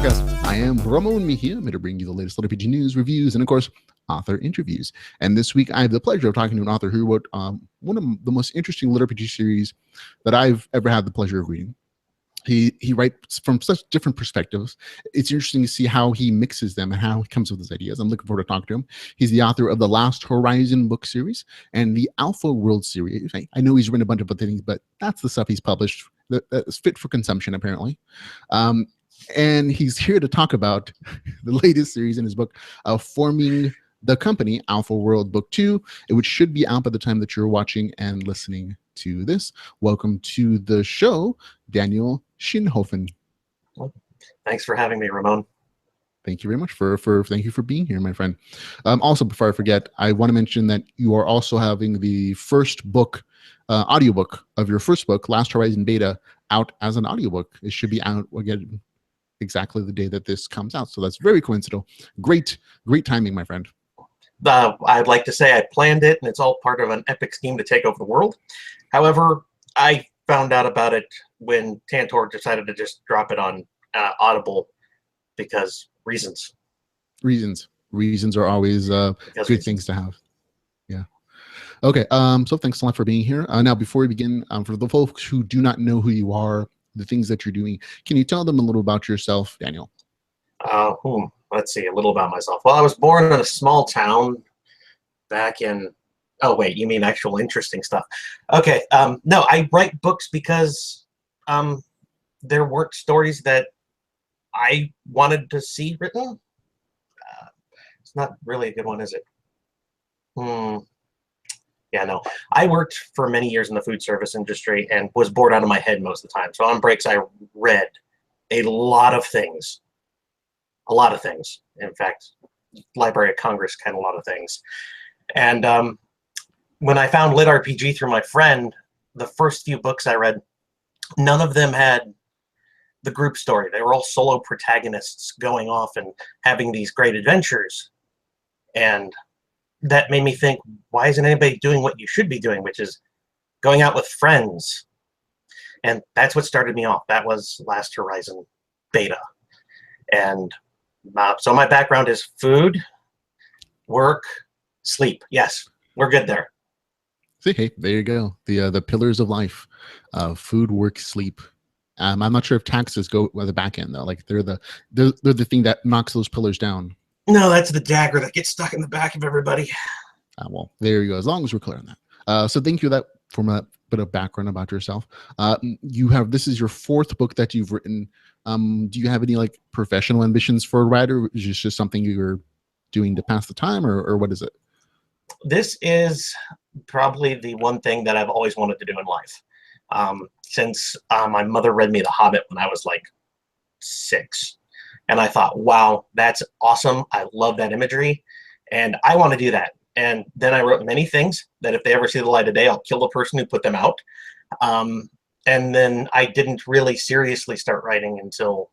podcast. I am Ramon Mejia. I'm here to bring you the latest LitRPG news, reviews, and of course, author interviews. And this week, I have the pleasure of talking to an author who wrote one of the most interesting LitRPG series that I've ever had the pleasure of reading. He writes from such different perspectives. It's interesting to see how he mixes them and how he comes up with his ideas. I'm looking forward to talking to him. He's the author of the Last Horizon book series and the Alpha World series. I know he's written a bunch of other things, but that's the stuff he's published that's fit for consumption, apparently. And he's here to talk about the latest series in his book, Forming the Company, Alpha World Book 2, which should be out by the time that you're watching and listening to this. Welcome to the show, Daniel Schinhofen. Thanks for having me, Ramon. Thank you very much thank you for being here, my friend. Also, before I forget, I want to mention that you are also having the first book, audiobook of your first book, Last Horizon Beta, out as an audiobook. It should be out again exactly the day that this comes out. So that's very coincidental. Great timing, my friend. I'd like to say I planned it, and it's all part of an epic scheme to take over the world. However, I found out about it when Tantor decided to just drop it on Audible because reasons. Reasons are always good things to have. Yeah. Okay. So thanks a lot for being here. Now, before we begin, for the folks who do not know who you are, the things that you're doing, can you tell them a little about yourself, Daniel? Let's see, a little about myself. Well, I was born in a small town back in, oh wait, you mean actual interesting stuff. Okay, no, I write books because there weren't stories that I wanted to see written. It's not really a good one, is it? Yeah, no. I worked for many years in the food service industry and was bored out of my head most of the time. So on breaks, I read a lot of things. A lot of things. In fact, Library of Congress kind of a lot of things. And when I found LitRPG through my friend, the first few books I read, none of them had the group story. They were all solo protagonists going off and having these great adventures. And that made me think, why isn't anybody doing what you should be doing, which is going out with friends? And that's what started me off. That was Last Horizon Beta. And so my background is food, work, sleep. Yes, we're good there. See, hey, there you go. The pillars of life, food, work, sleep. I'm not sure if taxes go at the back end though. Like they're the thing that knocks those pillars down. No, that's the dagger that gets stuck in the back of everybody. Well, there you go. As long as we're clear on that. So thank you for that for a bit of background about yourself. This is your fourth book that you've written. Do you have any like professional ambitions for a writer? Is this just something you're doing to pass the time, or what is it? This is probably the one thing that I've always wanted to do in life. Since my mother read me The Hobbit when I was like 6. And I thought, wow, that's awesome. I love that imagery. And I want to do that. And then I wrote many things that if they ever see the light of day, I'll kill the person who put them out. And then I didn't really seriously start writing until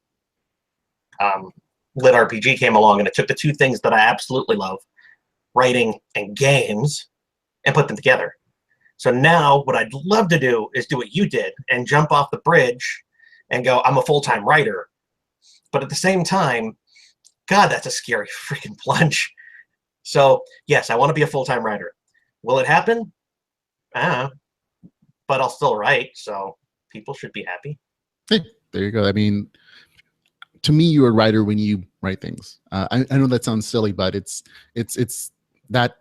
LitRPG came along. And it took the two things that I absolutely love, writing and games, and put them together. So now what I'd love to do is do what you did and jump off the bridge and go, I'm a full-time writer. But at the same time, God, that's a scary freaking plunge. So yes, I want to be a full-time writer. Will it happen? But I'll still write, so people should be happy. Hey, there you go. I mean, to me, you're a writer when you write things. I know that sounds silly, but it's that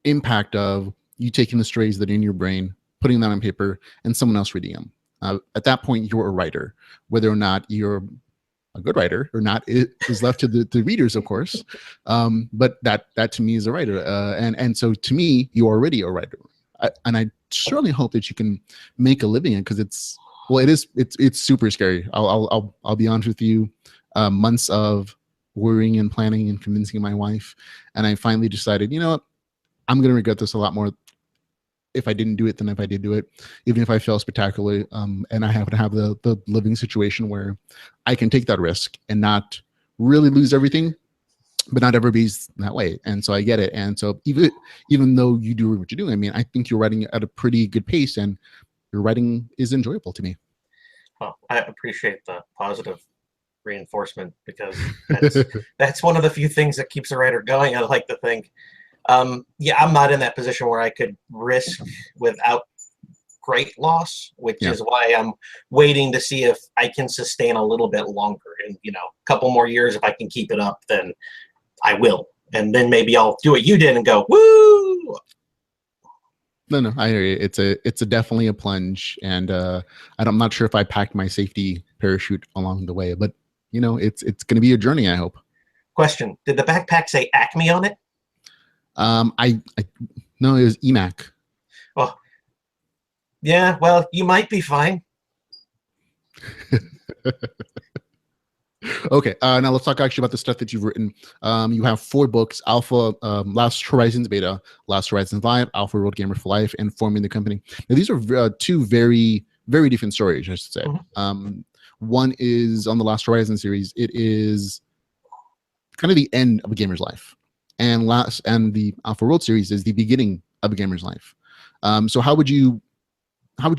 impact of you taking the strays that are in your brain, putting them on paper, and someone else reading them. At that point, you're a writer. Whether or not you're a good writer or not, it is left to the readers, of course. But that to me is a writer. And so to me, you're already a writer. And I certainly hope that you can make a living in it, because it's super scary. I'll be honest with you. Months of worrying and planning and convincing my wife, and I finally decided, you know what, I'm going to regret this a lot more if I didn't do it than if I did do it, even if I fail spectacularly. And I happen to have the living situation where I can take that risk and not really lose everything, but not ever be that way. And so I get it. And so even though you do what you're doing, I mean, I think you're writing at a pretty good pace, and your writing is enjoyable to me. Well, I appreciate the positive reinforcement, because that's one of the few things that keeps a writer going, I like to think. Yeah, I'm not in that position where I could risk without great loss, which Yeah. is why I'm waiting to see if I can sustain a little bit longer. And, a couple more years, if I can keep it up, then I will. And then maybe I'll do what you did and go, woo! No, I hear you. It's a definitely a plunge, and I'm not sure if I packed my safety parachute along the way, but it's going to be a journey, I hope. Question: did the backpack say Acme on it? I no, it was EMAC. Oh, yeah. Well, you might be fine. Okay, now let's talk actually about the stuff that you've written. You have 4 books: Alpha, Last Horizons Beta, Last Horizons Live, Alpha World Gamer for Life, and Forming the Company. Now, these are 2 very, very different stories, I should say. Mm-hmm. One is on the Last Horizon series. It is kind of the end of a gamer's life, and the Alpha World series is the beginning of a gamer's life. So how would you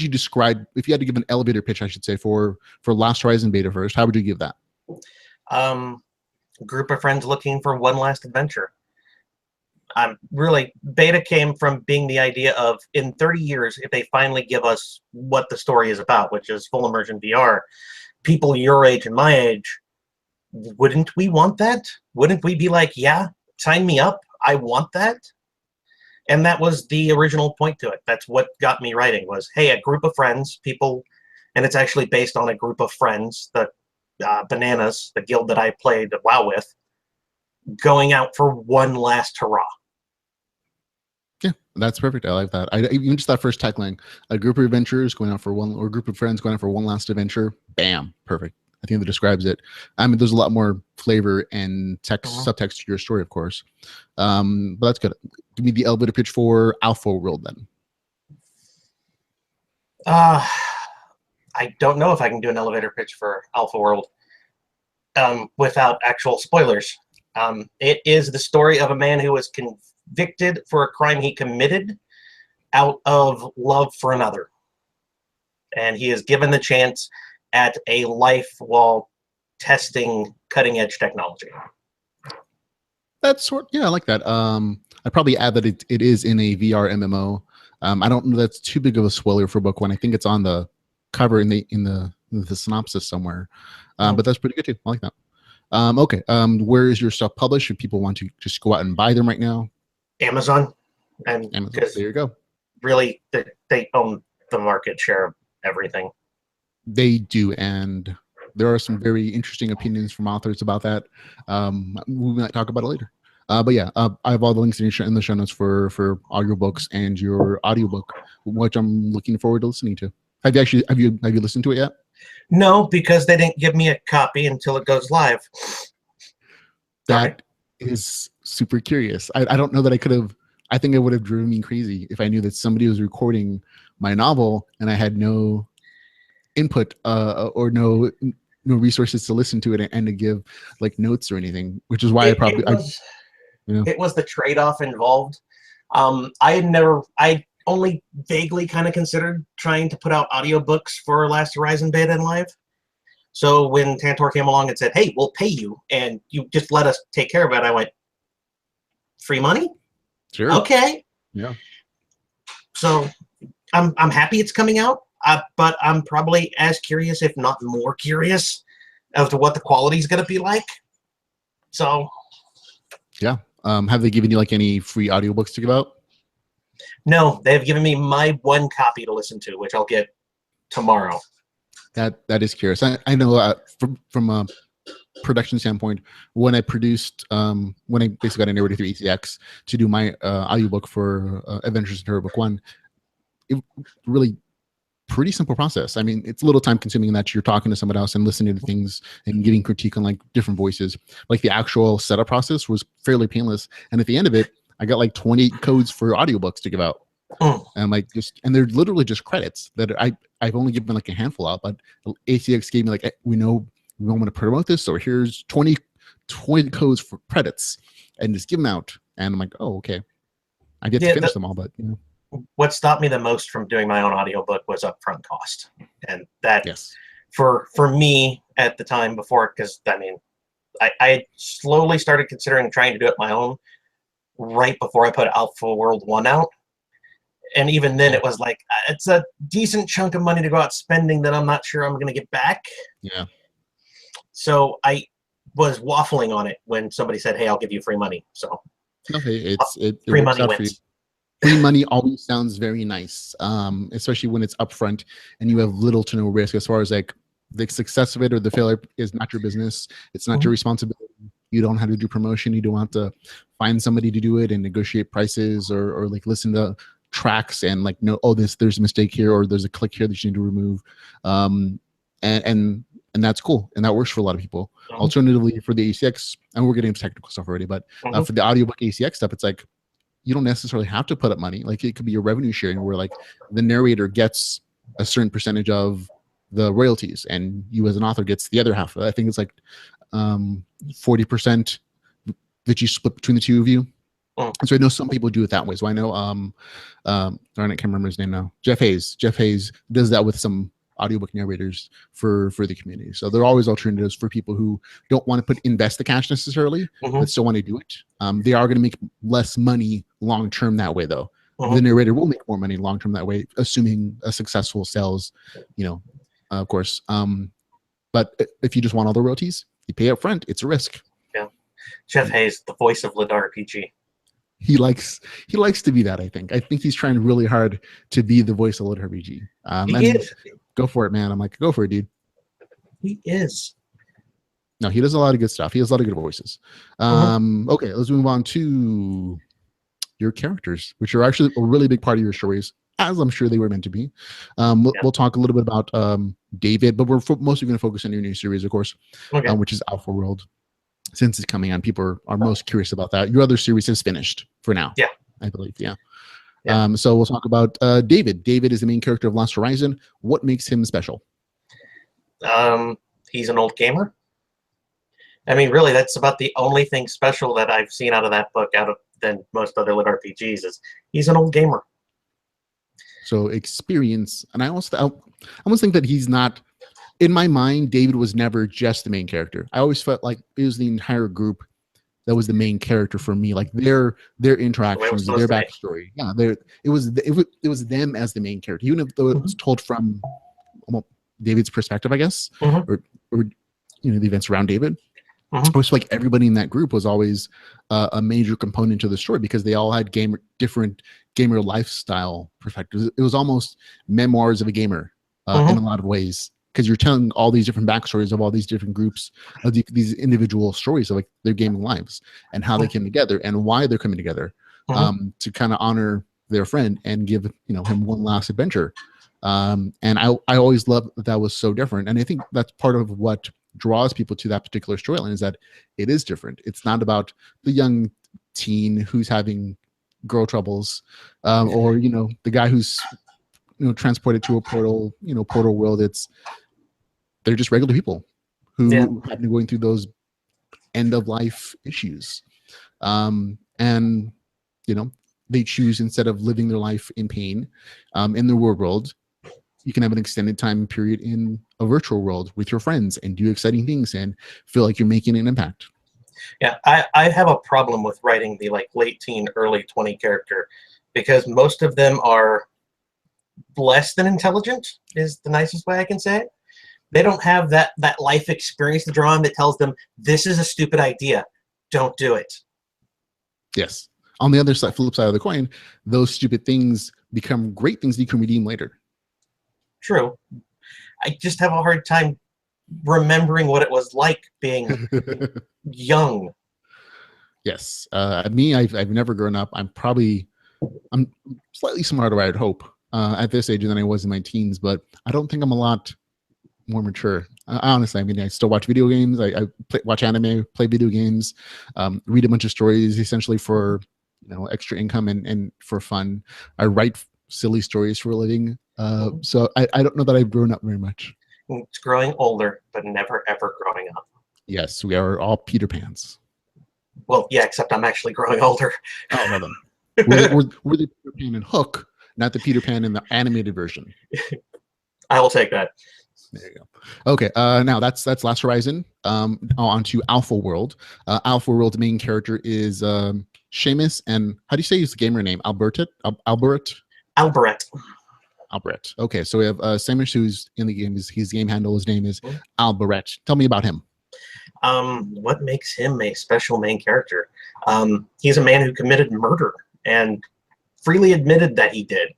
describe, if you had to give an elevator pitch, I should say, for Last Horizon Beta first, how would you give that? Group of friends looking for one last adventure. Really, Beta came from being the idea of, in 30 years, if they finally give us what the story is about, which is full immersion VR, people your age and my age, wouldn't we want that? Wouldn't we be like, yeah, sign me up, I want that? And that was the original point to it. That's what got me writing, was, hey, a group of friends, people, and it's actually based on a group of friends, the Bananas, the guild that I played WoW with, going out for one last hurrah. Yeah, that's perfect. I like that. Even just that first tagline: a group of adventurers going out for one, or a group of friends going out for one last adventure. Bam, perfect. I think that describes it. I mean, there's a lot more flavor and subtext to your story, of course. But that's good. Give me the elevator pitch for Alpha World, then. I don't know if I can do an elevator pitch for Alpha World without actual spoilers. It is the story of a man who was convicted for a crime he committed out of love for another. And he is given the chance at a life while testing cutting-edge technology. That's I like that. I'd probably add that it is in a VR MMO. I don't know that's too big of a spoiler for book 1. I think it's on the cover in the synopsis somewhere. But that's pretty good too. I like that. Okay. Where is your stuff published? If people want to just go out and buy them right now? Amazon. And Amazon. There you go. Really, they own the market share of everything. They do, and there are some very interesting opinions from authors about that. We might talk about it later. But yeah, I have all the links in the show notes for audiobooks and your audiobook, which I'm looking forward to listening to. Have you listened to it yet? No, because they didn't give me a copy until it goes live. That is super curious. I don't know that I could have. I think it would have driven me crazy if I knew that somebody was recording my novel and I had no input or no resources to listen to it and to give like notes or anything, which is why it was the trade-off involved. I only vaguely kind of considered trying to put out audiobooks for Last Horizon Beta and Live. So when Tantor came along and said, hey, we'll pay you and you just let us take care of it, I went, free money? Sure. Okay. Yeah. So I'm happy it's coming out, but I'm probably as curious, if not more curious, as to what the quality is going to be like. So. Yeah. Have they given you like any free audiobooks to give out? No, they have given me my one copy to listen to, which I'll get tomorrow. That is curious. I know from a production standpoint, when I produced, when I basically got integrated through ECX to do my audiobook for Adventures in Terror Book 1, it really pretty simple process. I mean, it's a little time consuming in that you're talking to someone else and listening to things and giving critique on like different voices. Like the actual setup process was fairly painless. And at the end of it, I got like 20 codes for audiobooks to give out. And like and they're literally just credits that I've only given like a handful out, but ACX gave me like, hey, we know we want to promote this, so here's 20 codes for credits and just give them out. And I'm like, oh, okay. I get to finish them all, but what stopped me the most from doing my own audiobook was upfront cost. And that for me at the time before, because I mean, I slowly started considering trying to do it my own right before I put Alpha World 1 out. And even then, it was like, it's a decent chunk of money to go out spending that I'm not sure I'm going to get back. Yeah. So I was waffling on it when somebody said, "Hey, I'll give you free money." So Okay, it free works money out for you. wins. Free money always sounds very nice, especially when it's upfront and you have little to no risk as far as like the success of it or the failure is not your business. It's not your responsibility. You don't have to do promotion. You don't have to find somebody to do it and negotiate prices or like listen to tracks and like know, oh, there's a mistake here or there's a click here that you need to remove. And that's cool. And that works for a lot of people. Alternatively, for the ACX, and we're getting into technical stuff already, but for the audiobook ACX stuff, it's like you don't necessarily have to put up money. Like it could be a revenue sharing where like the narrator gets a certain percentage of the royalties and you as an author gets the other half. I think it's like 40% that you split between the two of you. So I know some people do it that way. So I know I can't remember his name now. Jeff Hayes does that with some audiobook narrators for the community. So there are always alternatives for people who don't want to invest the cash necessarily, but still want to do it. They are going to make less money long term that way, though. The narrator will make more money long term that way, assuming a successful sales, of course. But if you just want all the royalties, you pay up front. It's a risk. Yeah, Jeff Hayes, the voice of LitRPG. He likes to be that. I think he's trying really hard to be the voice of LitRPG. He and is. Go for it, man. I'm like, go for it, dude. He is. No, he does a lot of good stuff. He has a lot of good voices. Okay, let's move on to your characters, which are actually a really big part of your stories, as I'm sure they were meant to be. We'll talk a little bit about David, but we're mostly going to focus on your new series, of course, which is Alpha World. Since it's coming on, people are most curious about that. Your other series is finished for now. Yeah. I believe. Yeah. So we'll talk about David. David is the main character of Last Horizon. What makes him special? He's an old gamer. I mean, really, that's about the only thing special that I've seen out of that book, than most other lit RPGs, is he's an old gamer. So experience, and I almost think that he's not. In my mind, David was never just the main character. I always felt like it was the entire group that was the main character for me. Like their interactions, their backstory. Yeah, it was them as the main character, even if it was told from David's perspective, I guess, or the events around David. I was like everybody in that group was always a major component to the story because they all had different gamer lifestyle perspectives. It was almost memoirs of a gamer in a lot of ways. Because you're telling all these different backstories of all these different groups of these individual stories of like their gaming lives and how they came together and why they're coming together to kind of honor their friend and give him one last adventure. And I always loved that was so different. And I think that's part of what draws people to that particular storyline is that it is different. It's not about the young teen who's having girl troubles or the guy who's transported to a portal world. They're just regular people who have been going through those end of life issues. And, they choose, instead of living their life in pain in the real world, you can have an extended time period in a virtual world with your friends and do exciting things and feel like you're making an impact. Yeah, I have a problem with writing the late teen, early 20 character because most of them are less than intelligent is the nicest way I can say it. They don't have that life experience to draw on that tells them this is a stupid idea. Don't do it. Yes. On the other side, flip side of the coin, those stupid things become great things that you can redeem later. True. I just have a hard time remembering what it was like being young. Yes. Me, I've never grown up. I'm slightly smarter, I'd hope, at this age than I was in my teens, but I don't think I'm a lot more mature. Honestly, I mean, I still watch video games. I watch anime, play video games, read a bunch of stories, essentially for extra income and for fun. I write silly stories for a living. So I don't know that I've grown up very much. It's growing older, but never ever growing up. Yes, we are all Peter Pans. Well, yeah, except I'm actually growing older. Oh, well then. We're the Peter Pan in Hook, not the Peter Pan in the animated version. I will take that. There you go. Okay, now that's Last Horizon. On to Alpha World. Alpha World, the main character is Seamus, and how do you say his gamer name? Albert. Albert. Okay, so we have Seamus, who's in the game. His game handle, his name is Albert. Tell me about him. What makes him a special main character? He's a man who committed murder and freely admitted that he did.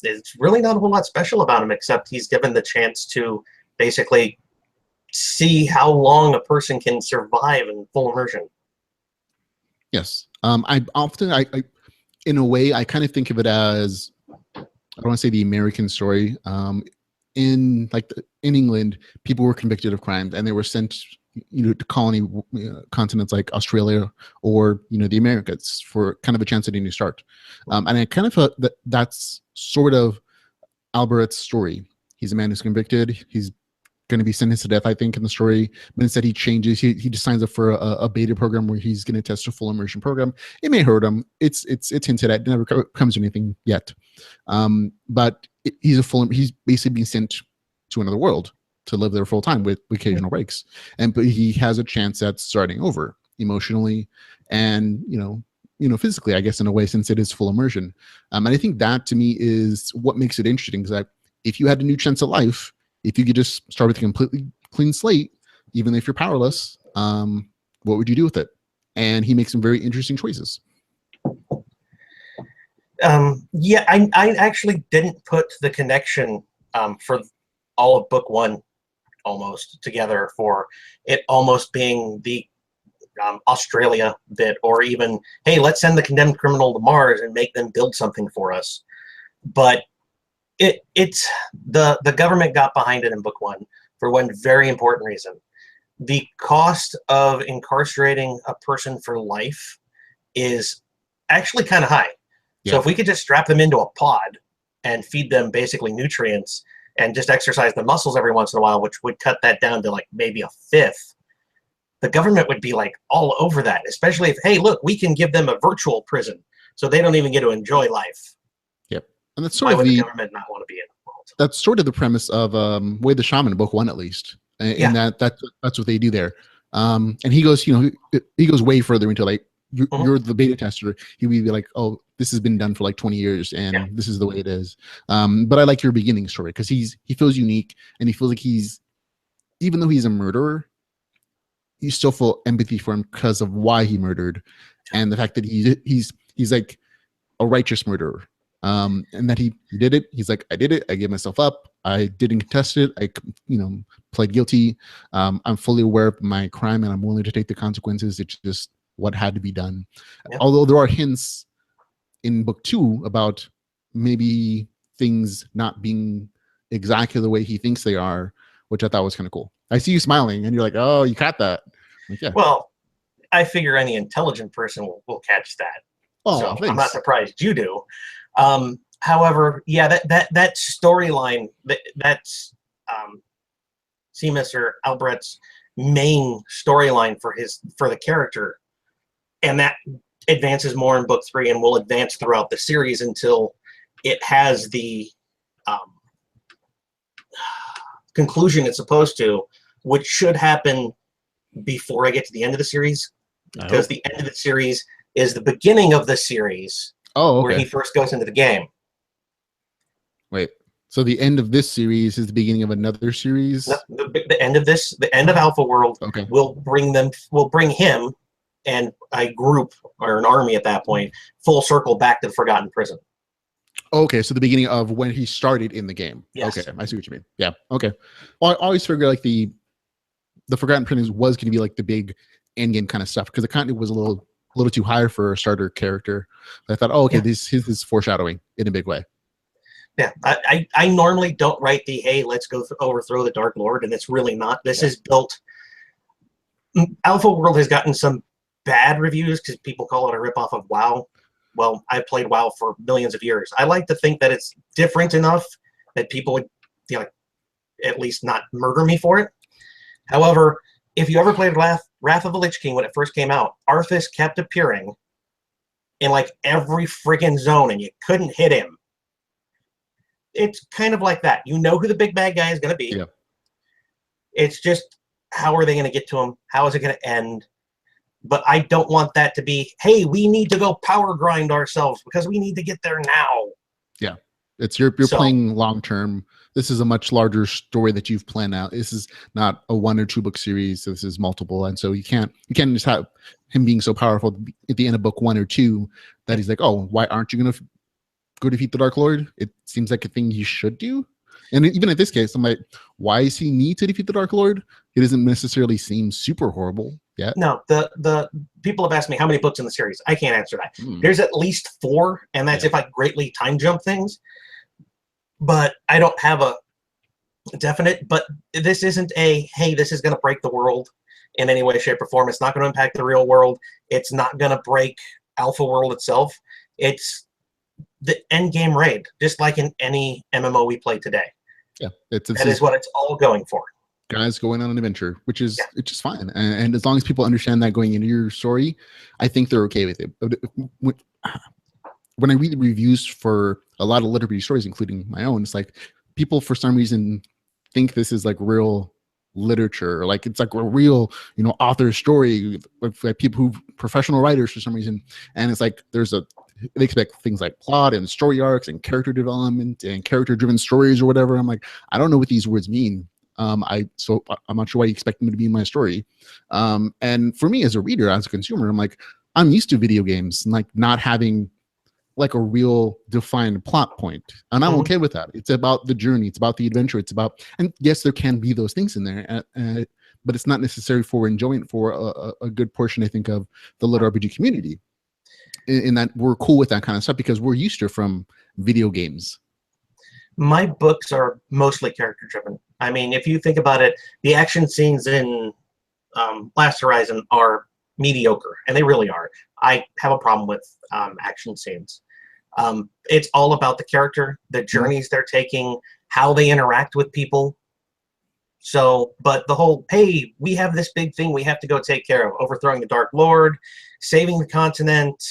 It's really not a whole lot special about him, except he's given the chance to basically see how long a person can survive in full immersion. Yes. I often, in a way, I kind of think of it as, I don't want to say the American story. In England, people were convicted of crimes and they were sent, to colony continents like Australia or the Americas for kind of a chance at a new start. And I kind of felt that that's sort of Albert's story. He's a man who's convicted. He's going to be sentenced to death, I think, in the story. But instead, he changes. He just signs up for a beta program where he's going to test a full immersion program. It may hurt him. It's hinted at. It never comes to anything yet. But he's basically being sent to another world to live there full time with occasional breaks. But he has a chance at starting over emotionally and physically, I guess, in a way, since it is full immersion. And I think that to me is what makes it interesting, because if you had a new chance at life, if you could just start with a completely clean slate, even if you're powerless, what would you do with it? And he makes some very interesting choices. Yeah, I actually didn't put the connection for all of book one almost together for it almost being the Australia bit, or even, hey, let's send the condemned criminal to Mars and make them build something for us. But it's the government got behind it in book one for one very important reason. The cost of incarcerating a person for life is actually kind of high. Yeah. So if we could just strap them into a pod and feed them basically nutrients and just exercise the muscles every once in a while, which would cut that down to like maybe a fifth, the government would be like all over that, especially if, hey, look, we can give them a virtual prison so they don't even get to enjoy life. Yep. And that's sort of the government not want to be in the world? That's sort of the premise of Way the Shaman in book one, at least. And that's what they do there. And he goes, he goes way further into like, you're the beta tester. He would be like, oh, this has been done for like 20 years and this is the way it is. But I like your beginning story because he feels unique and he feels like even though he's a murderer, you still feel empathy for him because of why he murdered and the fact that he's like a righteous murderer. And that he did it. He's like, I did it. I gave myself up. I didn't contest it. I, pled guilty. I'm fully aware of my crime and I'm willing to take the consequences. It's just what had to be done. Yep. Although there are hints in book two about maybe things not being exactly the way he thinks they are, which I thought was kind of cool. I see you smiling and you're like, oh, you caught that. Like, yeah. Well, I figure any intelligent person will catch that. Oh, so thanks. I'm not surprised you do. However, yeah, that storyline, that's Seamus or Albert's main storyline for the character, and that advances more in book three and will advance throughout the series until it has the conclusion it's supposed to, which should happen before I get to the end of the series, because the end of the series is the beginning of the series. Oh, okay. Where he first goes into the game. Wait, so the end of this series is the beginning of another series? No, the end of Alpha World will bring him and a group or an army at that point full circle back to the Forgotten Prison. Okay, so the beginning of when he started in the game. Yes. Okay, I see what you mean. Yeah. Okay. Well, I always figured like the Forgotten Prison was going to be like the big end game kind of stuff because the content was a little too high for a starter character. But I thought, oh, okay, this is foreshadowing in a big way. Yeah, I normally don't write the, hey, let's go overthrow the Dark Lord, and it's really not. This is built. Alpha World has gotten some bad reviews because people call it a ripoff of WoW. Well, I've played WoW for millions of years. I like to think that it's different enough that people would, at least not murder me for it. However, if you ever played Wrath of the Lich King when it first came out, Arthas kept appearing in like every friggin' zone and you couldn't hit him. it's kind of like that. You know who the big bad guy is going to be. Yeah. It's just, how are they going to get to him? How is it going to end? But I don't want that to be, hey, we need to go power grind ourselves because we need to get there now. Yeah. It's you're playing long term. This is a much larger story that you've planned out. This is not a 1 or 2 book series. This is multiple, and so you can't just have him being so powerful at the end of book 1 or 2 that he's like, oh, why aren't you going to go defeat the Dark Lord? It seems like a thing you should do. And even in this case, I'm like, why does he need to defeat the Dark Lord? It doesn't necessarily seem super horrible yet. No, the people have asked me how many books in the series. I can't answer that. There's at least 4, and that's if I greatly time jump things. But I don't have a definite. But this isn't a, hey, this is going to break the world in any way, shape, or form. It's not going to impact the real world. It's not going to break Alpha World itself. It's the end game raid, just like in any MMO we play today. Yeah, that is what it's all going for. Guys going on an adventure, which is it's just fine. And as long as people understand that going into your story, I think they're okay with it. But when I read the reviews for a lot of LitRPG stories, including my own, it's like people for some reason think this is like real literature, like it's like a real, author story, like people who professional writers for some reason. And it's like they expect things like plot and story arcs and character development and character driven stories or whatever. I'm like, I don't know what these words mean. So I'm not sure why you expect them to be in my story. And for me as a reader, as a consumer, I'm like, I'm used to video games and like not having like a real defined plot point. And I'm okay with that. It's about the journey. It's about the adventure. It's about, and yes, there can be those things in there, but it's not necessary for enjoyment for a good portion, I think, of the LitRPG community. In that we're cool with that kind of stuff because we're used to it from video games. My books are mostly character driven. I mean, if you think about it, the action scenes in Last Horizon are mediocre, and they really are. I have a problem with action scenes. It's all about the character, the journeys they're taking, how they interact with people. So, but the whole, hey, we have this big thing we have to go take care of, overthrowing the Dark Lord, saving the continent,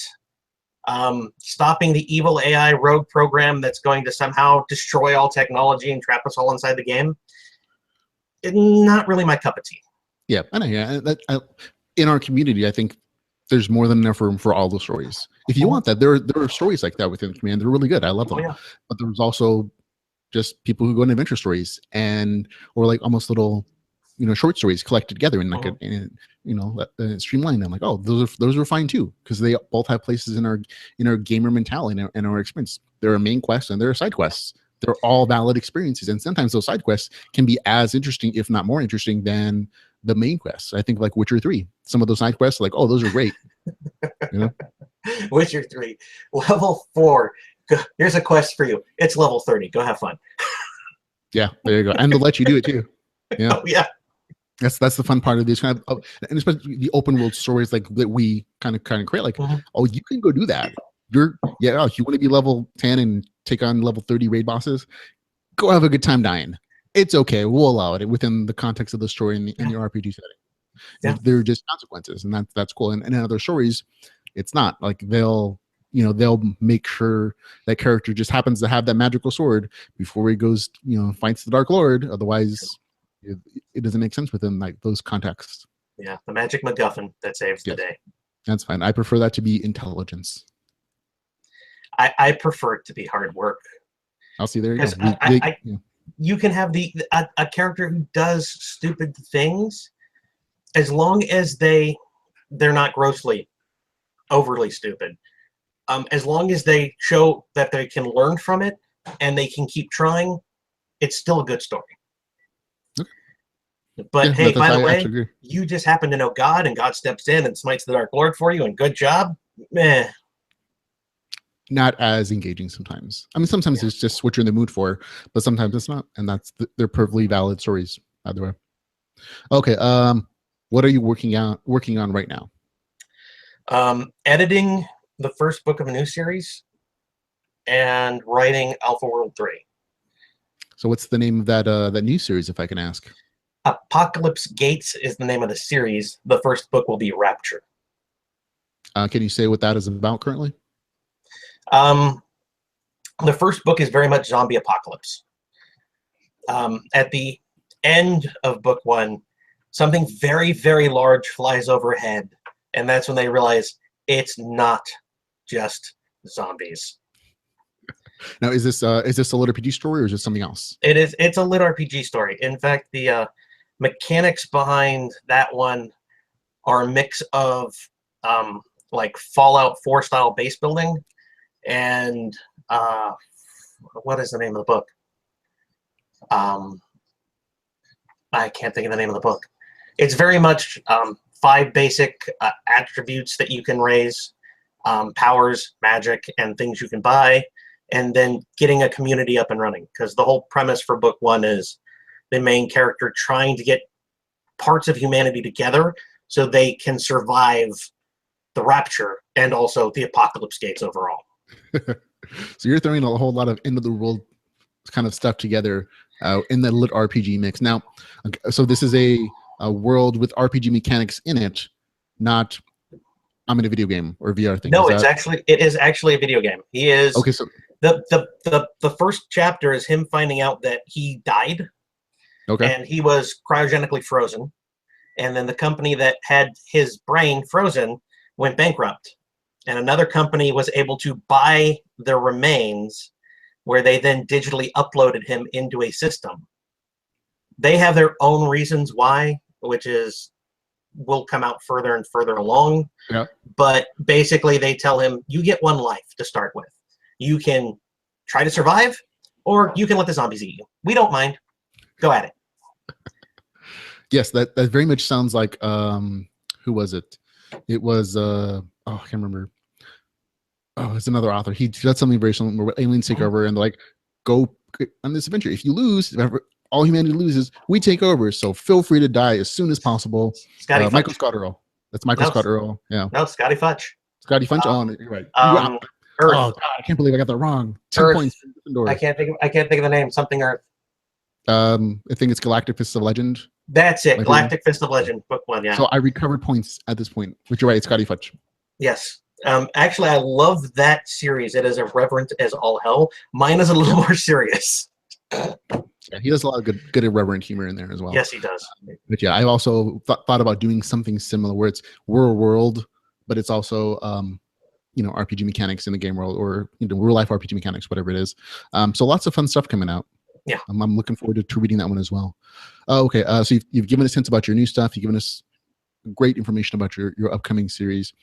stopping the evil AI rogue program that's going to somehow destroy all technology and trap us all inside the game. Not really my cup of tea. Yeah, I know. Yeah, in our community, I think there's more than enough room for all the stories. If you want that, there are stories like that within the command. They're really good. I love them. But there's also just people who go on adventure stories or like almost little, short stories collected together in like streamlined. I'm like, oh, those are fine too, because they both have places in our gamer mentality and our experience. There are main quests and there are side quests. They're all valid experiences, and sometimes those side quests can be as interesting, if not more interesting, than the main quests. I think like Witcher 3, some of those side quests, like, oh, those are great. Witcher 3, level 4. Here's a quest for you. It's level 30. Go have fun. Yeah, there you go. And they'll let you do it too. Yeah. Oh, yeah. That's the fun part of this kind of, and especially the open world stories like that we kind of create. Like, oh, you can go do that. If you want to be level 10 and take on level 30 raid bosses, go have a good time dying. It's okay. We'll allow it within the context of the story in your RPG setting. Yeah. They're just consequences, and that's cool. And in other stories, it's not like they'll make sure that character just happens to have that magical sword before he goes, fights the Dark Lord. Otherwise, it doesn't make sense within like those contexts. Yeah, the magic MacGuffin that saves the day. That's fine. I prefer that to be intelligence. I prefer it to be hard work. I'll see. There you go. You can have a character who does stupid things, as long as they're not grossly, overly stupid. As long as they show that they can learn from it and they can keep trying, it's still a good story. Okay. But hey, by the way, you just happen to know God, and God steps in and smites the Dark Lord for you, and good job. Meh. Not as engaging sometimes. I mean, sometimes it's just what you're in the mood for, but sometimes it's not, and they're perfectly valid stories either way. Okay, what are you working on right now? Editing the first book of a new series and writing Alpha World 3. So what's the name of that new series, if I can ask? Apocalypse Gates is the name of the series. The first book will be Rapture. Can you say what that is about currently? The first book is very much zombie apocalypse. At the end of book 1, something very, very large flies overhead, and that's when they realize it's not just zombies. Now, is this a LitRPG story or is it something else? It's a LitRPG story. In fact, the mechanics behind that one are a mix of like Fallout 4 style base building and what is the name of the book? I can't think of the name of the book. It's very much 5 basic attributes that you can raise, powers, magic, and things you can buy, and then getting a community up and running. Because the whole premise for book 1 is the main character trying to get parts of humanity together so they can survive the rapture and also the apocalypse gates overall. So you're throwing a whole lot of end of the world kind of stuff together in the LitRPG mix. Now, so this is a world with RPG mechanics in it, not I'm in a video game or VR thing. No, it is actually a video game. He is okay. So the first chapter is him finding out that he died. Okay. And he was cryogenically frozen. And then the company that had his brain frozen went bankrupt. And another company was able to buy the remains, where they then digitally uploaded him into a system. They have their own reasons why, which will come out further and further along. Yeah. But basically they tell him, you get one life to start with. You can try to survive, or you can let the zombies eat you. We don't mind. Go at it. Yes, that very much sounds like who was it? It was I can't remember. Oh, it's another author. He does something very similar where aliens take over and they're like, go on this adventure. If you lose, if all humanity loses, we take over. So feel free to die as soon as possible. Michael Scott Earl. That's Michael Scott Earl. Yeah. No, Scotty Fudge. Scotty Fudge. You're right. Earth. Oh God, I can't believe I got that wrong. 2 points. I can't think of the name. Something Earth. I think it's Galactic Fist of Legend. That's it. Galactic Fist of Legend, book 1. Yeah. So I recovered points at this point, but you're right. It's Scotty Fudge. Yes. Actually, I love that series. It is irreverent as all hell. Mine is a little more serious. Yeah, he does a lot of good irreverent humor in there as well. Yes, he does. But yeah, I also thought about doing something similar where we're a world, but it's also RPG mechanics in the game world, or real life RPG mechanics, whatever it is. So lots of fun stuff coming out. Yeah, I'm looking forward to reading that one as well. Okay, so you've given us hints about your new stuff. You've given us great information about your upcoming series.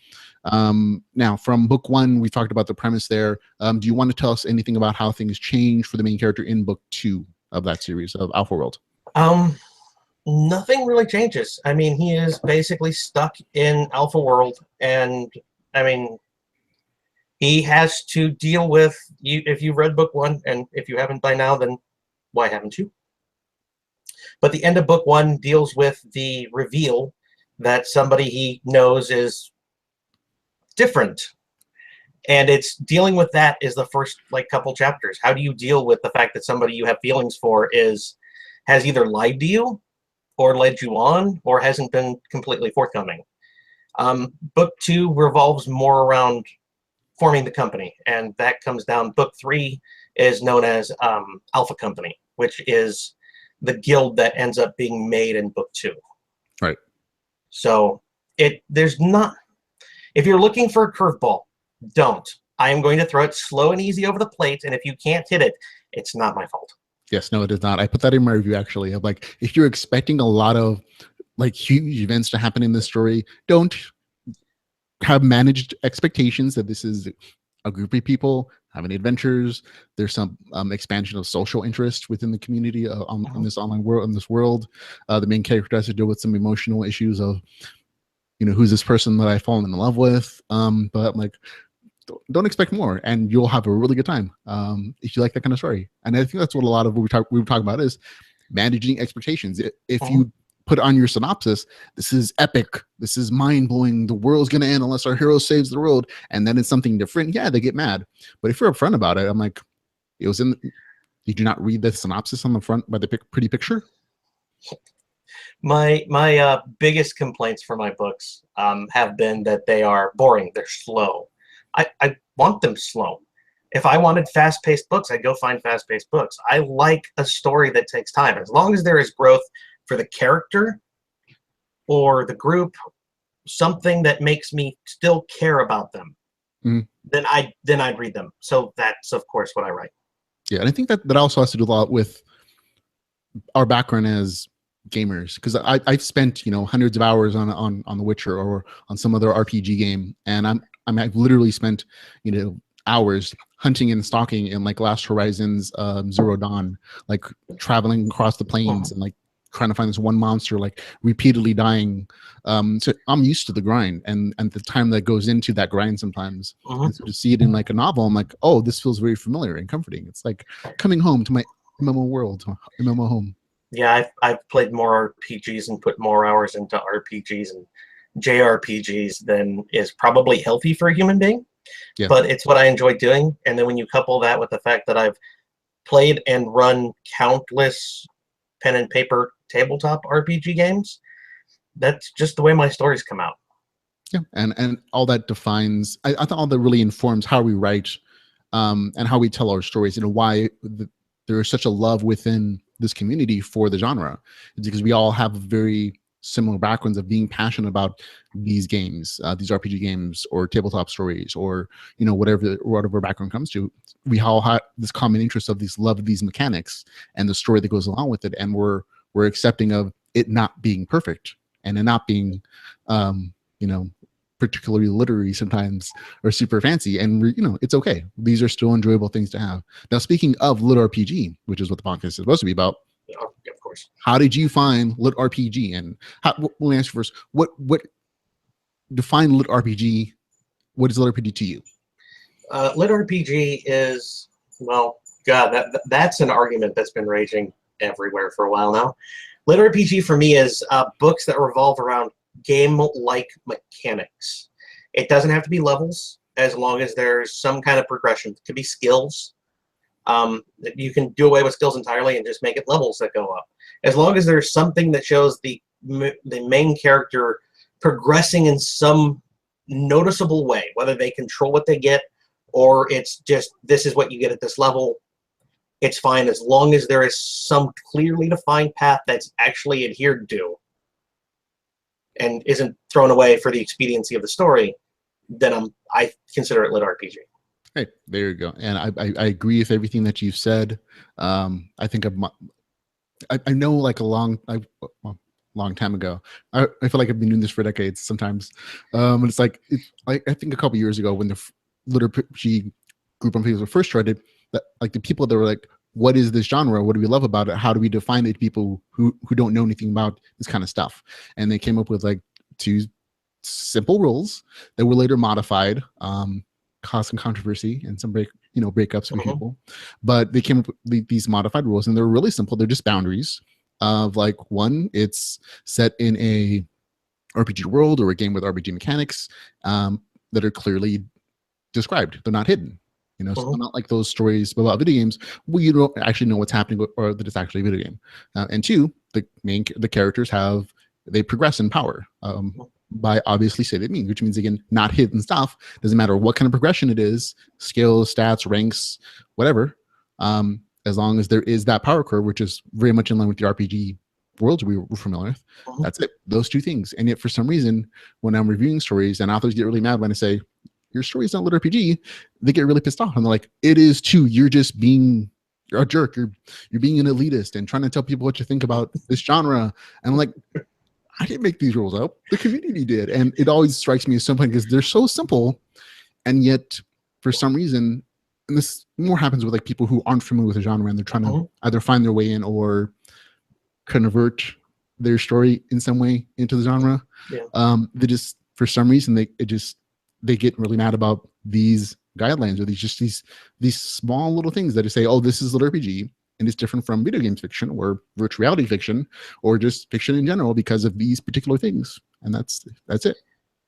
Now, from book 1, we talked about the premise there. Do you want to tell us anything about how things change for the main character in book 2 of that series of Alpha World? Nothing really changes. I mean, he is basically stuck in Alpha World, and I mean, he has to deal with you. If you've read book 1, and if you haven't by now, then why haven't you? But the end of book 1 deals with the reveal that somebody he knows is different. And it's dealing with that is the first couple chapters. How do you deal with the fact that somebody you have feelings for has either lied to you or led you on or hasn't been completely forthcoming? Book 2 revolves more around forming the company, and that comes down. Book 3 is known as Alpha Company, which is the guild that ends up being made in book 2. Right. So there's not, if you're looking for a curveball, don't. I am going to throw it slow and easy over the plate, and if you can't hit it, it's not my fault. Yes, no, it is not. I put that in my review actually. Of if you're expecting a lot of huge events to happen in this story, don't have managed expectations that this is a group of people having adventures. There's some expansion of social interest within the community on this online world. In this world, the main character has to deal with some emotional issues of, who's this person that I've fallen in love with. But don't expect more, and you'll have a really good time if you like that kind of story. And I think that's what a lot of what we were talking about is managing expectations. If you put on your synopsis, this is epic, this is mind-blowing, the world's gonna end unless our hero saves the world, and then it's something different, yeah, they get mad. But if you're upfront about it, I'm like, did you not read the synopsis on the front by the pretty picture? My biggest complaints for my books have been that they are boring, they're slow. I want them slow. If I wanted fast-paced books, I'd go find fast-paced books. I like a story that takes time. As long as there is growth for the character or the group, something that makes me still care about them, Mhm. then I'd read them. So that's of course what I write. Yeah, and I think that also has to do a lot with our background as gamers, because I've spent hundreds of hours on The Witcher or on some other RPG game, and I've literally spent hours hunting and stalking in like Last Horizon's Zero Dawn, like traveling across the plains and like trying to find this one monster, like repeatedly dying. So I'm used to the grind and the time that goes into that grind sometimes. And so to see it in like a novel, I'm like, oh, this feels very familiar and comforting. It's like coming home to my MMO world, MMO home. Yeah, I've played more RPGs and put more hours into RPGs and JRPGs than is probably healthy for a human being. Yeah. But it's what I enjoy doing. And then when you couple that with the fact that I've played and run countless pen and paper tabletop RPG games, that's just the way my stories come out. Yeah, and all that defines. I thought all that really informs how we write, and how we tell our stories. Why there is such a love within this community for the genre, it's because we all have very similar backgrounds of being passionate about these games, these RPG games, or tabletop stories, or whatever background comes to. We all have this common interest of this love of these mechanics and the story that goes along with it, and we're accepting of it not being perfect and it not being, particularly literary sometimes or super fancy, and it's okay. These are still enjoyable things to have. Now, speaking of LitRPG, which is what the podcast is supposed to be about, of course. how did you find LitRPG, and we'll answer first. What define LitRPG? What is LitRPG to you? LitRPG is, well, God, that's an argument that's been raging everywhere for a while now. LitRPG for me is books that revolve around game-like mechanics. It doesn't have to be levels, as long as there's some kind of progression. It could be skills. You can do away with skills entirely and just make it levels that go up. As long as there's something that shows the main character progressing in some noticeable way, whether they control what they get or it's just this is what you get at this level, it's fine as long as there is some clearly defined path that's actually adhered to and isn't thrown away for the expediency of the story. Then I consider it LitRPG. Hey, there you go. And I agree with everything that you've said. I think I know like a long time ago. I feel like I've been doing this for decades sometimes. And it's like I think a couple years ago when the LitRPG group on Facebook first started, that like the people that were like, what is this genre? What do we love about it? How do we define it to people who don't know anything about this kind of stuff? And they came up with like 2 simple rules that were later modified, caused some controversy and some breakups with people. But they came up with these modified rules, and they're really simple. They're just boundaries of like, one, it's set in a RPG world or a game with RPG mechanics that are clearly described. They're not hidden. So not like those stories about video games where you don't actually know what's happening or that it's actually a video game. And 2, the characters they progress in power by obviously stated means, which means again, not hidden stuff. Doesn't matter what kind of progression it is, skills, stats, ranks, whatever. As long as there is that power curve, which is very much in line with the RPG worlds we're familiar with. That's it. Those 2 things. And yet for some reason, when I'm reviewing stories, and authors get really mad when I say, your story is not LitRPG, they get really pissed off. And they're like, it is too. You're a jerk. You're being an elitist and trying to tell people what you think about this genre. And I'm like, I didn't make these rules up. The community did. And it always strikes me as something because they're so simple. And yet for some reason, and this more happens with like people who aren't familiar with the genre and they're trying to either find their way in or convert their story in some way into the genre. They just, for some reason, they get really mad about these guidelines or these small little things that say, oh, this is LitRPG and it's different from video games fiction or virtual reality fiction or just fiction in general because of these particular things. And that's it.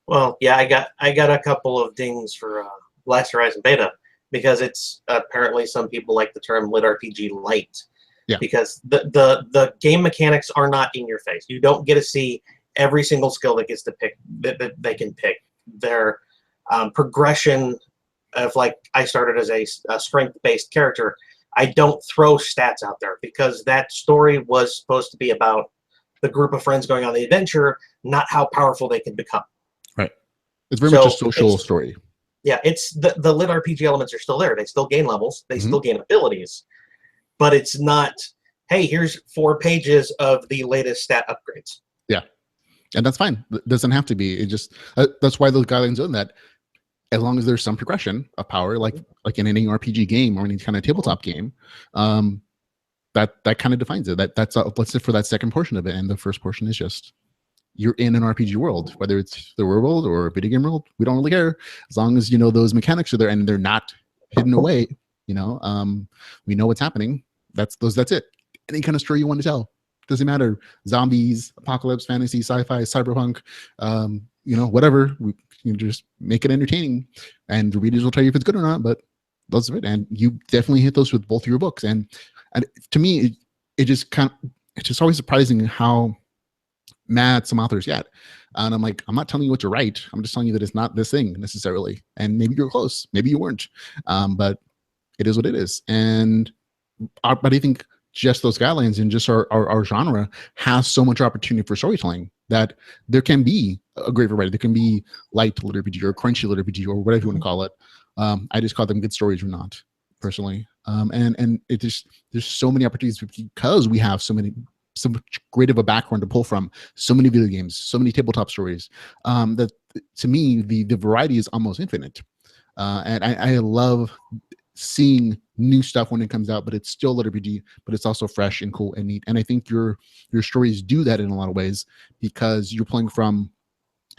Well, yeah, I got a couple of dings for Last Horizon Beta because it's apparently some people like the term LitRPG light. Yeah. Because the game mechanics are not in your face. You don't get to see every single skill that gets to pick that they can pick. Their progression if like I started as a strength-based character, I don't throw stats out there because that story was supposed to be about the group of friends going on the adventure, not how powerful they can become. Right. It's very much a social story. Yeah, it's the lit RPG elements are still there. They still gain levels. They still gain abilities. But it's not, hey, here's 4 pages of the latest stat upgrades. Yeah. And that's fine. It doesn't have to be. It just that's why those guidelines are in that. As long as there's some progression of power, like in any RPG game or any kind of tabletop game, that kind of defines it. That's let's say for that second portion of it, and the first portion is just you're in an RPG world, whether it's the real world or a video game world. We don't really care as long as you know those mechanics are there and they're not hidden away. You know, we know what's happening. That's it. Any kind of story you want to tell, doesn't matter. Zombies, apocalypse, fantasy, sci-fi, cyberpunk, you know, whatever. You just make it entertaining, and the readers will tell you if it's good or not. But those are it, and you definitely hit those with both of your books. And to me, it just it's just always surprising how mad some authors get. And I'm like, I'm not telling you what to write. I'm just telling you that it's not this thing necessarily. And maybe you're close, maybe you weren't, but it is what it is. And but I think just those guidelines and just our genre has so much opportunity for storytelling that there can be a great variety. There can be light LitRPG or crunchy LitRPG or whatever you want to call it. I just call them good stories or not, personally. And it just, there's so many opportunities because we have so much great of a background to pull from, so many video games, so many tabletop stories, that to me, the variety is almost infinite. And I love seeing new stuff when it comes out, but it's still LitRPG, but it's also fresh and cool and neat. And I think your stories do that in a lot of ways because you're playing from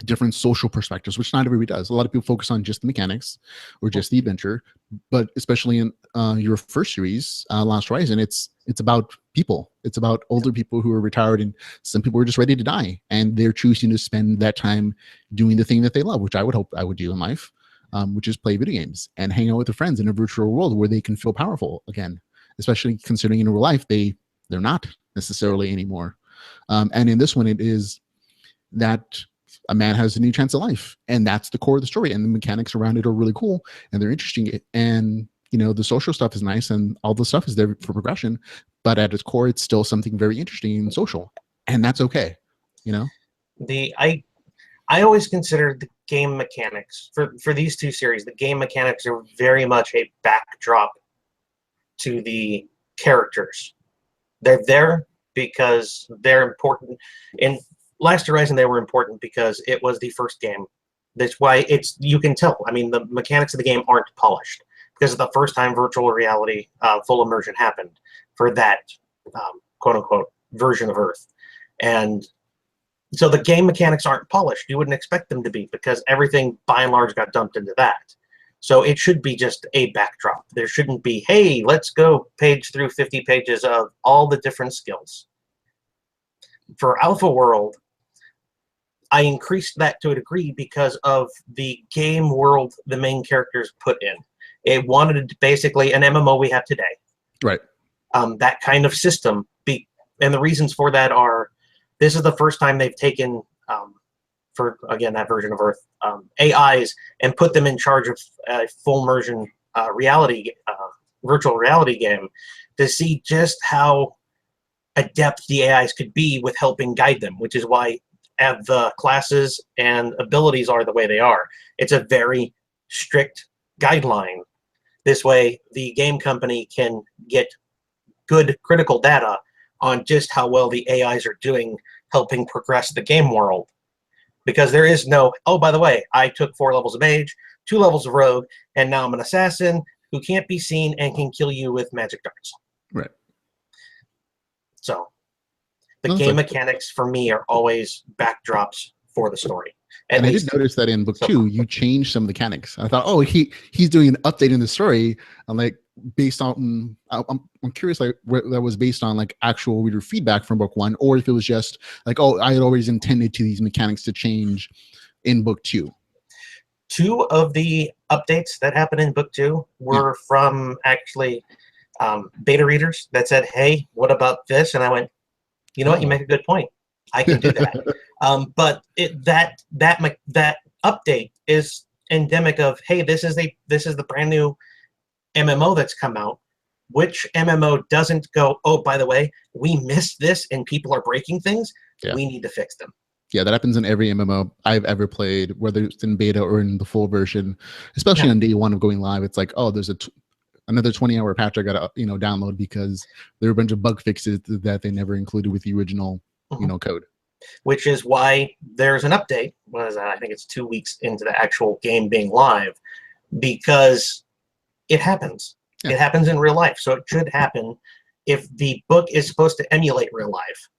different social perspectives, which not everybody does. A lot of people focus on just the mechanics or just the adventure, but especially in your first series, Last Horizon, it's about people. It's about older people who are retired, and some people are just ready to die, and they're choosing to spend that time doing the thing that they love, which I would hope I would do in life. Which is play video games and hang out with their friends in a virtual world where they can feel powerful again, especially considering in real life they're not necessarily anymore. And in this one, it is that a man has a new chance at life, and that's the core of the story. And the mechanics around it are really cool and they're interesting. And you know, the social stuff is nice and all the stuff is there for progression, but at its core, it's still something very interesting and social, and that's okay. You know, I always consider the game mechanics for these two series. The game mechanics are very much a backdrop to the characters. They're there because they're important. In Last Horizon, they were important because it was the first game. That's why you can tell. I mean, the mechanics of the game aren't polished because it's the first time virtual reality, full immersion happened for that quote unquote version of Earth. And so the game mechanics aren't polished. You wouldn't expect them to be because everything by and large got dumped into that. So it should be just a backdrop. There shouldn't be, hey, let's go page through 50 pages of all the different skills. For Alpha World, I increased that to a degree because of the game world the main characters put in. It wanted basically an MMO we have today. Right. That kind of system. And the reasons for that are, this is the first time they've taken, for, again, that version of Earth, AIs and put them in charge of a full immersion virtual reality game to see just how adept the AIs could be with helping guide them, which is why the classes and abilities are the way they are. It's a very strict guideline. This way, the game company can get good critical data on just how well the AIs are doing helping progress the game world. Because there is no, oh, by the way, I took 4 levels of mage, 2 levels of rogue, and now I'm an assassin who can't be seen and can kill you with magic darts. Right. So the game mechanics for me are always backdrops for the story. And I did notice that in book 2, you changed some of the mechanics. I thought, oh, he's doing an update in the story. I'm like, based on, I'm curious, like, where that was based on, like, actual reader feedback from book 1, or if it was just like, oh, I had always intended to these mechanics to change in book 2. 2 of the updates that happened in book 2 were from actually beta readers that said, hey, what about this? And I went, you know what, you make a good point. I can do that. But that update is endemic of, hey, this is the brand new MMO that's come out. Which MMO doesn't go, oh, by the way, we missed this and people are breaking things. Yeah. We need to fix them. Yeah, that happens in every MMO I've ever played, whether it's in beta or in the full version. Especially on day one of going live, it's like, oh, there's another 20-hour patch I got to download because there are a bunch of bug fixes that they never included with the original code. Which is why there's an update. What is that? I think it's 2 weeks into the actual game being live, because it happens. Yeah. It happens in real life, so it should happen. If the book is supposed to emulate real life,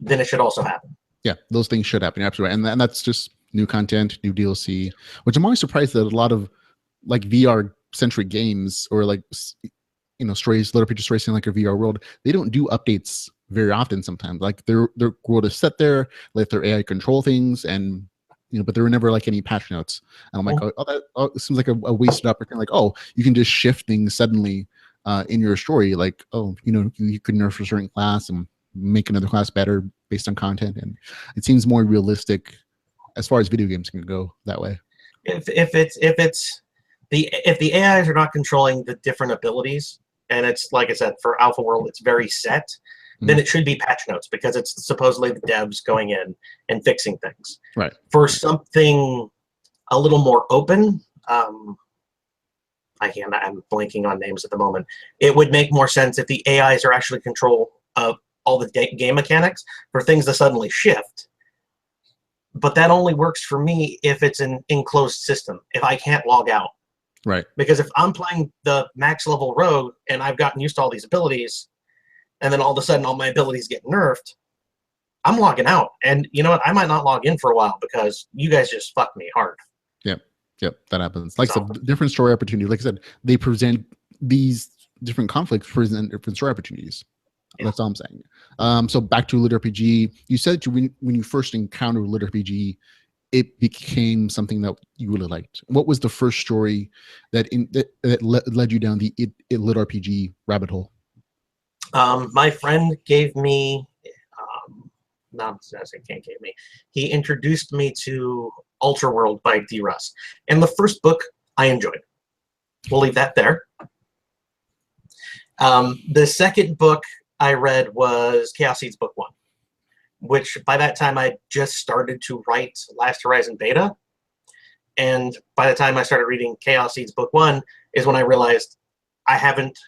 then it should also happen. Yeah, those things should happen, absolutely. And that's just new content, new DLC, which I'm always surprised that a lot of like VR-centric games or like stories, LitRPG stories in like a VR world, they don't do updates very often sometimes. Like their world is set there, let their AI control things, and but there were never like any patch notes. And I'm like, it seems like a wasted opportunity. Like, oh, you can just shift things suddenly in your story. Like, oh, you could nerf a certain class and make another class better based on content. And it seems more realistic as far as video games can go that way. If the AIs are not controlling the different abilities, and it's like I said, for Alpha World, it's very set. Then it should be patch notes, because it's supposedly the devs going in and fixing things. Right. For something a little more open, I'm blanking on names at the moment. It would make more sense if the AIs are actually control of all the game mechanics for things to suddenly shift. But that only works for me if it's an enclosed system, if I can't log out. Right. Because if I'm playing the max level rogue and I've gotten used to all these abilities, and then all of a sudden all my abilities get nerfed, I'm logging out. And you know what? I might not log in for a while because you guys just fucked me hard. Yep, that happens. Like some different story opportunity. Like I said, they present these different conflicts, present different story opportunities. Yeah. That's all I'm saying. So back to LitRPG, you said when you first encountered LitRPG, it became something that you really liked. What was the first story that led you down the LitRPG rabbit hole? My friend gave me, he introduced me to Ultra World by D. Russ. And the first book I enjoyed. We'll leave that there. The second book I read was Chaos Seeds Book 1, which by that time I just started to write Last Horizon Beta. And by the time I started reading Chaos Seeds Book 1 is when I realized I haven't,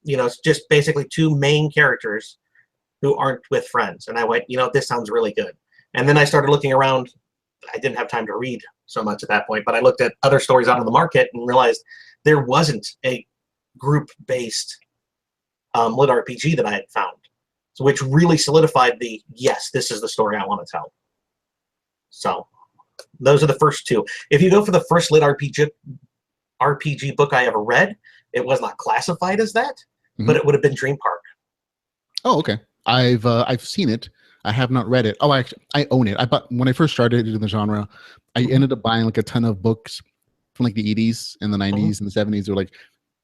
it's just basically two main characters who aren't with friends. And I went, this sounds really good. And then I started looking around. I didn't have time to read so much at that point, but I looked at other stories out on the market and realized there wasn't a group-based lit RPG that I had found, so which really solidified yes, this is the story I want to tell. So those are the first two. If you go for the first lit RPG book I ever read, it was not classified as that, but it would have been Dream Park. Oh, okay. I've seen it. I have not read it. Oh, I own it. I bought when I first started in the genre. I ended up buying like a ton of books from like the 80s and the 90s and the 70s. They're like,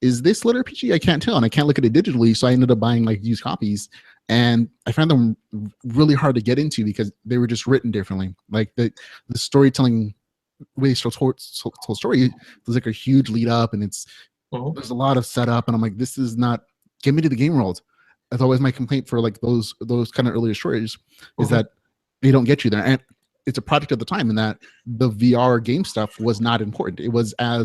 is this lit RPG? I can't tell, and I can't look at it digitally. So I ended up buying like used copies, and I found them really hard to get into because they were just written differently. Like the storytelling way they told story, there's like a huge lead up, and there's a lot of setup, and I'm like, this is not, get me to the game world. That's always my complaint for like those kind of earlier stories is that they don't get you there. And it's a product of the time in that the VR game stuff was not important. It was there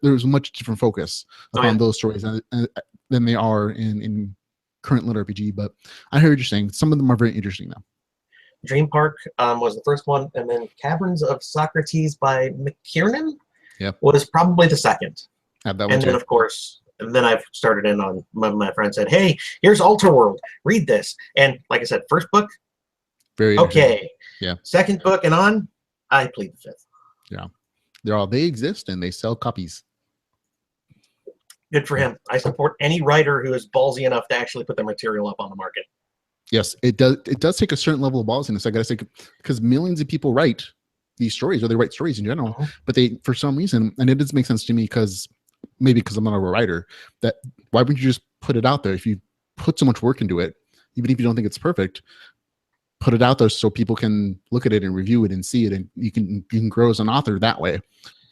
was much different focus upon those stories than they are in current lit RPG. But I heard you saying some of them are very interesting now. Dream Park was the first one, and then Caverns of Socrates by McKiernan was probably the second. Have that one and too. Then of course, and then I've started in on my friend said, hey, here's Ultra World, read this. And like I said, first book, very okay. Yeah. Second book and on, I plead the fifth. Yeah. They exist and they sell copies. Good for him. I support any writer who is ballsy enough to actually put their material up on the market. Yes, it does. It does take a certain level of ballsiness. I gotta say, because millions of people write these stories, or they write stories in general, but they, for some reason, and it does make sense to me because maybe because I'm not a writer, that why wouldn't you just put it out there? If you put so much work into it, even if you don't think it's perfect, put it out there so people can look at it and review it and see it, and you can grow as an author that way,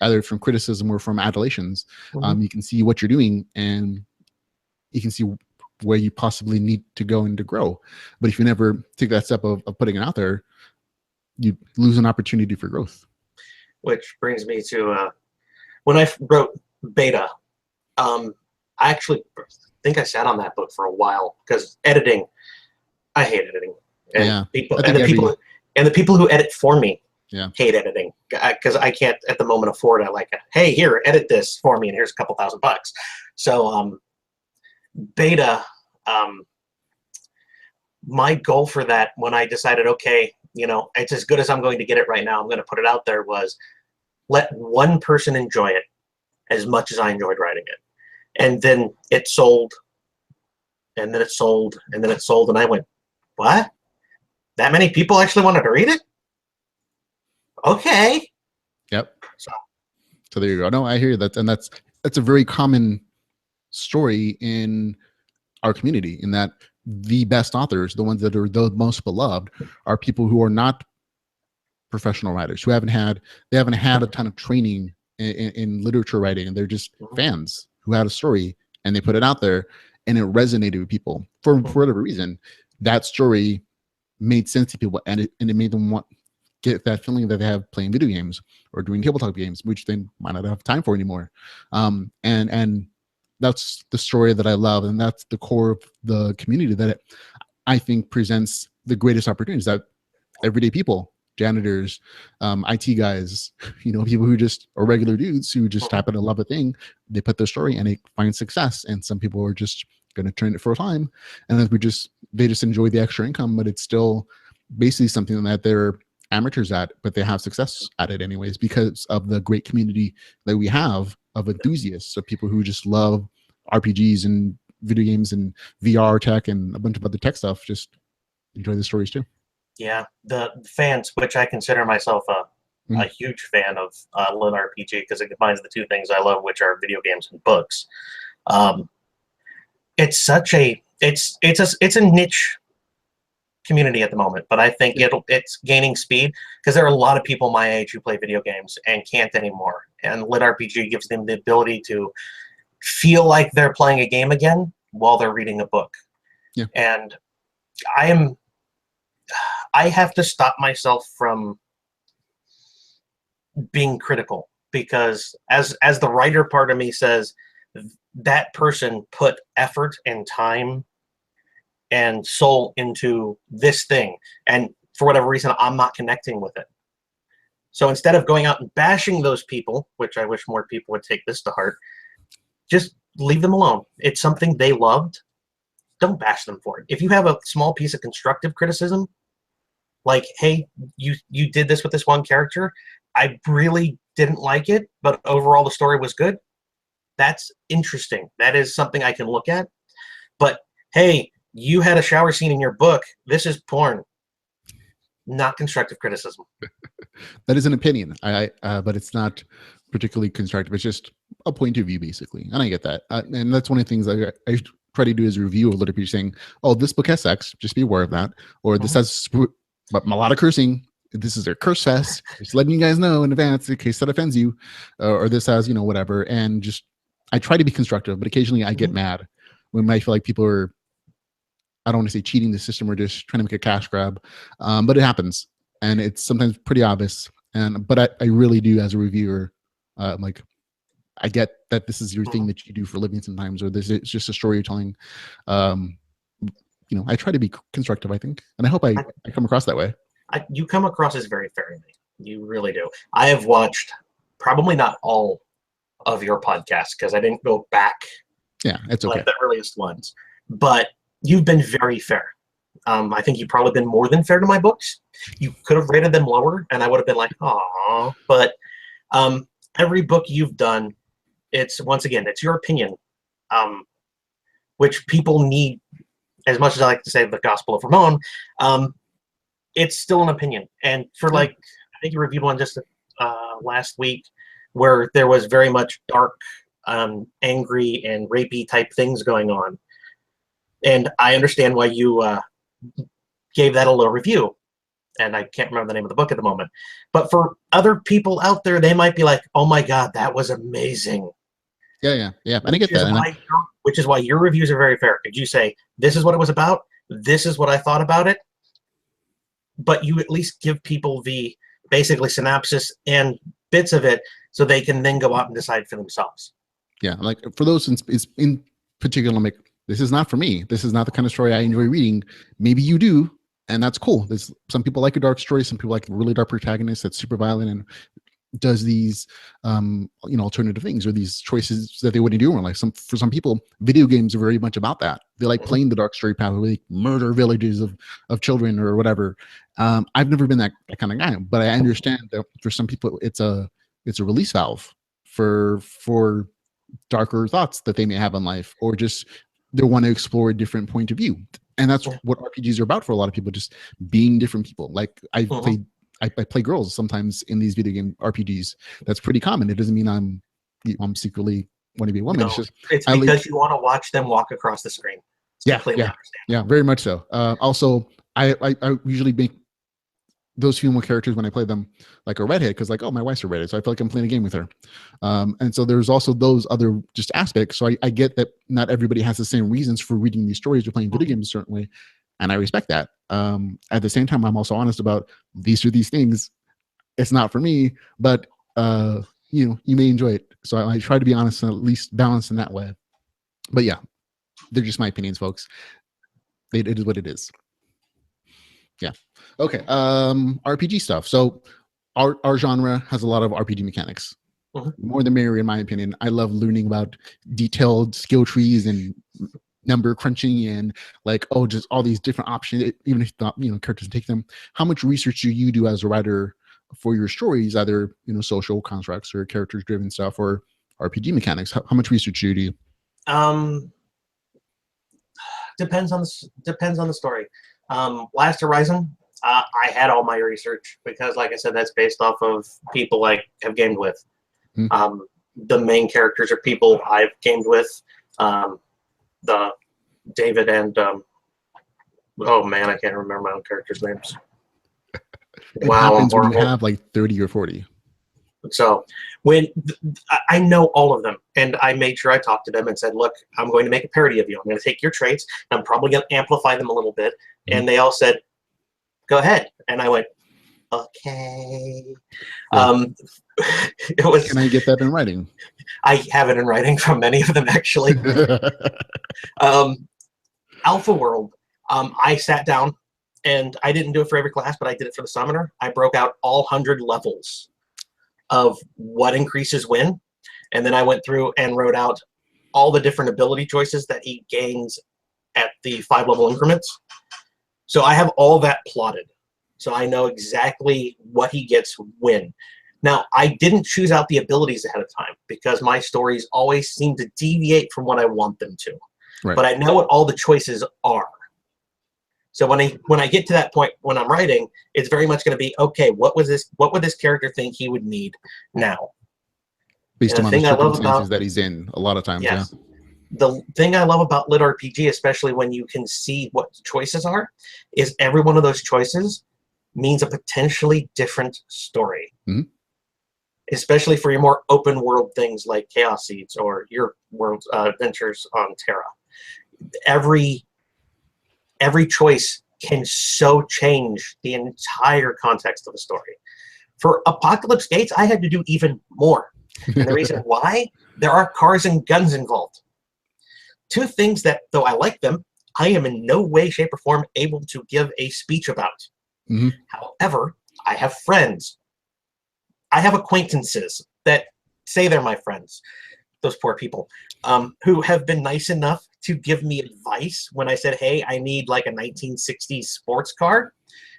either from criticism or from adulations. You can see what you're doing, and you can see where you possibly need to go and to grow. But if you never take that step of putting it out there, you lose an opportunity for growth. Which brings me to when I wrote Beta, I actually think I sat on that book for a while because editing, I hate editing, and Yeah, the people who edit for me yeah, hate editing because I can't at the moment afford it. Like, hey, here, edit this for me, and here's a couple $1,000. So Beta, my goal for that when I decided, okay, you know, it's as good as I'm going to get it right now, I'm going to put it out there, was let one person enjoy it as much as I enjoyed writing it. And then it sold, and then it sold, and then it sold, and I went, what? That many people actually wanted to read it? Okay. yep. So there you go. No, I hear that, and that's a very common story in our community, in that the best authors, the ones that are the most beloved, are people who are not professional writers, who haven't had a ton of training in literature writing, and they're just fans who had a story and they put it out there and it resonated with people for whatever reason. That story made sense to people, and it made them want get that feeling that they have playing video games or doing tabletop games, which they might not have time for anymore. And that's the story that I love, and that's the core of the community that I think presents the greatest opportunities. That everyday people, janitors, IT guys, you know, people who just are regular dudes who just happen to love a thing, they put their story and they find success. And some people are just going to turn it for a time, and then they just enjoy the extra income, but it's still basically something that they're amateurs at, but they have success at it anyways because of the great community that we have of enthusiasts, of people who just love RPGs and video games and VR tech and a bunch of other tech stuff, just enjoy the stories too. Yeah, the fans, which I consider myself a huge fan of LitRPG because it combines the two things I love, which are video games and books. It's such a it's a niche community at the moment, but I think it's gaining speed because there are a lot of people my age who play video games and can't anymore, and LitRPG gives them the ability to feel like they're playing a game again while they're reading a book. Yeah. And I have to stop myself from being critical, because as the writer part of me says, that person put effort and time and soul into this thing, and for whatever reason I'm not connecting with it. So instead of going out and bashing those people, which I wish more people would take this to heart, just leave them alone. It's something they loved. Don't bash them for it. If you have a small piece of constructive criticism, like, hey, you did this with this one character, I really didn't like it, but overall the story was good, that's interesting. That is something I can look at. But hey, you had a shower scene in your book, this is porn. Not constructive criticism. That is an opinion, but it's not particularly constructive. It's just a point of view, basically, and I get that. And that's one of the things I try to do as a review of literature, saying, "Oh, this book has sex. Just be aware of that." Or this has a lot of cursing. This is a curse fest. Just letting you guys know in advance in case that offends you. Or this has, you know, whatever. And just I try to be constructive, but occasionally I get mad when I feel like people are, I don't want to say cheating the system or just trying to make a cash grab, but it happens, and it's sometimes pretty obvious. But I really do, as a reviewer, like, I get that this is your thing that you do for a living sometimes, or this is just a story you're telling. You know, I try to be constructive, I think, and I hope I come across that way. You come across as very fair to me. You really do. I have watched probably not all of your podcasts because I didn't go back. Yeah, it's okay. Like the earliest ones, but you've been very fair. I think you've probably been more than fair to my books. You could have rated them lower, and I would have been like, "Aw." But every book you've done, it's, once again, it's your opinion, which people need. As much as I like to say the Gospel of Ramon, it's still an opinion. And for like, I think you reviewed one just last week where there was very much dark, angry, and rapey type things going on. And I understand why you gave that a low review. and I can't remember the name of the book at the moment. But for other people out there, they might be like, "Oh my God, that was amazing." Yeah. And I get that. Which is why your reviews are very fair. Because you say, "This is what it was about. This is what I thought about it." But you at least give people the basically synopsis and bits of it so they can then go out and decide for themselves. Yeah, like for those in particular, I'm like, this is not for me. This is not the kind of story I enjoy reading. Maybe you do, and that's cool. There's some people like a dark story, some people like a really dark protagonist that's super violent and does these alternative things or these choices that they wouldn't do in life. For some people, video games are very much about that. They like playing the dark story path where they murder villages of children or whatever. I've never been that kind of guy, but I understand that for some people it's a release valve for darker thoughts that they may have in life, or just they want to explore a different point of view. And that's what RPGs are about for a lot of people, just being different people. Like I play girls sometimes in these video game RPGs. That's pretty common. It doesn't mean I'm secretly want to be a woman. No, it's because you want to watch them walk across the screen. Yeah, very much so. Also, I usually make those female characters when I play them like a redhead, because like, oh, my wife's a redhead, so I feel like I'm playing a game with her. And so there's also those other just aspects. So I get that not everybody has the same reasons for reading these stories or playing video games a certain way, and I respect that. At the same time, I'm also honest about these things. It's not for me, but you may enjoy it. So I try to be honest and at least balanced in that way. But yeah, they're just my opinions, folks. It is what it is. Yeah. Okay. RPG stuff. So our genre has a lot of RPG mechanics. More the merrier, in my opinion. I love learning about detailed skill trees and number crunching and like, oh, just all these different options, even if not, characters take them. How much research do you do as a writer for your stories, either social constructs or characters driven stuff or RPG mechanics? How much research do you do? Depends on the story. Last Horizon, I had all my research because, like I said, that's based off of people I have gamed with. The main characters are people I've gamed with. The David and oh man, I can't remember my own characters' names. Wow, I'm horrible. When you have like 30 or 40. So when I know all of them, and I made sure I talked to them and said, look, I'm going to make a parody of you. I'm going to take your traits, and I'm probably going to amplify them a little bit. And they all said, go ahead. And I went, okay. Yeah. It was. Can I get that in writing? I have it in writing from many of them, actually. Alpha World, I sat down, and I didn't do it for every class, but I did it for the summoner. I broke out all 100 levels of what increases when, and then I went through and wrote out all the different ability choices that he gains at the 5-level increments. So I have all that plotted. So I know exactly what he gets when. Now, I didn't choose out the abilities ahead of time because my stories always seem to deviate from what I want them to. Right. But I know what all the choices are. So when I get to that point when I'm writing, it's very much going to be, okay, what would this character think he would need now? Based on the circumstances that he's in a lot of times. Yes. Yeah. The thing I love about LitRPG, especially when you can see what the choices are, is every one of those choices means a potentially different story. Especially for your more open world things like Chaos Seeds or your world adventures on Terra. Every choice can so change the entire context of the story. For Apocalypse Gates, I had to do even more. And the reason why? There are cars and guns involved. Two things that, though I like them, I am in no way, shape, or form able to give a speech about. However, I have friends. I have acquaintances that say they're my friends. Those poor people who have been nice enough to give me advice when I said, hey, I need like a 1960s sports car.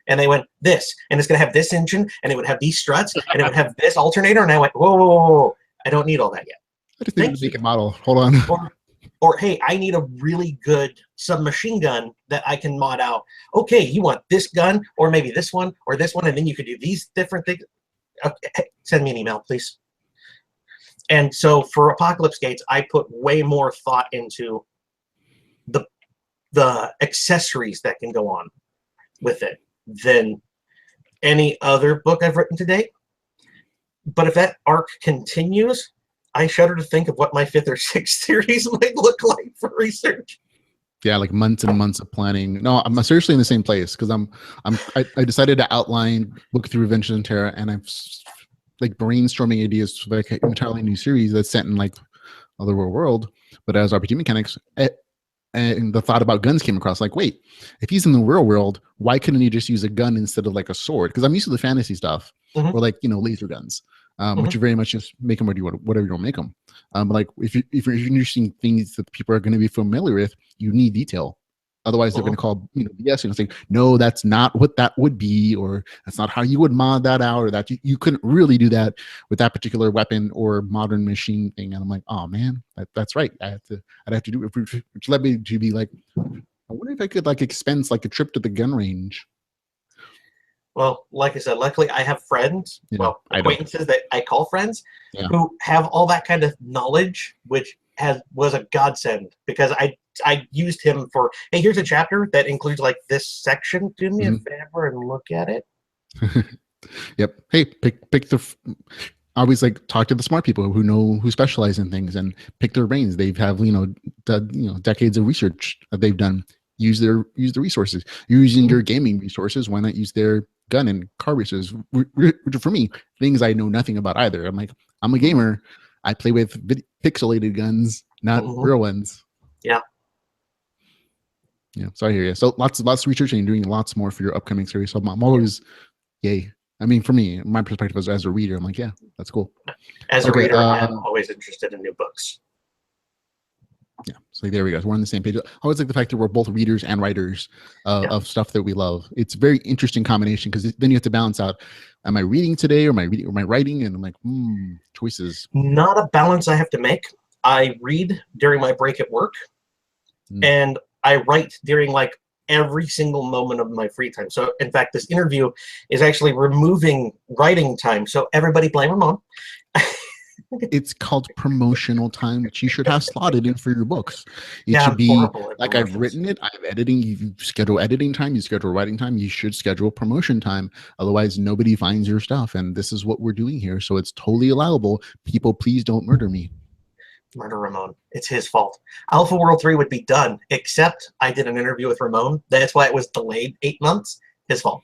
And they went, this, and it's going to have this engine, and it would have these struts, and it would have this alternator. And I went, whoa, whoa, whoa, whoa. I don't need all that yet. I just need to make a model. Hold on. Or, hey, I need a really good submachine gun that I can mod out. Okay, you want this gun, or maybe this one, or this one, and then you could do these different things. Okay, send me an email, please. And so for Apocalypse Gates, I put way more thought into the accessories that can go on with it than any other book I've written to date. But if that arc continues, I shudder to think of what my 5th or 6th series might look like for research. Yeah, like months and months of planning. No, I'm seriously in the same place because I decided to outline Book Through Adventures in Terra, and I'm like brainstorming ideas for like an entirely new series that's set in like other world, but as RPG mechanics. And the thought about guns came across, like, wait, if he's in the real world, why couldn't he just use a gun instead of like a sword? Because I'm used to the fantasy stuff, or like, you know, laser guns, which are very much just make them whatever you want to make them. Like if you're introducing things that people are going to be familiar with, you need detail. Otherwise, they're going to call, you know, BS and say, no, that's not what that would be, or that's not how you would mod that out, or that you couldn't really do that with that particular weapon or modern machine thing. And I'm like, oh man, that's right. I'd have to do it, which led me to be like, I wonder if I could like expense like a trip to the gun range. Well, like I said, luckily I have friends, acquaintances that I call friends, who have all that kind of knowledge, which was a godsend, because I used him for, hey, here's a chapter that includes like this section. Do me a favor and look at it. Yep. Hey, pick the. I always like talk to the smart people who specialize in things and pick their brains. They have decades of research that they've done. Use the resources. You're using your gaming resources. Why not use their gun and car resources? Which for me, things I know nothing about either. I'm like, I'm a gamer. I play with pixelated guns, not real ones. Yeah. Yeah. So I hear you. So lots of research, and you're doing lots more for your upcoming series. So I'm always, yay. I mean, for me, my perspective as a reader, I'm like, yeah, that's cool. As a reader, I'm always interested in new books. Yeah, so there we go. We're on the same page. I always like the fact that we're both readers and writers of stuff that we love. It's a very interesting combination, because then you have to balance out: am I reading today, or am I writing? And I'm like, choices. Not a balance I have to make. I read during my break at work, and I write during like every single moment of my free time. So in fact, this interview is actually removing writing time. So everybody blame Ramon. It's called promotional time, which you should have slotted in for your books. It should be like, I've written it, I'm editing. You schedule editing time, you schedule writing time, you should schedule promotion time. Otherwise, nobody finds your stuff. And this is what we're doing here. So it's totally allowable. People, please don't murder me. Murder Ramon. It's his fault. Alpha World 3 would be done, except I did an interview with Ramon. That's why it was delayed 8 months. His fault.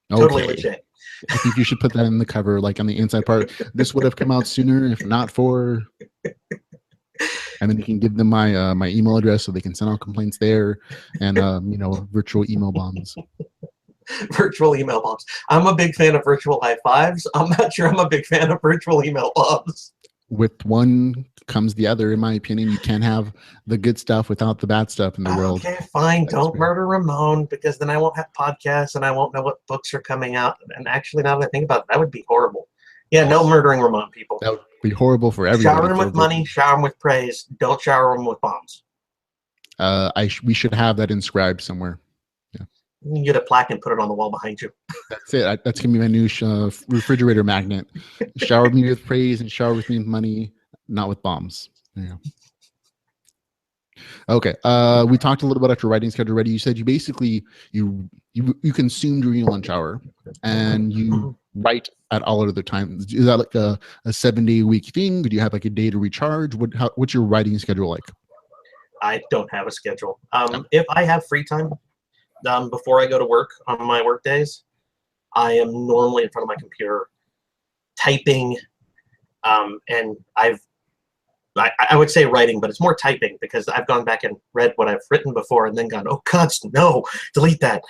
Okay. Totally legit. I think you should put that in the cover, like on the inside part. This would have come out sooner if not for. And then you can give them my my email address so they can send out complaints there, and virtual email bombs. Virtual email bombs. I'm a big fan of virtual high fives. I'm not sure I'm a big fan of virtual email bombs. With one comes the other, in my opinion. You can't have the good stuff without the bad stuff in the world. Okay, fine. Don't murder Ramon, because then I won't have podcasts and I won't know what books are coming out. And actually, now that I think about it, that would be horrible. Yeah, no murdering Ramon, people. That would be horrible for everybody. Shower him with money, shower him with praise. Don't shower him with bombs. We should have that inscribed somewhere. Yeah. You can get a plaque and put it on the wall behind you. That's it. That's going to be my new refrigerator magnet. Shower me with praise and shower with me with money, not with bombs. Yeah. Okay. We talked a little bit about your writing schedule already. You said you basically you consume during your lunch hour, and you write at all other times. Is that like a 7-day-a-week thing? Do you have like a day to recharge? What's your writing schedule like? I don't have a schedule. If I have free time, before I go to work on my work days, I am normally in front of my computer typing, and I would say writing, but it's more typing, because I've gone back and read what I've written before and then gone, oh God, no, delete that.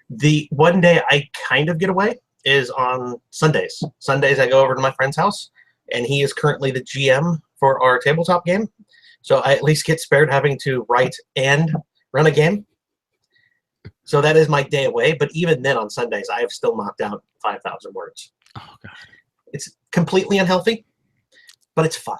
The one day I kind of get away is on Sundays. Sundays I go over to my friend's house, and he is currently the GM for our tabletop game. So I at least get spared having to write and run a game. So that is my day away. But even then, on Sundays, I have still knocked out 5,000 words. Oh God. It's completely unhealthy, but it's fun.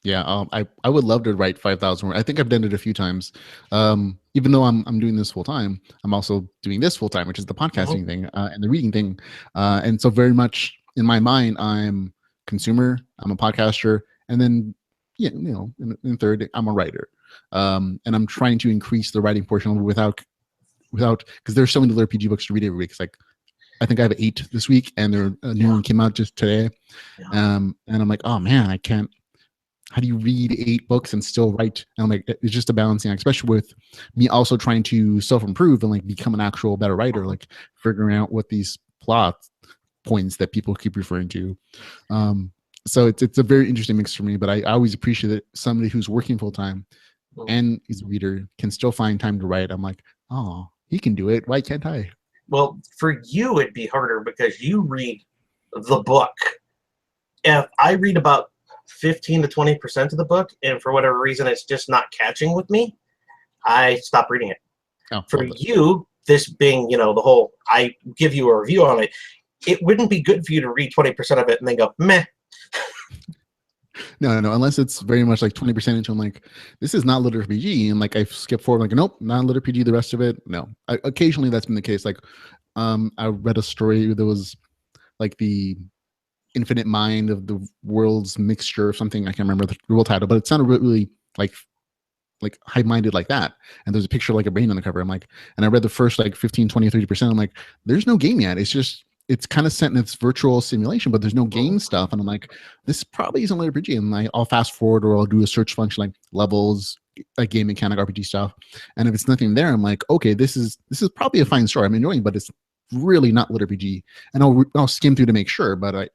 Yeah, I would love to write 5,000 words. I think I've done it a few times. Even though I'm doing this full time, I'm also doing this full time, which is the podcasting thing and the reading thing. And so very much in my mind, I'm consumer, I'm a podcaster, and then in third, I'm a writer. And I'm trying to increase the writing portion without without, because there's so many LitRPG books to read every week. It's like, I think I have 8 this week, and a new one came out just today. And I'm like, oh man, I can't. How do you read 8 books and still write? And I'm like, it's just a balancing act, especially with me also trying to self-improve and like become an actual better writer, like figuring out what these plot points that people keep referring to. So it's a very interesting mix for me, but I always appreciate that somebody who's working full time and is a reader can still find time to write. I'm like, oh, he can do it. Why can't I? Well, for you, it'd be harder because you read the book. If I read about 15 to 20% of the book, and for whatever reason it's just not catching with me, I stop reading it. Oh, for you, this being, the whole, I give you a review on it, it wouldn't be good for you to read 20% of it and then go, meh. No, unless it's very much like 20% into, I'm like, this is not LitRPG, and like I skip forward, like, nope, not LitRPG, the rest of it, no. Occasionally that's been the case. Like, I read a story that was like the infinite mind of the world's mixture or something. I can't remember the real title, but it sounded really like high-minded like that. And there's a picture of like a brain on the cover. I'm like, and I read the first like 15, 20, 30%. I'm like, there's no game yet. It's kind of set in its virtual simulation, but there's no game stuff. And I'm like, this probably isn't LitRPG. And I'll fast forward, or I'll do a search function like levels, like game mechanic, RPG stuff. And if it's nothing there, I'm like, okay, this is probably a fine story. I'm enjoying, but it's really not LitRPG. And I'll skim through to make sure. But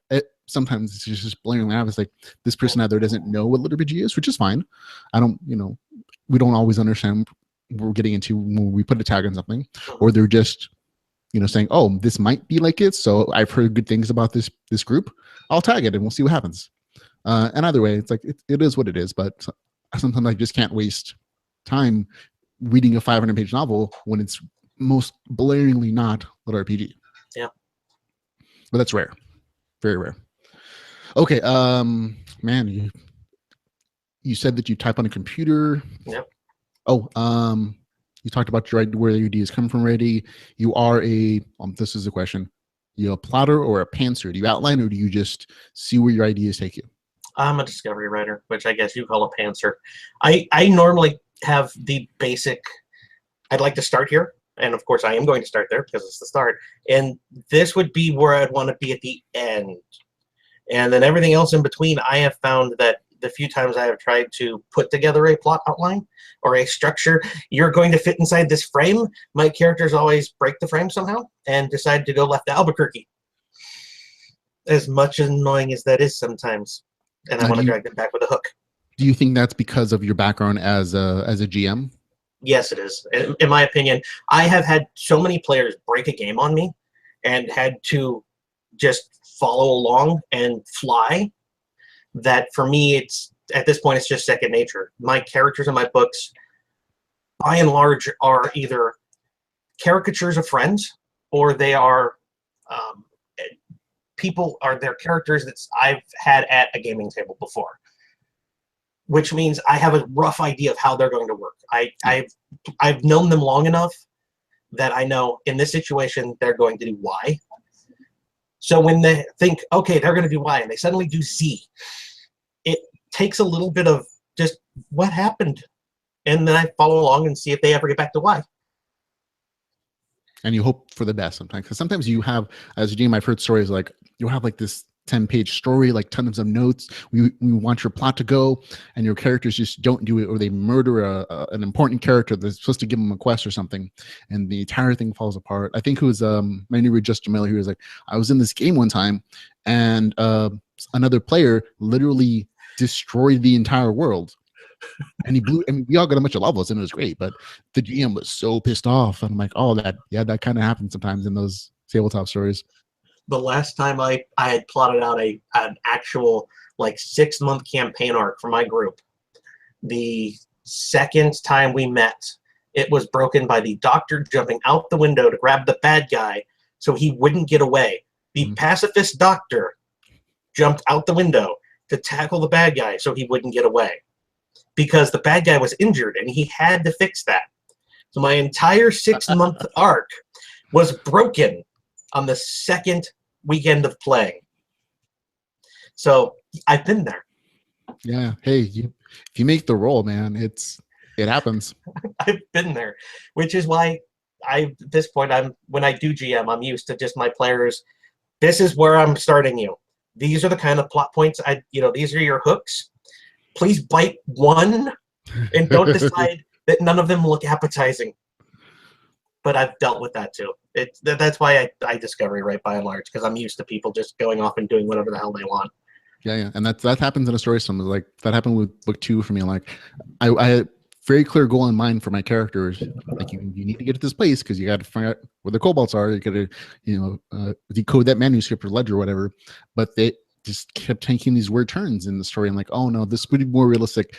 sometimes it's just blaring out. It's like, this person either doesn't know what LitRPG is, which is fine. I don't, we don't always understand what we're getting into when we put a tag on something, or they're just saying, oh, this might be like it, so I've heard good things about this group, I'll tag it and we'll see what happens. And either way, it's like it is what it is. But sometimes I just can't waste time reading a 500-page novel when it's most blaringly not LitRPG. Yeah, but that's rare, very rare. Okay, man, you said that you type on a computer. Yep. Oh, you talked about where your ideas come from already. You are this is a question. You a plotter or a pantser? Do you outline, or do you just see where your ideas take you? I'm a discovery writer, which I guess you call a pantser. I normally have the basic, I'd like to start here. And of course I am going to start there because it's the start. And this would be where I'd want to be at the end. And then everything else in between, I have found that the few times I have tried to put together a plot outline or a structure, you're going to fit inside this frame, my characters always break the frame somehow and decide to go left to Albuquerque. As much annoying as that is sometimes. And I want to drag them back with a hook. Do you think that's because of your background as a GM? Yes, it is. In my opinion, I have had so many players break a game on me and had to just follow along and fly that for me, it's at this point, it's just second nature. My characters in my books, by and large, are either caricatures of friends, or they are they're characters that I've had at a gaming table before, which means I have a rough idea of how they're going to work. I've known them long enough that I know in this situation they're going to do Y. So when they think, okay, they're going to do Y, and they suddenly do Z, it takes a little bit of just what happened, and then I follow along and see if they ever get back to Y. And you hope for the best sometimes, because sometimes you have, as a GM, I've heard stories like you'll have like this 10-page story, like tons of notes. We want your plot to go, and your characters just don't do it, or they murder an important character that's supposed to give them a quest or something, and the entire thing falls apart. I think it was my new read Justin Miller. He was like, I was in this game one time, and another player literally destroyed the entire world. And he blew, and we all got a bunch of levels, and it was great. But the GM was so pissed off, and I'm like, oh, that kind of happens sometimes in those tabletop stories. The last time I had plotted out an actual like 6-month campaign arc for my group, the second time we met, it was broken by the doctor jumping out the window to grab the bad guy so he wouldn't get away. The pacifist doctor jumped out the window to tackle the bad guy so he wouldn't get away, because the bad guy was injured and he had to fix that. So my entire 6-month arc was broken on the second weekend of playing. So I've been there. Yeah. Hey, if you make the roll, man, it happens. I've been there, which is why at this point, when I do GM, I'm used to just my players. This is where I'm starting you. These are the kind of plot points these are your hooks. Please bite one and don't decide that none of them look appetizing. But I've dealt with that too. That's why I discovery write by and large, because I'm used to people just going off and doing whatever the hell they want. Yeah, and that happens in a story. Some like that happened with book 2 for me. Like, I had very clear goal in mind for my characters. Like, you need to get to this place because you got to find out where the kobolds are. You got to decode that manuscript or ledger or whatever. But they just kept taking these weird turns in the story. I'm like, oh no, this would be more realistic.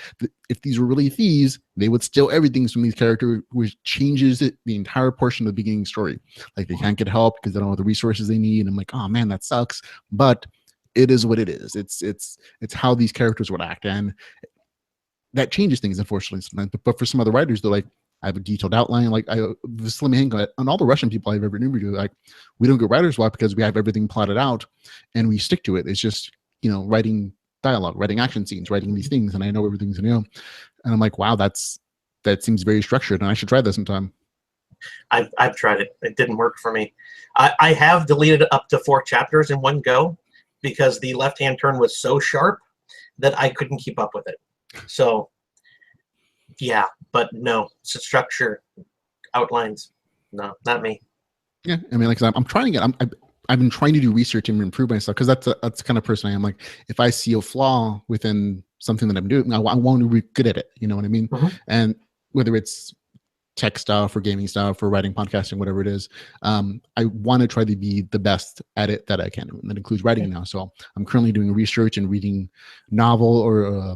If these were really thieves, they would steal everything from these characters, which changes the entire portion of the beginning story. Like, they can't get help because they don't have the resources they need. And I'm like, oh man, that sucks. But it is what it is. It's how these characters would act, and that changes things, unfortunately, sometimes. But for some other writers, they're like, I have a detailed outline. Like, the Slim Hank and all the Russian people I've ever interviewed, like, we don't get writer's block because we have everything plotted out and we stick to it. It's just, writing dialogue, writing action scenes, writing these things, and I know everything's and I'm like, wow, that seems very structured, and I should try that sometime. I've tried it. It didn't work for me. I have deleted up to 4 chapters in one go because the left-hand turn was so sharp that I couldn't keep up with it. So, yeah, but no, structure, outlines, no, not me. Yeah, I mean, like, I'm trying to get. I've been trying to do research and improve myself, because that's the kind of person I am. Like, if I see a flaw within something that I'm doing, I want to be good at it. You know what I mean? Mm-hmm. And whether it's tech stuff or gaming stuff or writing, podcasting, whatever it is, I want to try to be the best at it that I can. And that includes writing now. So I'm currently doing research and reading novel or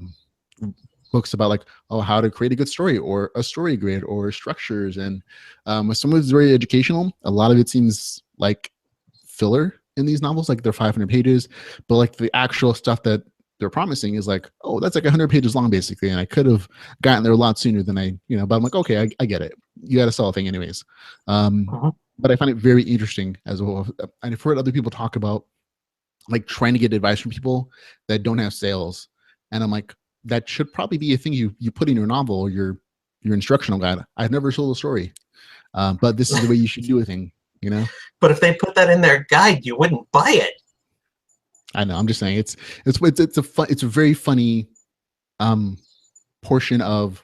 books about, like, how to create a good story or a story grid or structures. And some of it's very educational. A lot of it seems like filler in these novels, like they're 500 pages, but like the actual stuff that they're promising is like, oh, that's like 100 pages long basically, and I could have gotten there a lot sooner than but I'm like, okay, I get it. You got to sell a thing anyways. But I find it very interesting as well. And I've heard other people talk about, like, trying to get advice from people that don't have sales, and I'm like, that should probably be a thing you put in your novel or your instructional guide. I've never sold a story, but this is the way you should do a thing, But if they put that in their guide, you wouldn't buy it. I know. I'm just saying it's a very funny portion of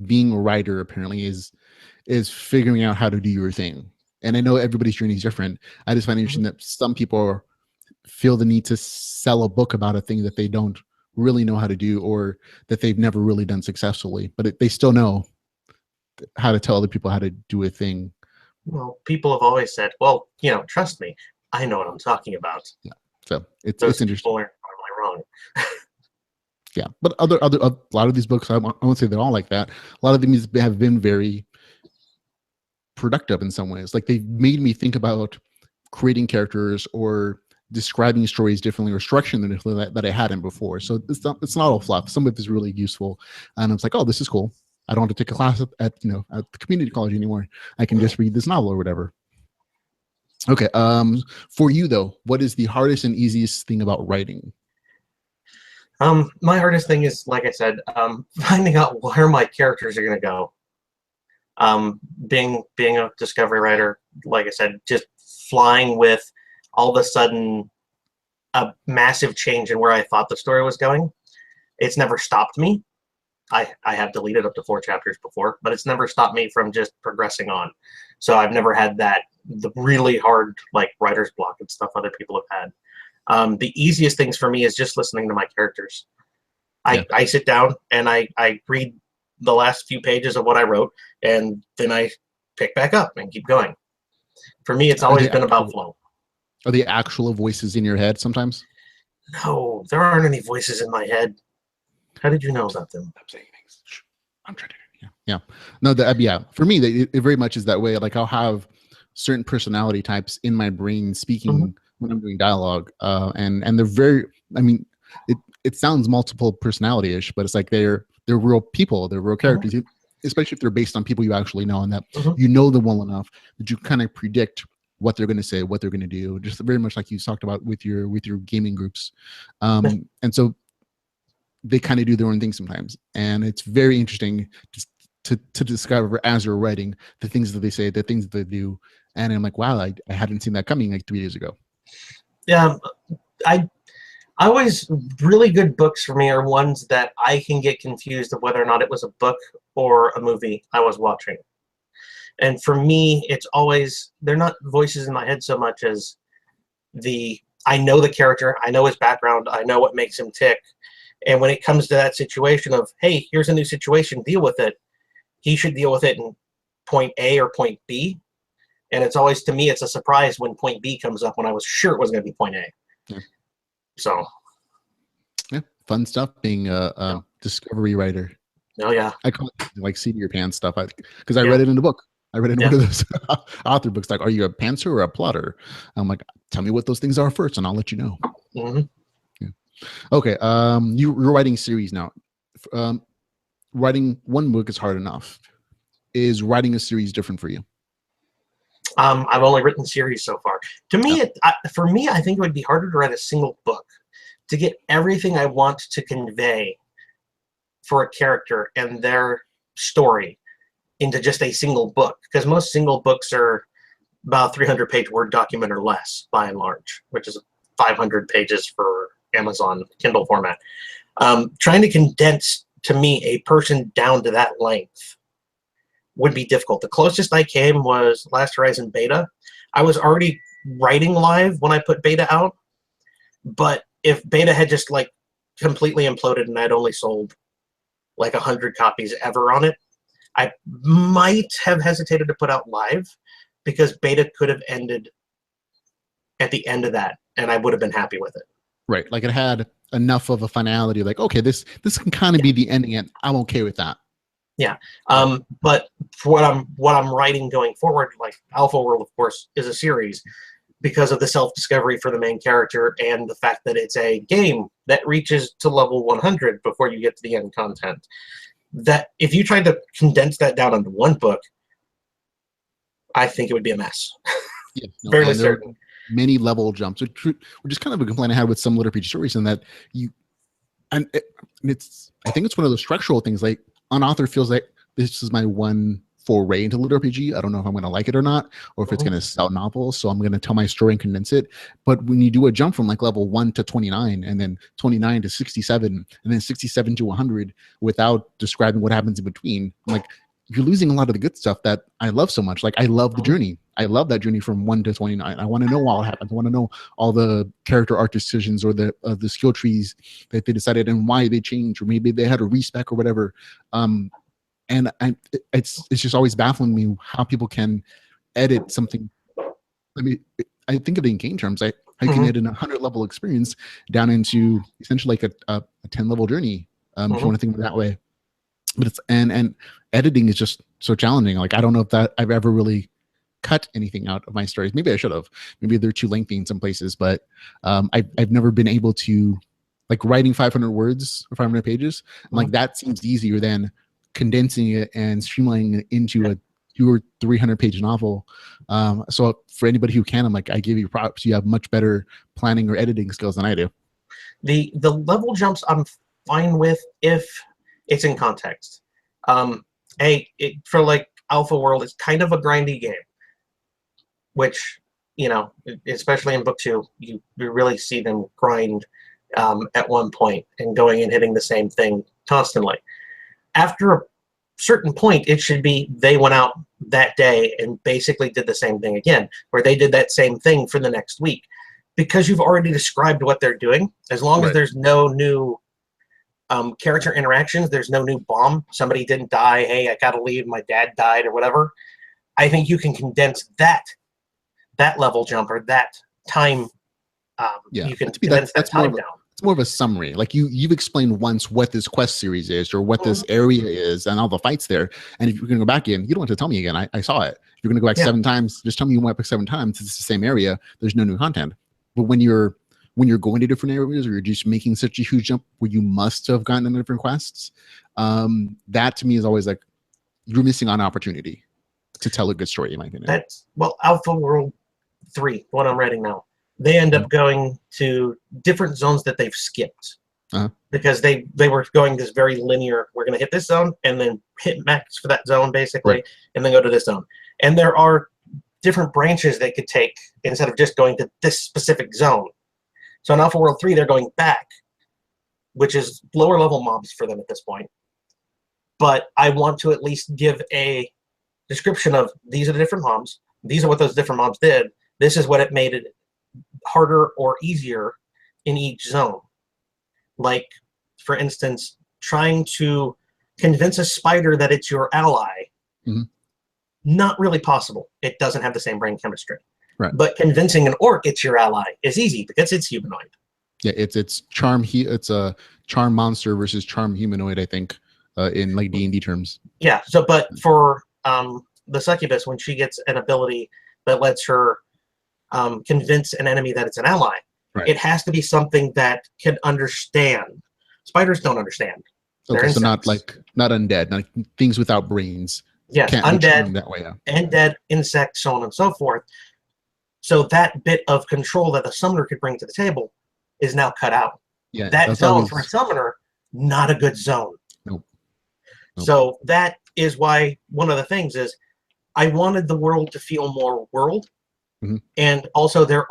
being a writer. Apparently, is figuring out how to do your thing. And I know everybody's journey is different. I just find it interesting that some people feel the need to sell a book about a thing that they don't really know how to do, or that they've never really done successfully, but they still know how to tell other people how to do a thing. Well, people have always said, well, trust me, I know what I'm talking about. Yeah. So it's Those interesting. People are normally wrong. Yeah, but a lot of these books, I won't say they're all like that. A lot of them have been very productive in some ways. Like, they've made me think about creating characters or describing stories differently or structuring them differently that I hadn't before. So it's not all fluff. Some of it is really useful, and it's like, oh, this is cool. I don't have to take a class at the community college anymore. I can just read this novel or whatever. Okay. For you though, what is the hardest and easiest thing about writing? My hardest thing is, like I said, finding out where my characters are going to go. Being a discovery writer, like I said, just flying with all of a sudden a massive change in where I thought the story was going. It's never stopped me. I have deleted up to 4 chapters before, but it's never stopped me from just progressing on. So I've never had the really hard, like, writer's block and stuff other people have had. The easiest things for me is just listening to my characters. I sit down and I read the last few pages of what I wrote, and then I pick back up and keep going. For me, it's always been about flow. Are the actual voices in your head sometimes? No, there aren't any voices in my head. How did you know about them? I'm saying things. I'm trying to. Yeah. No, for me, it very much is that way. Like, I'll have certain personality types in my brain speaking when I'm doing dialogue, and they're very. I mean, it sounds multiple personality-ish, but it's like they're real people. They're real characters, especially if they're based on people you actually know, and that you know them well enough that you kind of predict what they're going to say, what they're going to do, just very much like you talked about with your gaming groups, and so they kind of do their own thing sometimes, and it's very interesting to discover as you're writing the things that they say, the things that they do, and I'm like, wow, I hadn't seen that coming like 3 years ago. Yeah, I always, really good books for me are ones that I can get confused of whether or not it was a book or a movie I was watching. And for me, it's always, they're not voices in my head so much as I know the character, I know his background, I know what makes him tick. And when it comes to that situation of, hey, here's a new situation, deal with it, he should deal with it in point A or point B. And it's always, to me, it's a surprise when point B comes up when I was sure it was going to be point A. Yeah. So. Yeah, fun stuff being a discovery writer. Oh, yeah. I call it like seat of your pants stuff because I read it in the book. I read it in one of those author books. Like, are you a pantser or a plotter? I'm like, tell me what those things are first, and I'll let you know. Mm-hmm. Yeah. Okay. You're writing series now. Writing one book is hard enough. Is writing a series different for you? I've only written series so far. To me, for me, I think it would be harder to write a single book to get everything I want to convey for a character and their story into just a single book, because most single books are about 300-page Word document or less, by and large, which is 500 pages for Amazon Kindle format. Trying to condense, to me, a person down to that length would be difficult. The closest I came was Last Horizon Beta. I was already writing live when I put Beta out, but if Beta had just like completely imploded and I'd only sold like 100 copies ever on it, I might have hesitated to put out live, because Beta could have ended at the end of that and I would have been happy with it. Right. Like it had enough of a finality, like, okay, this can kind of be the ending and I'm okay with that. Yeah. But for what I'm writing going forward, like Alpha World, of course, is a series because of the self-discovery for the main character and the fact that it's a game that reaches to level 100 before you get to the end content. That if you tried to condense that down into one book, I think it would be a mess. Yeah, no, fairly certain. Many level jumps, which is kind of a complaint I had with some LitRPG stories, in that I think it's one of those structural things. Like, an author feels like this is my one foray into LitRPG. I don't know if I'm going to like it or not, or if it's going to sell novels. So I'm going to tell my story and condense it. But when you do a jump from like level 1 to 29, and then 29 to 67, and then 67 to 100 without describing what happens in between, I'm like, you're losing a lot of the good stuff that I love so much. Like, I love the journey. I love that journey from 1 to 29. I want to know all that happens. I want to know all the character art decisions or the skill trees that they decided and why they changed, or maybe they had a respec or whatever. And it's just always baffling me how people can edit something. I mean, I think of it in game terms. How you can edit a 100-level experience down into essentially like a 10-level journey, if you want to think of it that way. But it's and editing is just so challenging. Like, I don't know if that I've ever really cut anything out of my stories. Maybe I should have. Maybe they're too lengthy in some places, but I've never been able to, like, writing 500 words or 500 pages. Like, that seems easier than condensing it and streamlining it into a 200 or 300-page novel. So for anybody who can, I'm like, I give you props. You have much better planning or editing skills than I do. The level jumps I'm fine with if it's in context. For like Alpha World, it's kind of a grindy game, which, you know, especially in book 2, you really see them grind at one point and going and hitting the same thing constantly. After a certain point, it should be they went out that day and basically did the same thing again, where they did that same thing for the next week, because you've already described what they're doing. As long as there's no new character interactions, there's no new bomb, somebody didn't die, hey, I gotta leave, my dad died, or whatever, I think you can condense that level jump or that time. You can condense that time down. It's more of a summary. Like, you've explained once what this quest series is or what this area is and all the fights there. And if you're going to go back in, you don't have to tell me again. I saw it. If you're going to go back 7 times, just tell me you went back 7 times. It's the same area. There's no new content. But when you're going to different areas, or you're just making such a huge jump where you must have gotten into different quests, that to me is always like, you're missing on opportunity to tell a good story, in my opinion. Alpha World 3, what I'm writing now, they end up going to different zones that they've skipped. because they were going this very linear. We're going to hit this zone and then hit max for that zone basically, and then go to this zone. And there are different branches they could take instead of just going to this specific zone. So in Alpha World 3, they're going back, which is lower level mobs for them at this point. But I want to at least give a description of these are the different mobs. These are what those different mobs did. This is what it made it harder or easier in each zone. Like, for instance, trying to convince a spider that it's your ally, not really possible. It doesn't have the same brain chemistry. Right. But convincing an orc it's your ally is easy because it's humanoid. Yeah, it's charm. It's a charm monster versus charm humanoid, I think, in like D&D terms. Yeah. So, but for the succubus, when she gets an ability that lets her convince an enemy that it's an ally, it has to be something that can understand. Spiders don't understand. Okay, so not undead, not things without brains. Yes, can't undead, that way, undead, insects, so on and so forth. So that bit of control that the summoner could bring to the table is now cut out. Yeah, that zone for a summoner, not a good zone. Nope. So that is why one of the things is I wanted the world to feel more world. And also they're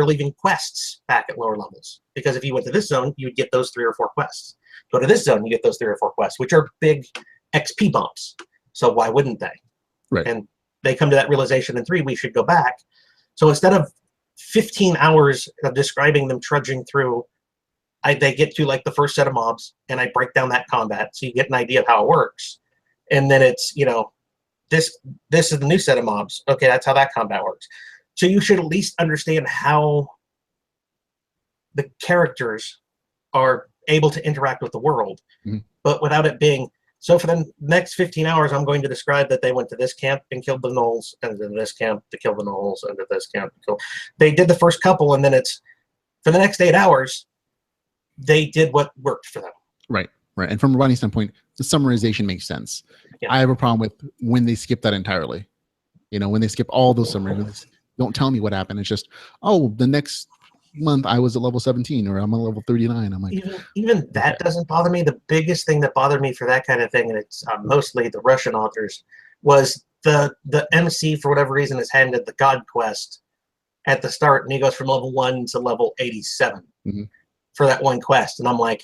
leaving quests back at lower levels, because if you went to this zone, you would get those 3 or 4 quests. Go to this zone, you get those 3 or 4 quests, which are big XP bumps. So why wouldn't they? Right. And they come to that realization in 3, we should go back. So instead of 15 hours of describing them trudging through, they get to like the first set of mobs, and I break down that combat so you get an idea of how it works. And then it's, this is the new set of mobs. Okay, that's how that combat works. So you should at least understand how the characters are able to interact with the world, but without it being, so for the next 15 hours, I'm going to describe that they went to this camp and killed the gnolls, and then this camp to kill the gnolls, and to this camp to kill. They did the first couple, and then it's, for the next 8 hours, they did what worked for them. Right, right. And from a writing standpoint, the summarization makes sense. Yeah. I have a problem with when they skip that entirely. When they skip all those summaries, don't tell me what happened. It's just, oh, the next month I was at level 17 or I'm on level 39. I'm like, even that doesn't bother me. The biggest thing that bothered me for that kind of thing, and it's mostly the Russian authors, was the MC for whatever reason is handed the God quest at the start, and he goes from level 1 to level 87 for that one quest, and I'm like,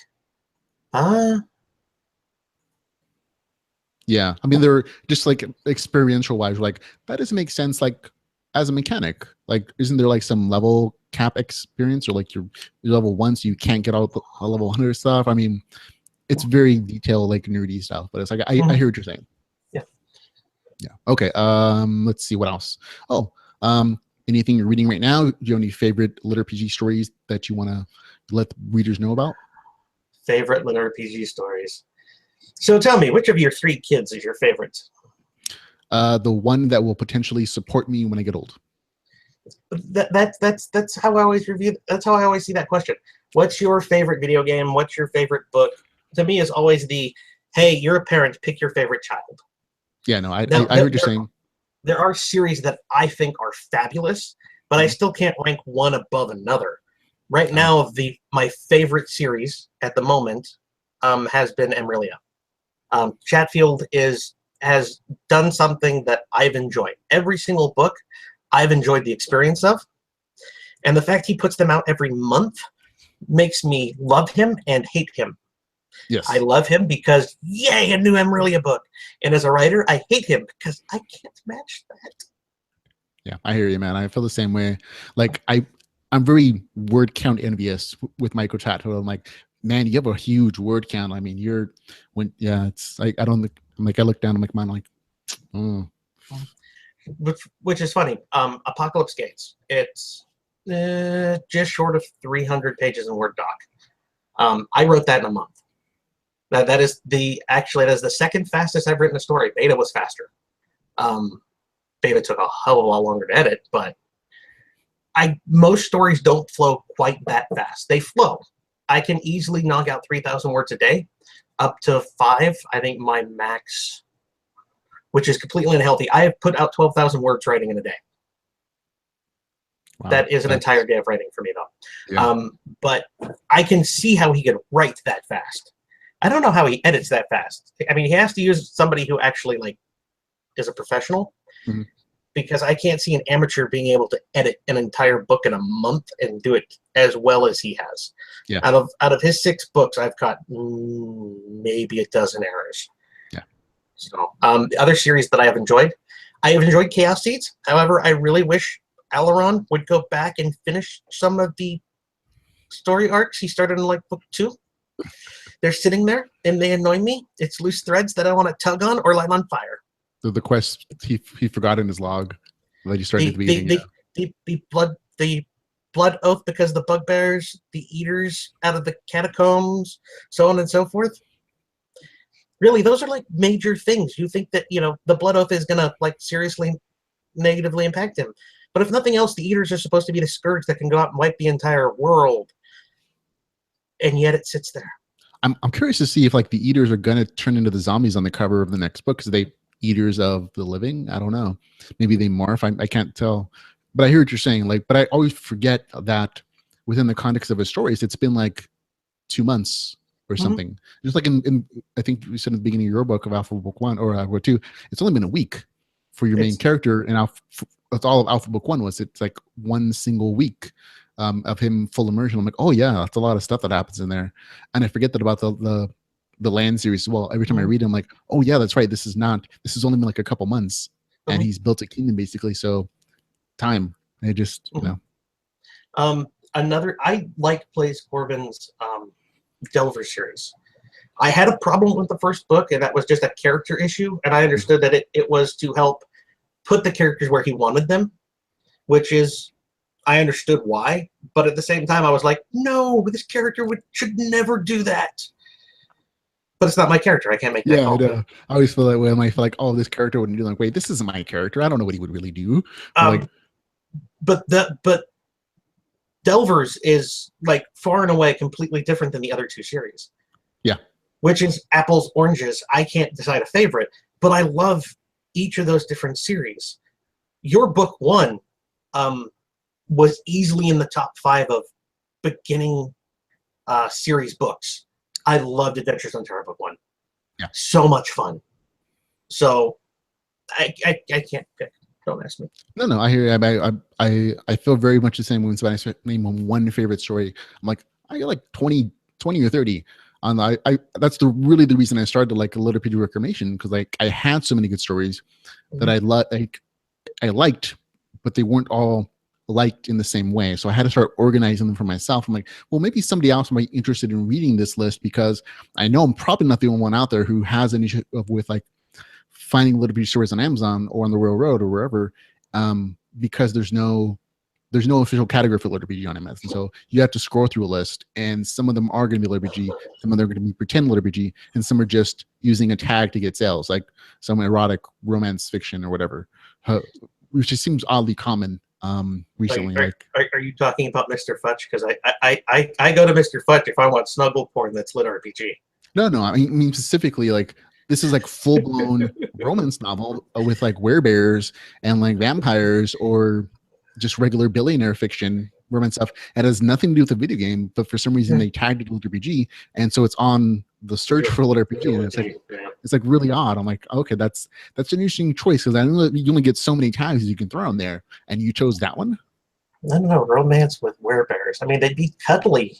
yeah. I mean, they're just like experiential wise, like that doesn't make sense. Like, as a mechanic, like, isn't there like some level cap experience, or like you're level 1, so you can't get all the level 100 stuff? I mean, it's very detailed, like nerdy stuff, but it's like I hear what you're saying. Yeah. Okay. Let's see what else. Oh, anything you're reading right now? Do you have any favorite LitRPG stories that you want to let the readers know about? Favorite LitRPG stories. So tell me, which of your 3 kids is your favorite? The one that will potentially support me when I get old. That's how I always review. That's how I always see that question. What's your favorite video game? What's your favorite book? To me, is always the, hey, you're a parent, pick your favorite child. Yeah, no, I heard what you're saying. There are series that I think are fabulous, but I still can't rank one above another. Right now, my favorite series at the moment has been Emrelia. Chatfield has done something that I've enjoyed. Every single book I've enjoyed the experience of. And the fact he puts them out every month makes me love him and hate him. Yes. I love him because, yay, a new Emrelia book. And as a writer, I hate him because I can't match that. Yeah, I hear you, man. I feel the same way. Like, I'm very word count envious with Michael Chatfield. I'm like, man, you have a huge word count. I mean, it's like, I look down, I'm like, mine, like, oh. Which is funny. Apocalypse Gates. It's just short of 300 pages in Word doc. I wrote that in a month. That is the second fastest I've written a story. Beta was faster. Beta took a hell of a lot longer to edit, but most stories don't flow quite that fast. They flow. I can easily knock out 3,000 words a day, up to 5. I think my max, which is completely unhealthy. I have put out 12,000 words writing in a day. Wow, That is an that's, entire day of writing for me, though. yeah. But I can see how he could write that fast. I don't know how he edits that fast. I mean, he has to use somebody who actually like is a professional, Mhm. because I can't see an amateur being able to edit an entire book in a month and do it as well as he has. Yeah. Out of his 6 books, I've caught maybe a dozen errors. Yeah. So the other series that I have enjoyed Chaos Seeds. However, I really wish Alaron would go back and finish some of the story arcs he started in like book 2. They're sitting there and they annoy me. It's loose threads that I want to tug on or light on fire. The quest he forgot in his log that he started at the beginning. The blood oath because the bugbears, the eaters out of the catacombs, so on and so forth. Really, those are like major things. You think that, the blood oath is gonna like seriously negatively impact him. But if nothing else, the eaters are supposed to be the scourge that can go out and wipe the entire world. And yet it sits there. I'm curious to see if like the eaters are gonna turn into the zombies on the cover of the next book, because they eaters of the living. I don't know. Maybe they morph. I can't tell. But I hear what you're saying. Like, but I always forget that within the context of his stories, it's been like 2 months or something. Mm-hmm. Just like in I think you said in the beginning of your book of Alpha Book 1 or Book 2, it's only been a week for your main character, and that's all of Alpha Book 1 was. It's like one single week of him full immersion. I'm like, oh yeah, that's a lot of stuff that happens in there, and I forget that about the land series. Well, every time I read it, I'm like, oh yeah, that's right. This has only been like a couple months, and he's built a kingdom basically. So time, I just I like Blaze Corbin's Delver series. I had a problem with the first book, and that was just a character issue, and I understood that it was to help put the characters where he wanted them, which is, I understood why, but at the same time I was like, no, this character should never do that. But it's not my character. I can't make that call. Yeah, I always feel that way. I feel like, oh, this character wouldn't do. Like, wait, this isn't my character. I don't know what he would really do. But Delvers is like far and away completely different than the other 2 series. Yeah. Which is apples, oranges. I can't decide a favorite, but I love each of those different series. Your book 1 was easily in the top 5 of beginning series books. I loved Adventures on Terra Book 1. Yeah. So much fun. So I can't pick. Don't ask me. No, I hear you. I feel very much the same when I name one favorite story. I'm like, I got like 20 or 30 on that's really the reason I started to like LitRPG Reclamation, because like I had so many good stories that I liked, but they weren't all liked in the same way. So I had to start organizing them for myself. I'm like, well, maybe somebody else might be interested in reading this list, because I know I'm probably not the only one out there who has an issue with like finding LitRPG stories on Amazon or on the Railroad or wherever, because there's no official category for LitRPG on Amazon. So you have to scroll through a list, and some of them are going to be LitRPG, some of them are going to be pretend LitRPG, and some are just using a tag to get sales, like some erotic romance fiction or whatever, which just seems oddly common recently. Are you talking about Mr. Futch? Because I go to Mr. Futch if I want snuggle porn that's LitRPG. No, I mean specifically like, this is like full-blown romance novel with like werebears and like vampires, or just regular billionaire fiction romance stuff. It has nothing to do with the video game, but for some reason they tagged it LitRPG, and so it's on the search for LitRPG, and it's like really odd. I'm like, okay, that's an interesting choice, because I know you only get so many tags you can throw in there, and you chose that one. I don't know, romance with werebears. I mean, they'd be cuddly,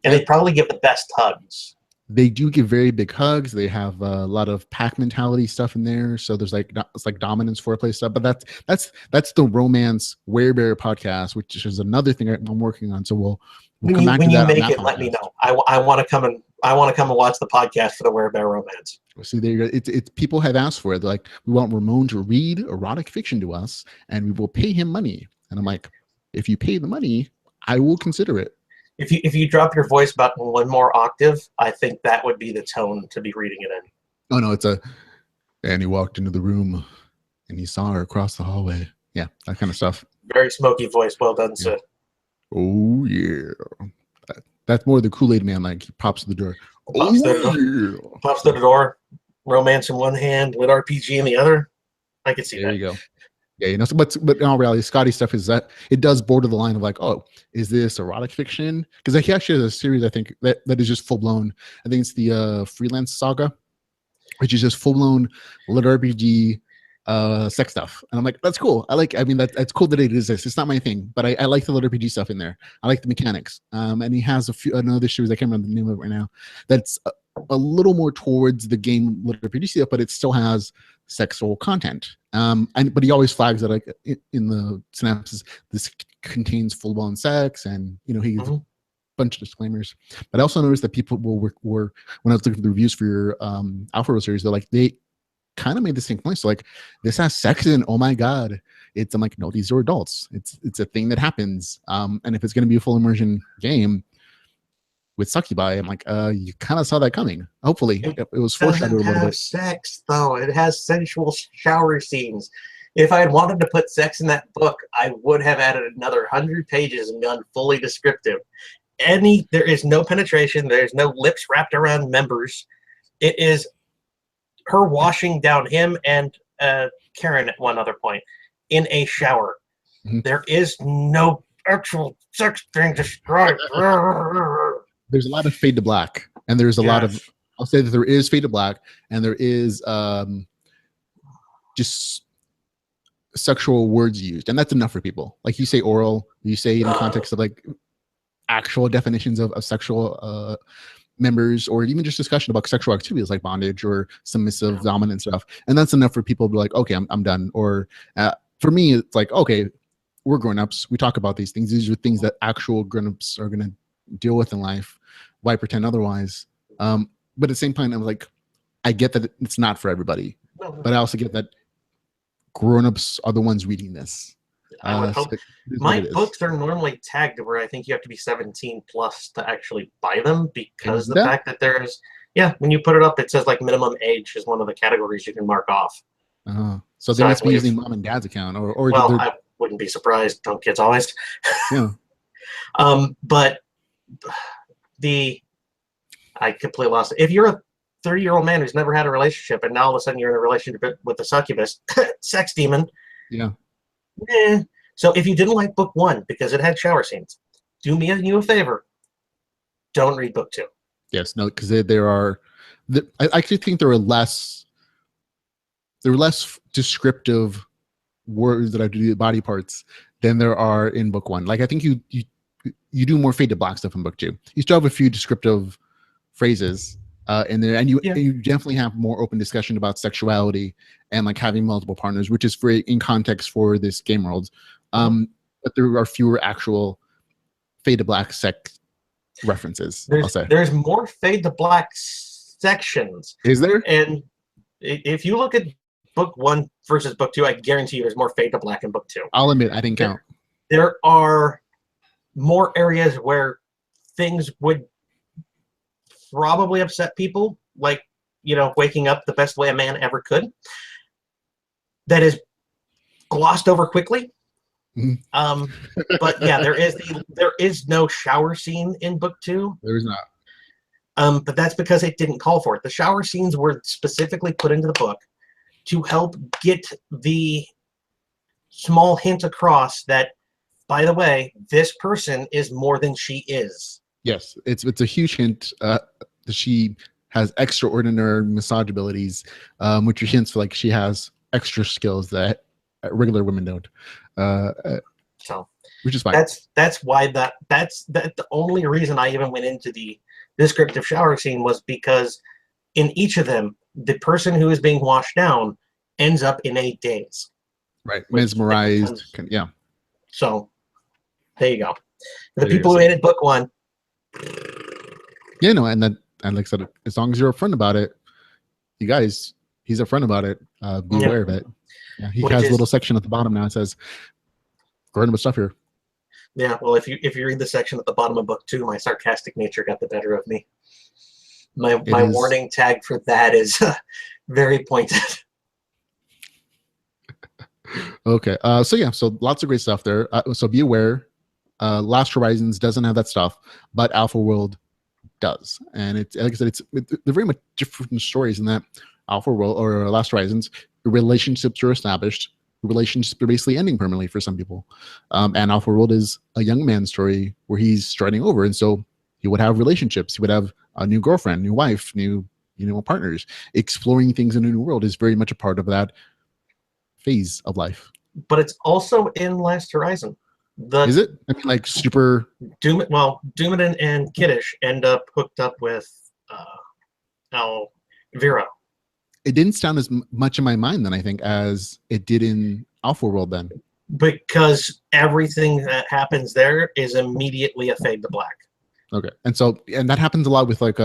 and they'd probably give the best hugs. They do give very big hugs. They have a lot of pack mentality stuff in there. So there's like, it's like dominance foreplay stuff. But that's the romance werebear podcast, which is another thing I'm working on. So we'll come back to that. When you make it, let me know. I want to come and watch the podcast for the werebear romance. See, there you go. It's people have asked for it. They're like, we want Ramon to read erotic fiction to us, and we will pay him money. And I'm like, if you pay the money, I will consider it. If you drop your voice about one more octave, I think that would be the tone to be reading it in. Oh no, and he walked into the room and he saw her across the hallway. Yeah, that kind of stuff. Very smoky voice. Well done, Sid. Oh yeah. That's more the Kool-Aid man, like he pops to the door. Pops to the door, romance in one hand, LitRPG in the other. I can see that. There you go. Yeah, you know, so, but in all reality, Scotty stuff is that it does border the line of like, oh, is this erotic fiction? Because he actually has a series, I think, that is just full blown. I think it's the Freelance Saga, which is just full blown lit RPG sex stuff. And I'm like, that's cool. I mean, that's cool that it exists. It's not my thing, but I like the lit RPG stuff in there. I like the mechanics. And he has another series, I can't remember the name of it right now, that's a little more towards the game lit RPG stuff, but it still has sexual content. But he always flags that like in the synopsis, this contains full blown sex, and you know, he bunch of disclaimers. But I also noticed that people were when I was looking at the reviews for your Alpha World series, they kind of made the same point. So like, this has sex in, oh my god. I'm like, no, these are adults. It's a thing that happens. And if it's going to be a full immersion game with succubi, I'm like, you kind of saw that coming. Hopefully, it was foreshadowed a little bit. Sex though, it has sensual shower scenes. If I had wanted to put sex in that book, I would have added another 100 pages and gone fully descriptive. There is no penetration. There's no lips wrapped around members. It is her washing down him and Karen at one other point in a shower. There is no actual sex being described. There's a lot of fade to black, and there's a lot of, I'll say that there is fade to black, and there is just sexual words used, and that's enough for people. Like you say oral, you say in the context of like actual definitions of sexual members, or even just discussion about sexual activities like bondage or submissive dominant stuff, and that's enough for people to be like, okay, I'm done. Or for me, it's like, okay, we're grown-ups, we talk about these things, these are things that actual grown-ups are going to deal with in life. Why pretend otherwise? But at the same time, I'm like, I get that it's not for everybody, but I also get that grown-ups are the ones reading this. I would hope. My books are normally tagged where I think you have to be 17 plus to actually buy them, because the fact that there's, when you put it up, it says like minimum age is one of the categories you can mark off. So they must be using mom and dad's account, or well, I wouldn't be surprised. Don't kids always? Yeah. But I completely lost it. If you're a 30-year-old man who's never had a relationship, and now all of a sudden you're in a relationship with a succubus, sex demon. Yeah. So if you didn't like book 1 because it had shower scenes, do me and you a favor. Don't read book 2. Yes, no, because there are. I actually think there are less descriptive words that I do body parts than there are in book 1. Like I think you do more fade to black stuff in book 2. You still have a few descriptive phrases in there, and you definitely have more open discussion about sexuality and like having multiple partners, which is very in context for this game world. But there are fewer actual fade to black sex references. There's more fade to black sections. Is there? And if you look at book 1 versus book 2, I guarantee you there's more fade to black in book 2. I'll admit I didn't count. There are more areas where things would probably upset people, like, you know, waking up the best way a man ever could. That is glossed over quickly. But yeah, there is no shower scene in book 2. There is not. But that's because it didn't call for it. The shower scenes were specifically put into the book to help get the small hint across that, by the way, this person is more than she is. Yes, it's a huge hint that she has extraordinary massage abilities, which hints like she has extra skills that regular women don't. So, which is fine. That's why that's the only reason I even went into the descriptive shower scene, was because in each of them, the person who is being washed down ends up in a daze. Right, mesmerized. Yeah. So there you go. The people who hated book 1. Yeah, no, and like I said, as long as you're upfront about it, you guys, he's upfront about it. Be aware of it. Yeah, he has a little section at the bottom now. It says, "Grown up stuff here." Yeah, well, if you read the section at the bottom of book 2, my sarcastic nature got the better of me. My warning tag for that is very pointed. Okay, so lots of great stuff there. So be aware. Last Horizons doesn't have that stuff, but Alpha World does, and it's like I said, they're very much different stories in that Alpha World or Last Horizons, the relationships are established. relationships are basically ending permanently for some people. And Offworld is a young man's story where he's starting over, and so he would have relationships. He would have a new girlfriend, new wife, new partners. Exploring things in a new world is very much a part of that phase of life. But it's also in Last Horizon. Is it? I mean, like super. Doomit and Kiddish end up hooked up with Vera. It didn't sound as much in my mind then, I think, as it did in Offworld then. Because everything that happens there is immediately a fade to black. Okay, and that happens a lot with like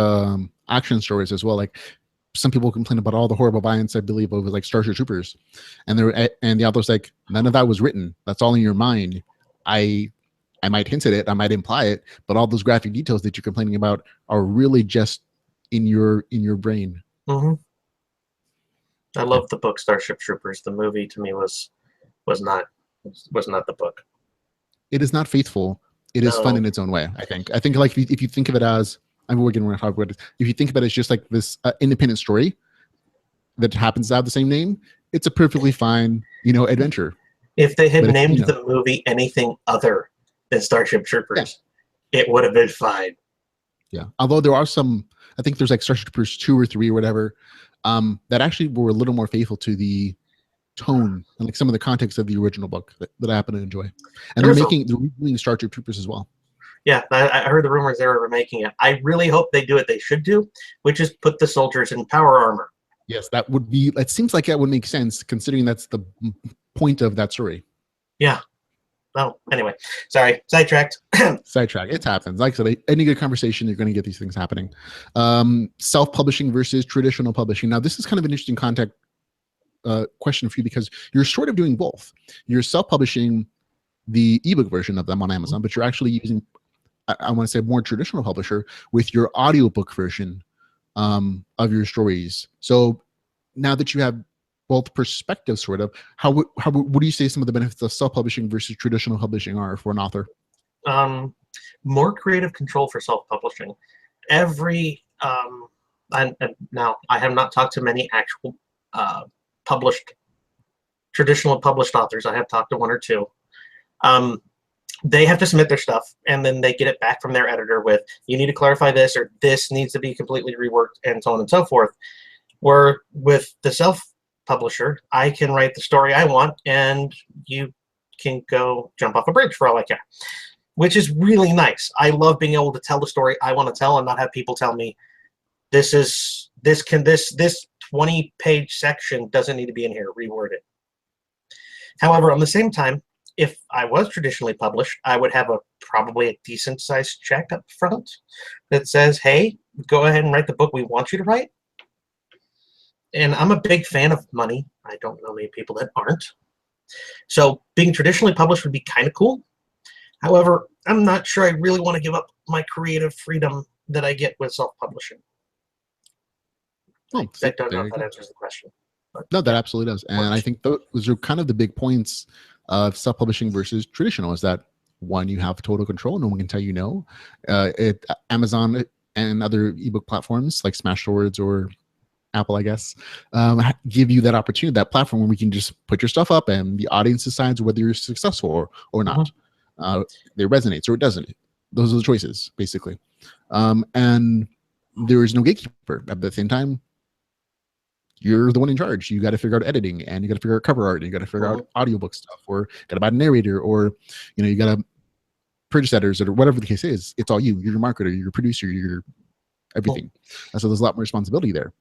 action stories as well. Like some people complain about all the horrible violence, I believe, over like Starship Troopers, and the author's like, none of that was written. That's all in your mind. I might hint at it, I might imply it, but all those graphic details that you're complaining about are really just in your brain. Mm-hmm. I love the book Starship Troopers. The movie to me was not the book. It is not faithful. It is fun in its own way. I think like if you think of it as, I mean, we're going to talk about it. If you think about it as just like this independent story that happens to have the same name, it's a perfectly fine, adventure. If they had named the movie anything other than Starship Troopers, it would have been fine. Yeah. Although there are some, I think there's like Starship Troopers 2 or 3 or whatever, that actually were a little more faithful to the tone and like some of the context of the original book that I happen to enjoy. And they're redoing Starship Troopers as well. Yeah, I heard the rumors they were remaking it. I really hope they do what they should do, which is put the soldiers in power armor. Yes, that would be. It seems like that would make sense considering that's the point of that story. Yeah. Well, anyway, sorry, sidetracked. Sidetrack. It happens. Like I said, any good conversation, you're going to get these things happening. Self-publishing versus traditional publishing. Now, this is kind of an interesting question for you because you're sort of doing both. You're self-publishing the ebook version of them on Amazon, but you're actually using, I want to say, more traditional publisher with your audiobook version of your stories. So now that you have both perspectives, sort of, what do you say some of the benefits of self-publishing versus traditional publishing are for an author? More creative control for self-publishing. Now I have not talked to many actual traditional published authors. I have talked to 1 or 2. They have to submit their stuff, and then they get it back from their editor with, you need to clarify this, or this needs to be completely reworked, and so on and so forth. Where with the self-publisher, I can write the story I want, and you can go jump off a bridge for all I care, which is really nice. I love being able to tell the story I want to tell and not have people tell me, this 20-page section doesn't need to be in here, reword it. However, on the same time, if I was traditionally published, I would have probably a decent sized check up front that says, hey, go ahead and write the book we want you to write. And I'm a big fan of money. I don't know many people that aren't. So being traditionally published would be kind of cool. However, I'm not sure I really want to give up my creative freedom that I get with self-publishing. I don't know if that answers the question. No, that absolutely does. And I think those are kind of the big points of self-publishing versus traditional, is that one, you have total control. No one can tell you no. Amazon and other ebook platforms like Smashwords or Apple, I guess, give you that opportunity, that platform where we can just put your stuff up and the audience decides whether you're successful or not. It resonates or it doesn't. Those are the choices, basically. And there is no gatekeeper. At the same time, you're the one in charge. You got to figure out editing, and you got to figure out cover art, and you got to figure out audiobook stuff, or got to buy a narrator, or you got to purchase editors, or whatever the case is. It's all you. You're your marketer, you're your producer, you're everything. So there's a lot more responsibility there.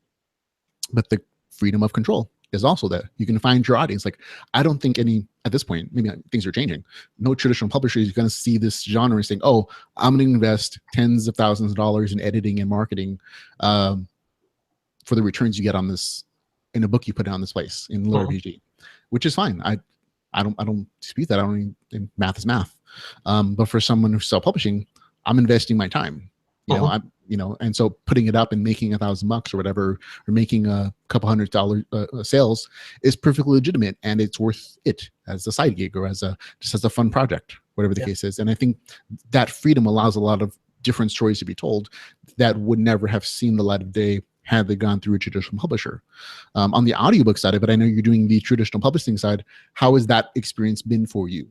But the freedom of control is also there. You can find your audience. Like, I don't think at this point, maybe things are changing, no traditional publisher is going to see this genre and saying, oh, I'm going to invest tens of thousands of dollars in editing and marketing for the returns you get on this in a book you put on this place in LitRPG, which is fine. I don't dispute that. I don't think math is math. But for someone who's self-publishing, I'm investing my time. And so putting it up and making $1,000 or whatever, or making a couple $100 sales is perfectly legitimate, and it's worth it as a side gig or just as a fun project, whatever the case is. And I think that freedom allows a lot of different stories to be told that would never have seen the light of day had they gone through a traditional publisher. On the audiobook side of it, I know you're doing the traditional publishing side. How has that experience been for you?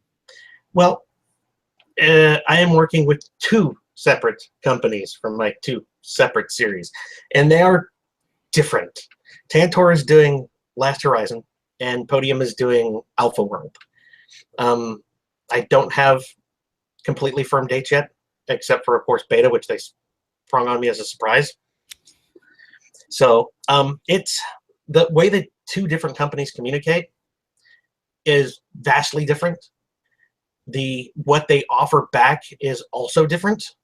Well, I am working with 2 separate companies from my 2 separate series, and they are different. Tantor is doing Last Horizon, and Podium is doing Alpha World. I don't have completely firm dates yet, except for, of course, beta, which they sprung on me as a surprise. So it's the way that 2 different companies communicate is vastly different. What they offer back is also different.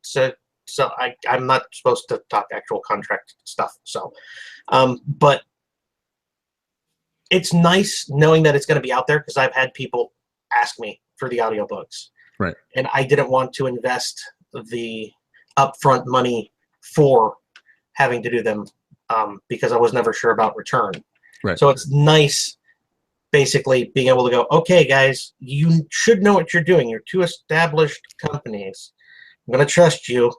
So I'm not supposed to talk actual contract stuff. So, but it's nice knowing that it's going to be out there, because I've had people ask me for the audiobooks. Right. And I didn't want to invest the upfront money for having to do them, because I was never sure about return. Right. So it's nice basically being able to go, okay, guys, you should know what you're doing. You're 2 established companies. I'm going to trust you.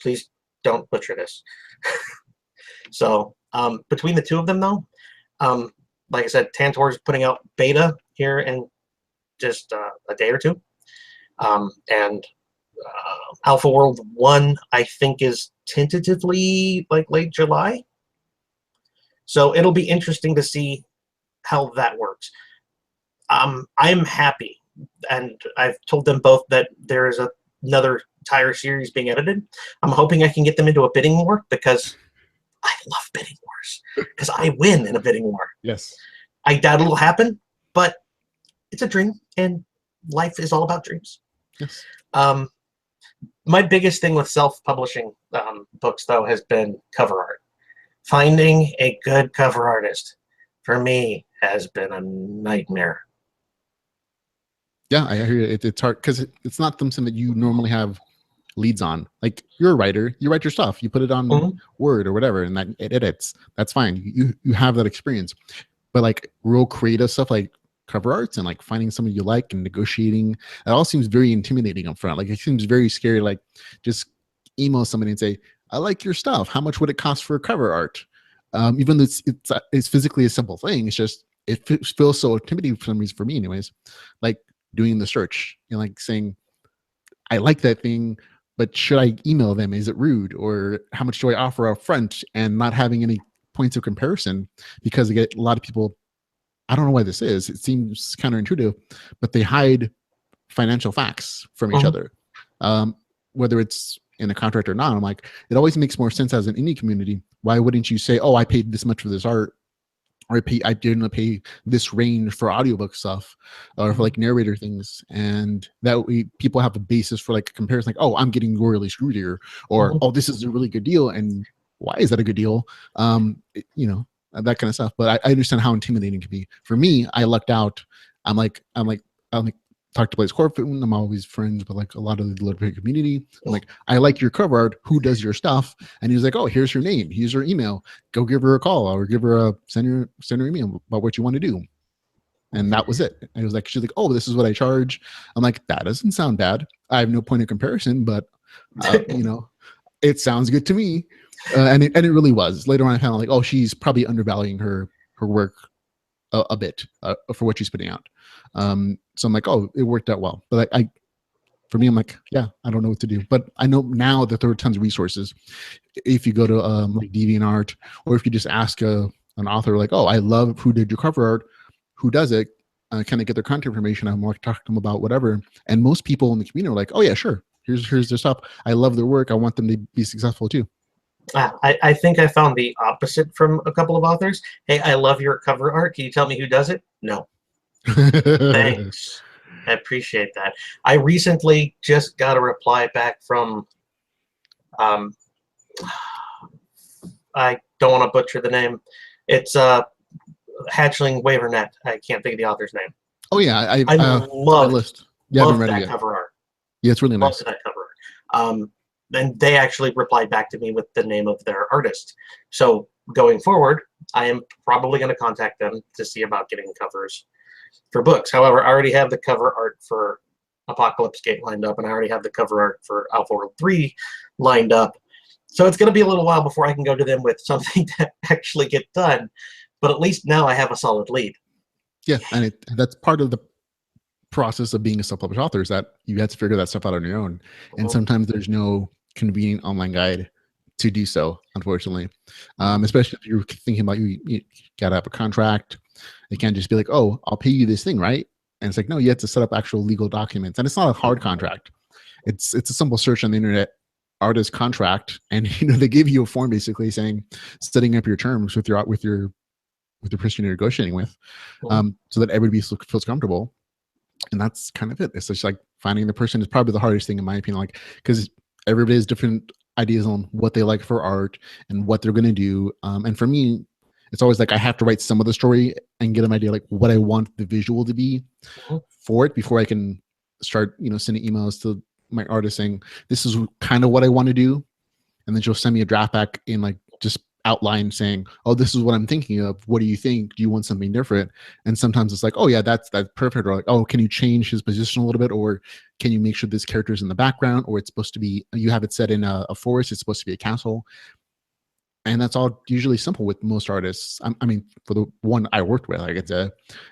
Please don't butcher this. So between the 2 of them, though, like I said, Tantor is putting out beta here in just a day or 2. And Alpha World 1, I think, is tentatively like late July. So it'll be interesting to see how that works. I'm happy, and I've told them both that there is another entire series being edited. I'm hoping I can get them into a bidding war, because I love bidding wars, because I win in a bidding war. Yes. I doubt it'll happen, but it's a dream, and life is all about dreams. Yes. My biggest thing with self-publishing books, though, has been cover art. Finding a good cover artist, for me, has been a nightmare. Yeah, I hear it. It's hard because it's not something that you normally have leads on. Like, you're a writer, you write your stuff, you put it on Word or whatever, and that it edits. That's fine. You have that experience. But like real creative stuff, like cover arts and like finding somebody you like and negotiating, it all seems very intimidating up front. Like, it seems very scary. Like, just email somebody and say, I like your stuff. How much would it cost for cover art? Even though it's physically a simple thing, it's just it feels so intimidating for some reason, for me anyways. Like doing the search and like saying, I like that thing, but should I email them? Is it rude? Or how much do I offer up front? And not having any points of comparison, because I get a lot of people, I don't know why this is, it seems counterintuitive, but they hide financial facts from each other. Whether it's in a contract or not, I'm like, it always makes more sense as an indie community. Why wouldn't you say, oh, I paid this much for this art, or I didn't pay this range for audiobook stuff, or for like narrator things, and that way people have a basis for like a comparison, like, oh, I'm getting royally screwed here, or oh, this is a really good deal, and why is that a good deal? You know, that kind of stuff. But I understand how intimidating it can be. For me, I lucked out. I'm like talk to Blaze Corfin. I'm always friends with like a lot of the LitRPG community. I'm like, I like your cover art. Who does your stuff? And he was like, oh, here's your name. Here's her email. Go give her a call, or give her a send her email about what you want to do. And that was it. And it was like, she's like, oh, this is what I charge. I'm like, that doesn't sound bad. I have no point of comparison, but you know, it sounds good to me. And it really was. Later on, I found like, oh, she's probably undervaluing her work a bit for what she's putting out. So I'm like, oh, it worked out well. But for me, I'm like, yeah, I don't know what to do. But I know now that there are tons of resources. If you go to like DeviantArt, or if you just ask an author, like, oh, I love who did your cover art, who does it, can I get their contact information? I'm like, talk to them about whatever. And most people in the community are like, oh yeah, sure. Here's their stuff. I love their work. I want them to be successful too. I think I found the opposite from a couple of authors. Hey, I love your cover art. Can you tell me who does it? No. Thanks. I appreciate that. I recently just got a reply back from, I don't want to butcher the name. It's Hatchling Wavernet. I can't think of the author's name. Oh yeah, I love that cover art. Yeah, it's really nice. Love that cover art. And they actually replied back to me with the name of their artist. So going forward, I am probably going to contact them to see about getting covers for books. However, I already have the cover art for Apocalypse Gate lined up, and I already have the cover art for Alpha World 3 lined up. So it's going to be a little while before I can go to them with something to actually get done. But at least now I have a solid lead. Yeah, and that's part of the process of being a self-published author, is that you have to figure that stuff out on your own. And sometimes there's no convenient online guide to do so, unfortunately. Especially if you're thinking about you gotta have a contract. It can't just be like, oh, I'll pay you this thing, right? And it's like, no, you have to set up actual legal documents. And it's not a hard contract. It's a simple search on the internet, artist contract, and they give you a form basically saying, setting up your terms with your person you're negotiating with, so that everybody feels comfortable. And that's kind of it. It's just like finding the person is probably the hardest thing in my opinion, like, because everybody has different ideas on what they like for art and what they're going to do. And for me, it's always like I have to write some of the story and get an idea like what I want the visual to be for it before I can start, sending emails to my artist saying, this is kind of what I want to do. And then she'll send me a draft back in like just outline saying, oh, this is what I'm thinking of. What do you think? Do you want something different? And sometimes it's like, oh yeah, that's perfect. Or like, oh, can you change his position a little bit? Or can you make sure this character is in the background? Or it's supposed to be, you have it set in a forest, it's supposed to be a castle. And that's all usually simple with most artists. I mean, for the one I worked with, like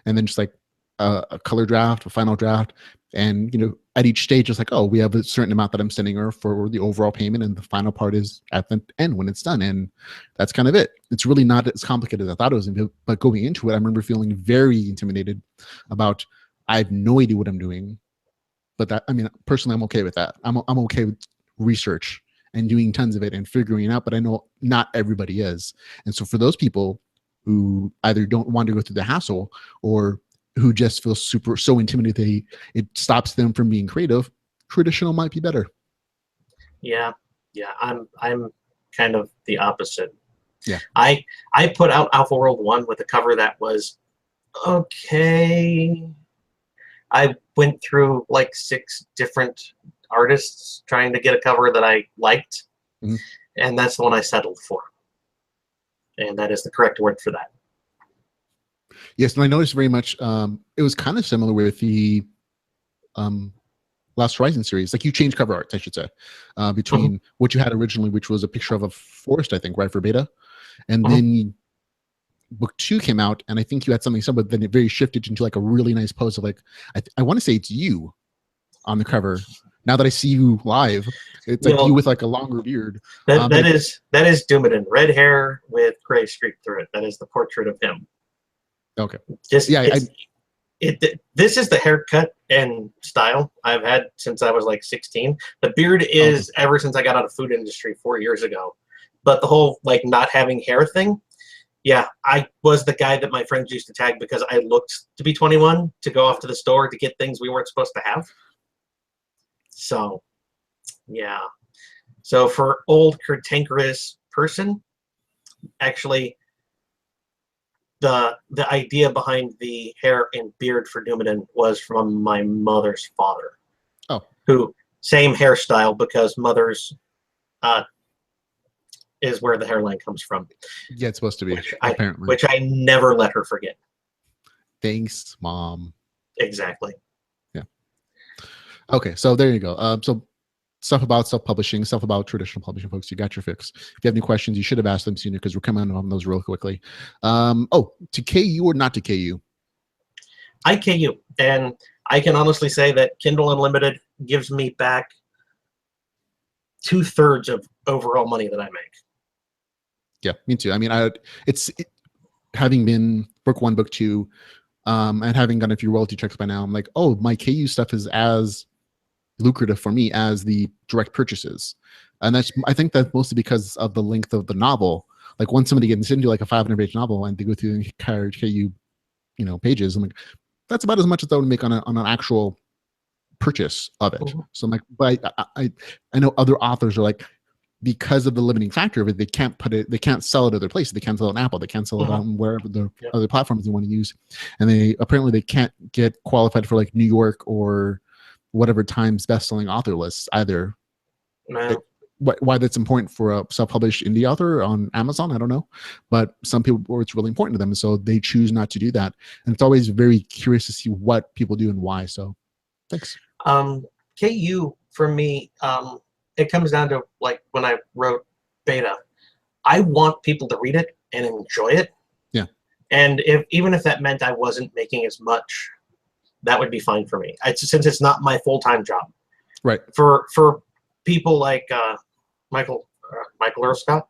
and then just like a color draft, a final draft. And, at each stage, it's like, oh, we have a certain amount that I'm sending her for the overall payment. And the final part is at the end when it's done. And that's kind of it. It's really not as complicated as I thought it was. But going into it, I remember feeling very intimidated about, I have no idea what I'm doing. But that, I mean, personally, I'm okay with that. I'm okay with research and doing tons of it and figuring it out. But I know not everybody is. And so for those people who either don't want to go through the hassle or who just feel so intimidated it stops them from being creative, traditional might be better. Yeah, I'm kind of the opposite. Yeah, I put out Alpha World 1 with a cover that was okay. I went through like 6 different artists trying to get a cover that I liked, and that's the one I settled for. And that is the correct word for that. Yes, and I noticed very much. It was kind of similar with the Last Horizon series. Like you changed cover art, I should say, between what you had originally, which was a picture of a forest, I think, right, for beta, and then book 2 came out, and I think you had something similar. But then it very shifted into like a really nice pose of like I want to say it's you on the cover. Now that I see you live, it's like you with like a longer beard. That is Doomedin, red hair with gray streak through it. That is the portrait of him. Okay. This is the haircut and style I've had since I was like 16. The beard is ever since I got out of food industry 4 years ago. But the whole like not having hair thing, yeah, I was the guy that my friends used to tag because I looked to be 21 to go off to the store to get things we weren't supposed to have. So, yeah. So for old cantankerous person, actually, the idea behind the hair and beard for Doomedin was from my mother's father. Oh. Who, same hairstyle because mother's is where the hairline comes from. Yeah, it's supposed to be, apparently. Which I never let her forget. Thanks, Mom. Exactly. Yeah. Okay, so there you go. So stuff about self-publishing, stuff about traditional publishing, folks. You got your fix. If you have any questions, you should have asked them sooner because we're coming on those real quickly. To KU or not to KU? I KU, and I can honestly say that Kindle Unlimited gives me back 2/3 of overall money that I make. Yeah, me too. I mean, having been book 1, book 2, and having gotten a few royalty checks by now, I'm like, oh, my KU stuff is as lucrative for me as the direct purchases. And I think that's mostly because of the length of the novel. Like once somebody gets into like a 500-page novel and they go through the entire KU, pages, I'm like, that's about as much as I would make on an actual purchase of it. So I'm like, but I know other authors are like, because of the limiting factor of it, they can't sell it other places. They can't sell it on Apple. They can't sell it on wherever the other platforms they want to use. And they can't get qualified for like New York or whatever Times best-selling author lists either. No. Why that's important for a self-published indie author on Amazon, I don't know. But some people, it's really important to them, so they choose not to do that. And it's always very curious to see what people do and why. So, thanks. KU for me, it comes down to like when I wrote beta, I want people to read it and enjoy it. Yeah. And even if that meant I wasn't making as much, that would be fine for me. Since it's not my full-time job. Right. For people like Michael Earl Scott.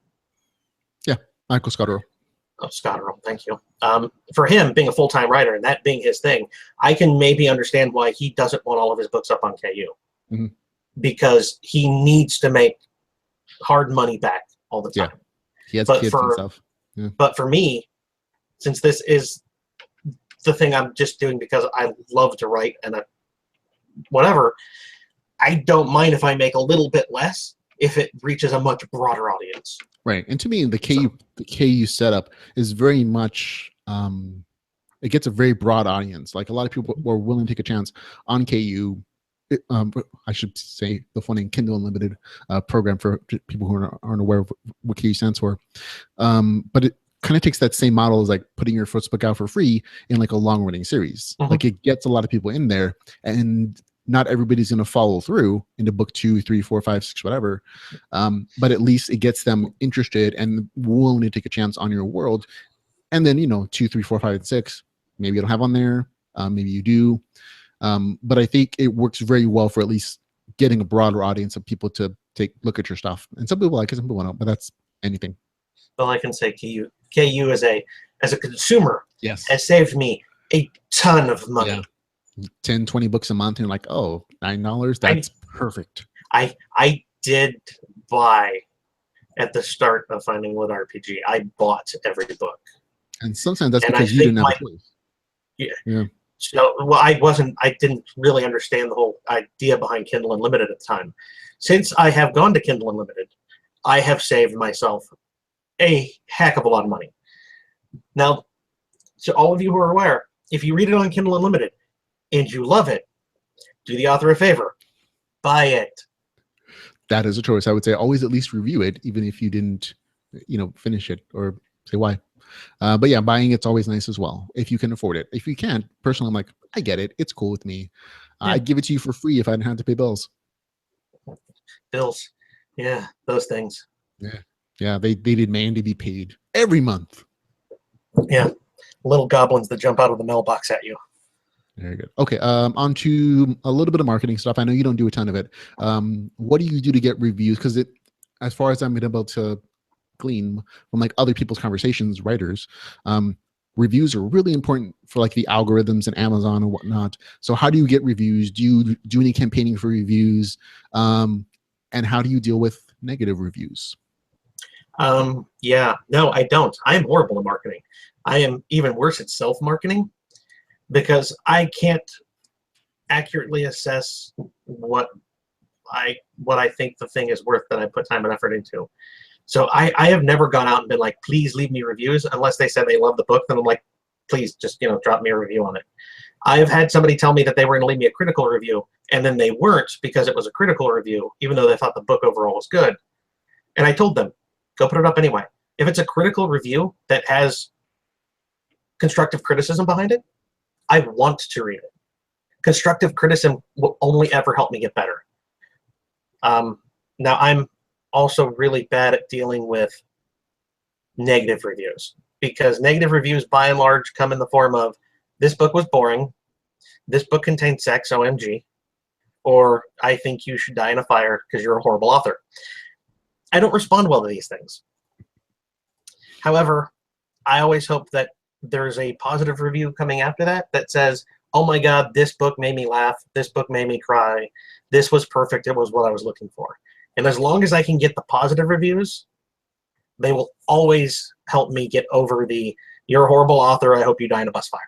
Yeah, Michael Scott Earl. Oh, Scott Earl, thank you. For him, being a full-time writer and that being his thing, I can maybe understand why he doesn't want all of his books up on KU. Mm-hmm. Because he needs to make hard money back all the time. Yeah. He has kids and stuff. Yeah. But for me, since this is the thing I'm just doing because I love to write and whatever, I don't mind if I make a little bit less if it reaches a much broader audience. Right. And to me, the KU setup is very much, it gets a very broad audience. Like a lot of people were willing to take a chance on KU. I should say the funny Kindle Unlimited program for people who aren't aware of what KU stands for. But it kind of takes that same model as like putting your first book out for free in like a long running series. Mm-hmm. Like it gets a lot of people in there, and not everybody's going to follow through into book 2, 3, 4, 5, 6, whatever. But at least it gets them interested and willing to take a chance on your world. And then, 2, 3, 4, 5, and 6, maybe you don't have on there. Maybe you do. But I think it works very well for at least getting a broader audience of people to look at your stuff. And some people like it, some people don't, but that's anything. Well, I can say KU as a consumer, yes, has saved me a ton of money. Yeah. 10, 20 books a month, and you're like, oh, $9, that's perfect. I did buy at the start of finding LitRPG. I bought every book. And sometimes that's because you didn't have a choice. Yeah. So, well, I didn't really understand the whole idea behind Kindle Unlimited at the time. Since I have gone to Kindle Unlimited, I have saved myself a heck of a lot of money. Now, to all of you who are aware, if you read it on Kindle Unlimited and you love it, do the author a favor, buy it. That is a choice. I would say always at least review it, even if you didn't, finish it, or say why. But yeah, buying it's always nice as well if you can afford it. If you can't, personally, I'm like, I get it. It's cool with me. Yeah. I'd give it to you for free if I didn't have to pay bills. Bills, yeah, those things. Yeah, they demand to be paid every month. Yeah, little goblins that jump out of the mailbox at you. Very good. Okay, on to a little bit of marketing stuff. I know you don't do a ton of it. What do you do to get reviews? Because as far as I'm able to glean from like other people's conversations, writers, reviews are really important for like the algorithms and Amazon and whatnot. So how do you get reviews? Do you do any campaigning for reviews? And how do you deal with negative reviews? Yeah, no, I don't. I am horrible at marketing. I am even worse at self-marketing because I can't accurately assess what I think the thing is worth that I put time and effort into. So I have never gone out and been like, please leave me reviews, unless they said they love the book. Then I'm like, please just drop me a review on it. I've had somebody tell me that they were going to leave me a critical review, and then they weren't because it was a critical review, even though they thought the book overall was good. And I told them, go put it up anyway. If it's a critical review that has constructive criticism behind it, I want to read it. Constructive criticism will only ever help me get better. Now, I'm also really bad at dealing with negative reviews, because negative reviews by and large come in the form of, this book was boring, this book contained sex, OMG, or I think you should die in a fire because you're a horrible author. I don't respond well to these things. However, I always hope that there's a positive review coming after that that says, oh my God, this book made me laugh, this book made me cry, this was perfect, it was what I was looking for. And as long as I can get the positive reviews, they will always help me get over the, you're a horrible author, I hope you die in a bus fire.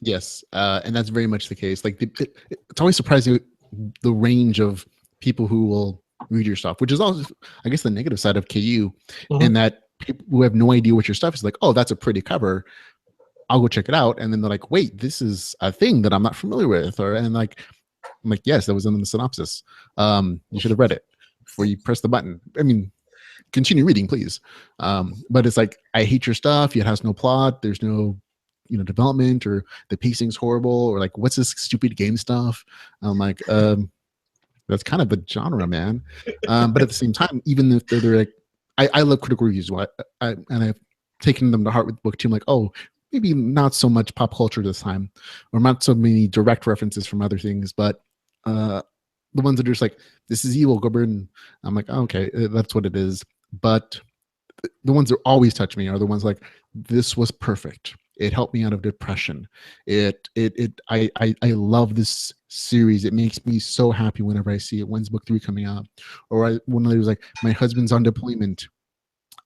Yes, and that's very much the case. Like it's always surprising the range of people who will read your stuff, which is also, I guess, the negative side of KU, and that people who have no idea what your stuff is like, oh, that's a pretty cover, I'll go check it out, and then they're like, wait, this is a thing that I'm not familiar with, I'm like, yes, that was in the synopsis. You should have read it before you press the button. I mean, continue reading, please. But it's like, I hate your stuff. It has no plot. There's no, development, or the pacing's horrible, or like, what's this stupid game stuff? I'm like, that's kind of the genre, man. But at the same time, even if they're like, I love critical reviews. And I've taken them to heart with the book too. I'm like, oh, maybe not so much pop culture this time, or not so many direct references from other things, but the ones that are just like, this is evil, go burn. I'm like, oh, okay, that's what it is. But the ones that always touch me are the ones like, this was perfect. It helped me out of depression. I love this series. It makes me so happy whenever I see it. When's book 3 coming out? Or one of those like, my husband's on deployment.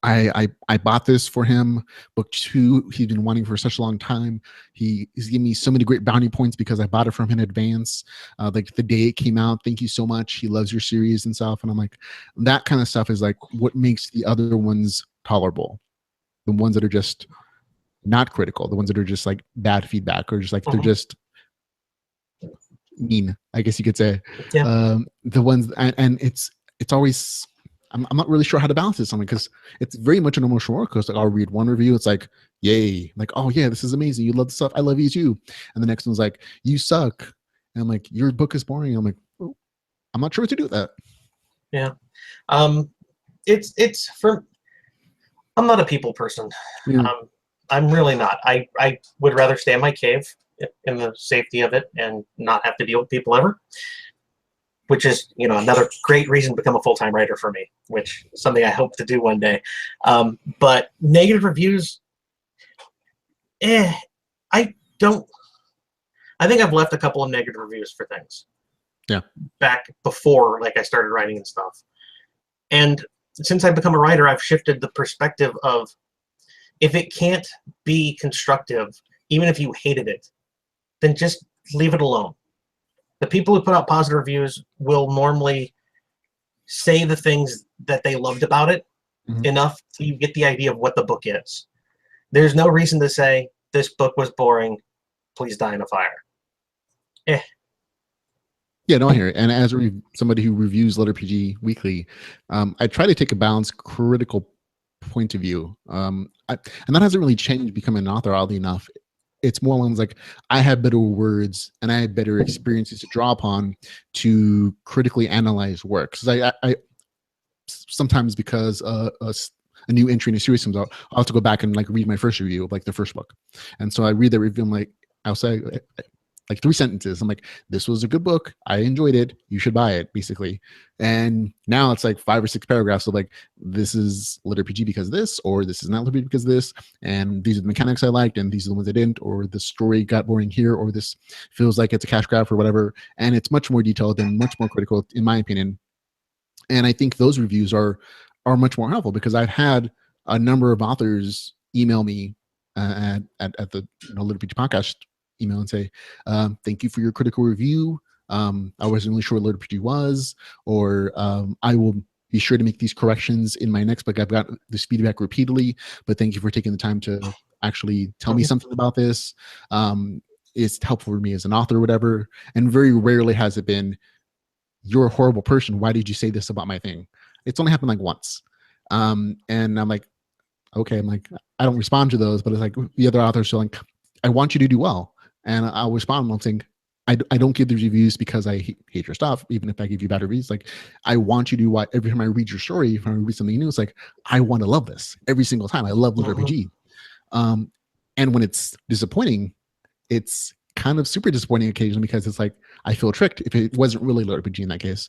I bought this for him. Book 2, he's been wanting for such a long time. He's giving me so many great bounty points because I bought it from him in advance. Like the day it came out, thank you so much. He loves your series and stuff. And I'm like, that kind of stuff is like what makes the other ones tolerable. The ones that are just not critical, the ones that are just like bad feedback, or just like they're just mean, I guess you could say. Yeah. The ones, and it's always, I'm not really sure how to balance this, because it's very much an emotional roller coaster. Like, I'll read one review, it's like, yay, like, oh yeah, this is amazing, you love the stuff, I love you too. And the next one's like, you suck. And I'm like, your book is boring. I'm like, oh, I'm not sure what to do with that. Yeah. It's for, I'm not a people person. Yeah. I'm really not. I would rather stay in my cave in the safety of it and not have to deal with people ever, which is, you know, another great reason to become a full-time writer for me, which is something I hope to do one day. But negative reviews, I think I've left a couple of negative reviews for things. Yeah. Back before, like, I started writing and stuff. And since I've become a writer, I've shifted the perspective of, if it can't be constructive, even if you hated it, then just leave it alone. The people who put out positive reviews will normally say the things that they loved about it enough so you get the idea of what the book is. There's no reason to say, this book was boring, please die in a fire. Yeah, no, I hear it. And as somebody who reviews LitRPG weekly, I try to take a balanced, critical point of view. And that hasn't really changed becoming an author, oddly enough. It's more ones like, I have better words and I have better experiences to draw upon to critically analyze work. Because I sometimes, because a new entry in a series comes out, I'll have to go back and like read my first review of like the first book. And so I read that review, I'm like, I'll say like 3 sentences. I'm like, this was a good book, I enjoyed it, you should buy it, basically. And now it's like 5 or 6 paragraphs of like, this is LitRPG because of this, or this is not LitRPG because of this, and these are the mechanics I liked, and these are the ones I didn't, or the story got boring here, or this feels like it's a cash grab or whatever. And it's much more detailed and much more critical, in my opinion. And I think those reviews are much more helpful, because I've had a number of authors email me at the LitRPG podcast email and say, thank you for your critical review. I wasn't really sure what LitRPG was, or I will be sure to make these corrections in my next book. I've got this feedback repeatedly, but thank you for taking the time to actually tell me something about this. It's helpful for me as an author or whatever. And very rarely has it been, you're a horrible person, why did you say this about my thing? It's only happened like once. And I'm like, okay, I'm like, I don't respond to those, but it's like the other authors are like, I want you to do well. And I'll respond, I'm saying, I don't give the reviews because I hate your stuff, even if I give you bad reviews. Like, I want you to do what, every time I read your story, if I read something new, it's like, I want to love this every single time. I love LitRPG. And when it's disappointing, it's kind of super disappointing occasionally, because it's like, I feel tricked if it wasn't really LitRPG in that case,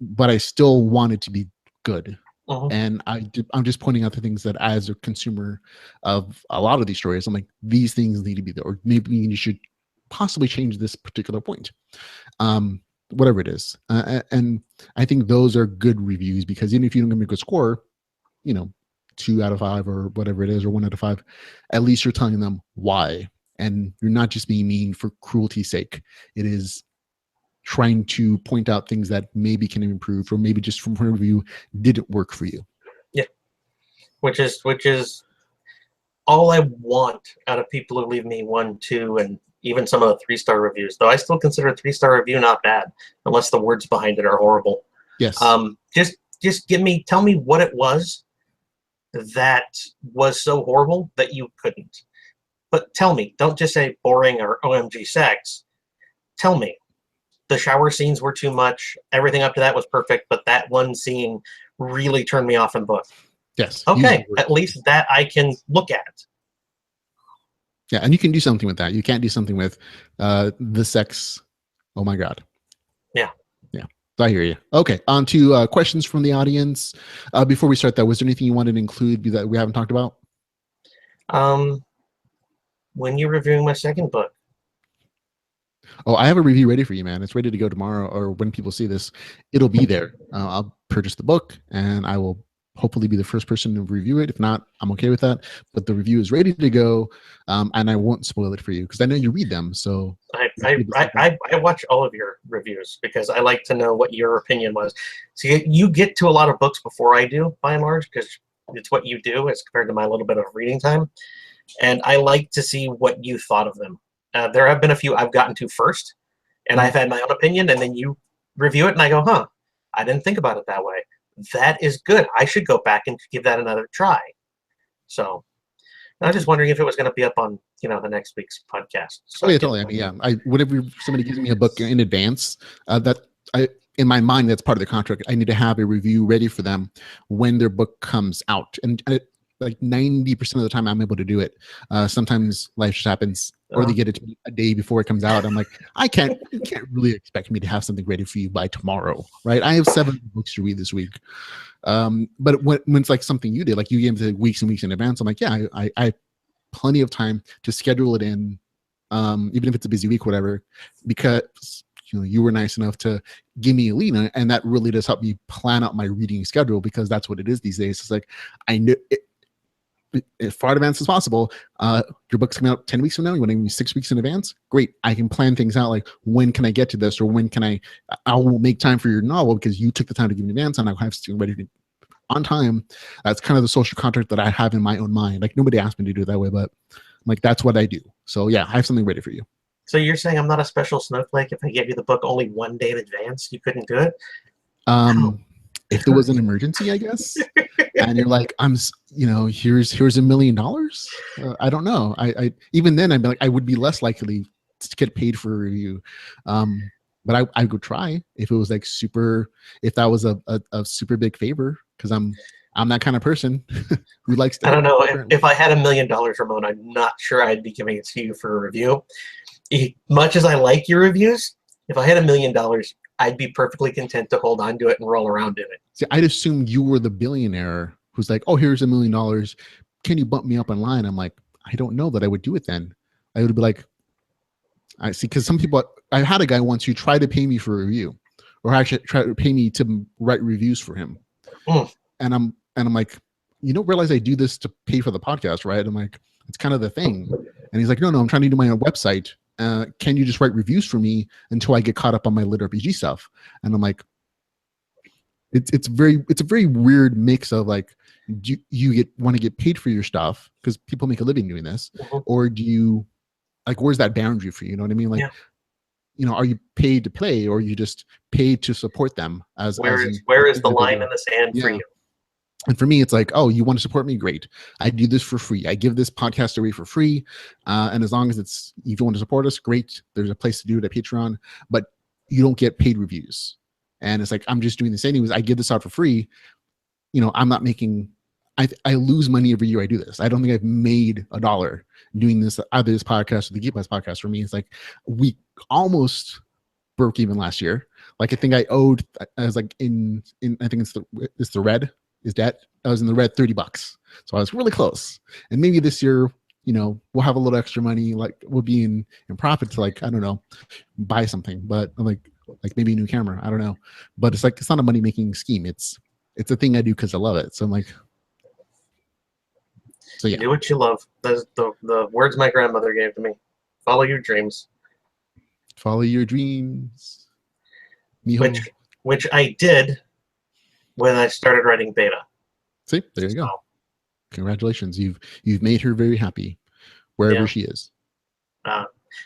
but I still want it to be good. And I'm just pointing out the things that, as a consumer of a lot of these stories, I'm like, these things need to be there, or maybe you should possibly change this particular point, whatever it is. And I think those are good reviews, because even if you don't give me a good score, 2 out of 5 or whatever it is, or 1 out of 5, at least you're telling them why, and you're not just being mean for cruelty's sake. It is trying to point out things that maybe can improve, or maybe just from point of view didn't work for you. Yeah, which is all I want out of people who leave me 1, 2, and even some of the 3-star reviews. Though I still consider a 3-star review not bad, unless the words behind it are horrible. Yes. Just tell me what it was that was so horrible that you couldn't. But tell me, don't just say boring or OMG sex. Tell me, the shower scenes were too much. Everything up to that was perfect, but that one scene really turned me off in the book. Tell me, the story was too long. Tell me, the characters weren't well written. Yes. Okay, at least that I can look at. Yeah, and you can do something with that. You can't do something with the sex. Oh my God. Yeah. Yeah. I hear you. Okay, on to questions from the audience. Before we start that, was there anything you wanted to include that we haven't talked about? When you're reviewing my second book. Oh, I have a review ready for you, man. It's ready to go tomorrow, or when people see this, it'll be there. I'll purchase the book, and I will hopefully be the first person to review it. If not, I'm okay with that. But the review is ready to go, and I won't spoil it for you because I know you read them. So I watch all of your reviews because I like to know what your opinion was. So you get to a lot of books before I do, by and large, because it's what you do as compared to my little bit of reading time. And I like to see what you thought of them. There have been a few I've gotten to first, and I've had my own opinion, and then you review it, and I go, huh, I didn't think about it that way. That is good. I should go back and give that another try. So I was just wondering if it was going to be up on, the next week's podcast. So yeah, totally. I mean, yeah, whenever somebody gives me a book in advance, in my mind, that's part of the contract. I need to have a review ready for them when their book comes out, and like 90% of the time, I'm able to do it. Sometimes life just happens, or they get it to me a day before it comes out. I'm like, you can't really expect me to have something ready for you by tomorrow, right? I have 7 books to read this week. But when it's like something you did, like you gave it weeks and weeks in advance, I'm like, yeah, I have plenty of time to schedule it in, even if it's a busy week, whatever, because you were nice enough to give me a lead, and that really does help me plan out my reading schedule, because that's what it is these days. It's like, I know as far in advance as possible. Your book's coming out 10 weeks from now. You want to give me 6 weeks in advance? Great. I can plan things out, like when can I get to this, or when can I will make time for your novel because you took the time to give me advance, and I'll have something ready on time. That's kind of the social contract that I have in my own mind. Like, nobody asked me to do it that way, but I'm like, that's what I do. So yeah, I have something ready for you. So you're saying I'm not a special snowflake if I gave you the book only 1 day in advance? You couldn't do it? If there was an emergency, I guess, and you're like, here's $1 million. I don't know. I even then, I'd be like, I would be less likely to get paid for a review. But I would try if it was like if that was a super big favor, because I'm that kind of person who likes to. I don't know. If I had $1 million, Ramon, I'm not sure I'd be giving it to you for a review. Much as I like your reviews, if I had $1 million, I'd be perfectly content to hold on to it and roll around in it. See, I'd assume you were the billionaire who's like, oh, here's $1 million. Can you bump me up in line? I'm like, I don't know that I would do it then. I would be like, I see, because some people, I had a guy once who tried to pay me for a review, or actually tried to pay me to write reviews for him. And I'm like, you don't realize I do this to pay for the podcast, right? I'm like, it's kind of the thing. And he's like, no, I'm trying to do my own website. Can you just write reviews for me until I get caught up on my LitRPG stuff? And I'm like, it's a very weird mix of like, do you want to get paid for your stuff because people make a living doing this, or do you like, where's that boundary for you? You know what I mean? Like, are you paid to play, or are you just paid to support them? Where is the line in the sand for you? And for me, it's like, oh, you want to support me? Great. I do this for free. I give this podcast away for free. And as long as if you want to support us, great. There's a place to do it at Patreon, but you don't get paid reviews. And it's like, I'm just doing this anyways. I give this out for free. I'm not making, I lose money every year I do this. I don't think I've made $1 doing this, either this podcast or the Geek Blast podcast. For me, it's like, we almost broke even last year. Like, I think I owed, I was like I think it's the red. Is debt. I was in the red $30. So I was really close. And maybe this year, we'll have a little extra money, like we'll be in profit to, like, I don't know, buy something, but like maybe a new camera. I don't know. But it's like, it's not a money making scheme. It's a thing I do because I love it. So I'm like, so yeah. Do what you love. That's the words my grandmother gave to me. Follow your dreams. Follow your dreams. Which I did when I started writing beta. See, there you go. Congratulations. You've made her very happy wherever she is.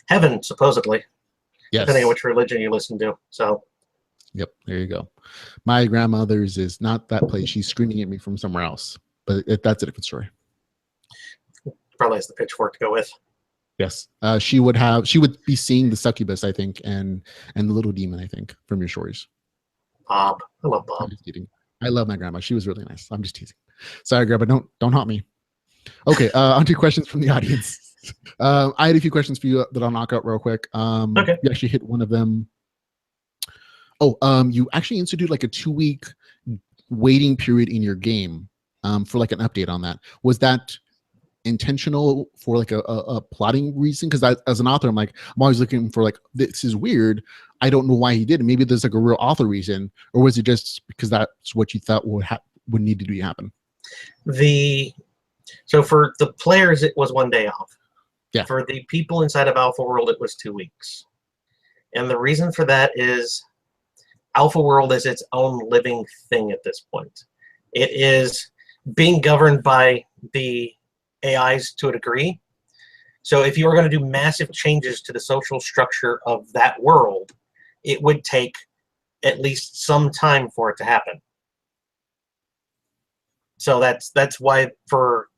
Heaven, supposedly. Yes. Depending on which religion you listen to. So. Yep, there you go. My grandmother's is not that place. She's screaming at me from somewhere else. But that's a different story. Probably has the pitchfork to go with. Yes. She would be seeing the succubus, I think, and the little demon, I think, from your stories. Bob. I love Bob. I love my grandma. She was really nice. I'm just teasing. Sorry, Grandpa, don't haunt me. Okay, on to questions from the audience. I had a few questions for you that I'll knock out real quick. Okay. You actually hit one of them. Oh, you actually instituted like a 2-week waiting period in your game for like an update on that. Was that intentional for like a plotting reason? Because as an author, I'm always looking for like, this is weird. I don't know why he did it. Maybe there's like a real author reason, or was it just because that's what you thought would need to happen? So for the players, it was 1 day off. Yeah. For the people inside of Alpha World, it was 2 weeks. And the reason for that is Alpha World is its own living thing at this point. It is being governed by the AIs to a degree. So if you were going to do massive changes to the social structure of that world, it would take at least some time for it to happen. So that's why for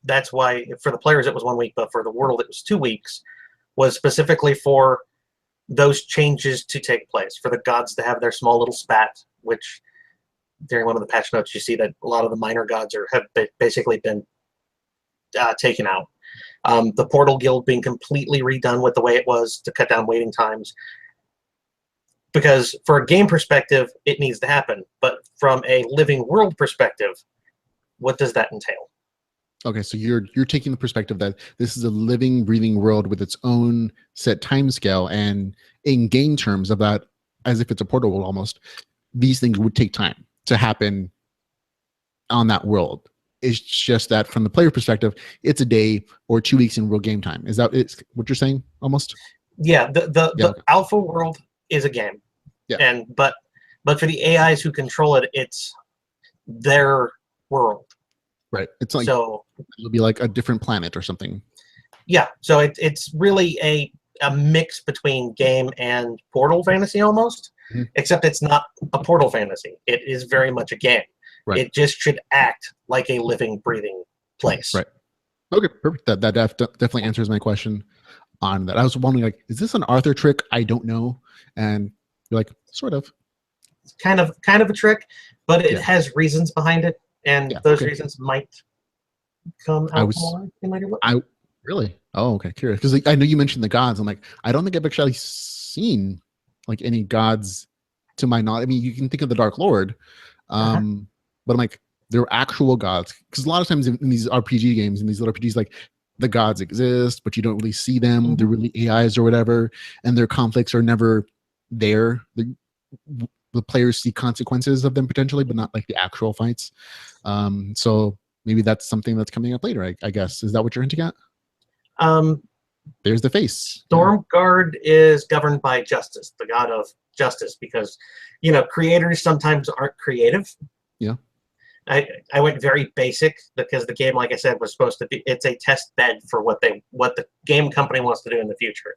the players it was 1 week, but for the world it was 2 weeks, was specifically for those changes to take place, for the gods to have their small little spat, which during one of the patch notes you see that a lot of the minor gods have basically been taken out. The Portal Guild being completely redone with the way it was to cut down waiting times. Because for a game perspective, it needs to happen. But from a living world perspective, what does that entail? Okay, so you're taking the perspective that this is a living, breathing world with its own set time scale, and in game terms of that, as if it's a portal world almost, these things would take time to happen on that world. It's just that from the player perspective, it's a day or 2 weeks in real game time. Is that what you're saying almost? Yeah, the Alpha World is a game. Yeah. But for the AIs who control it, it's their world. Right. It's like, so it'll be like a different planet or something. Yeah. So it's really a mix between game and Portal fantasy almost, except it's not a Portal fantasy. It is very much a game. Right. It just should act like a living, breathing place. Right. Okay, perfect. That definitely answers my question on that. I was wondering, like, is this an Arthur trick? I don't know. And you're like, sort of. It's kind of a trick, but it has reasons behind it. And those reasons might come out more in later books. Really? Oh, okay. Curious. Because I know you mentioned the gods. I'm like, I don't think I've actually seen like any gods to my knowledge. I mean, you can think of the Dark Lord. But I'm like, they're actual gods. Because a lot of times in these RPG games, in these little RPGs, like the gods exist, but you don't really see them. They're really AIs or whatever. And their conflicts are never there. The players see consequences of them potentially, but not like the actual fights. So maybe that's something that's coming up later, I guess. Is that what you're hinting at? There's the face. Stormguard is governed by justice, the god of justice, because, creators sometimes aren't creative. Yeah. I went very basic because the game, like I said, was supposed to be, it's a test bed for what the game company wants to do in the future.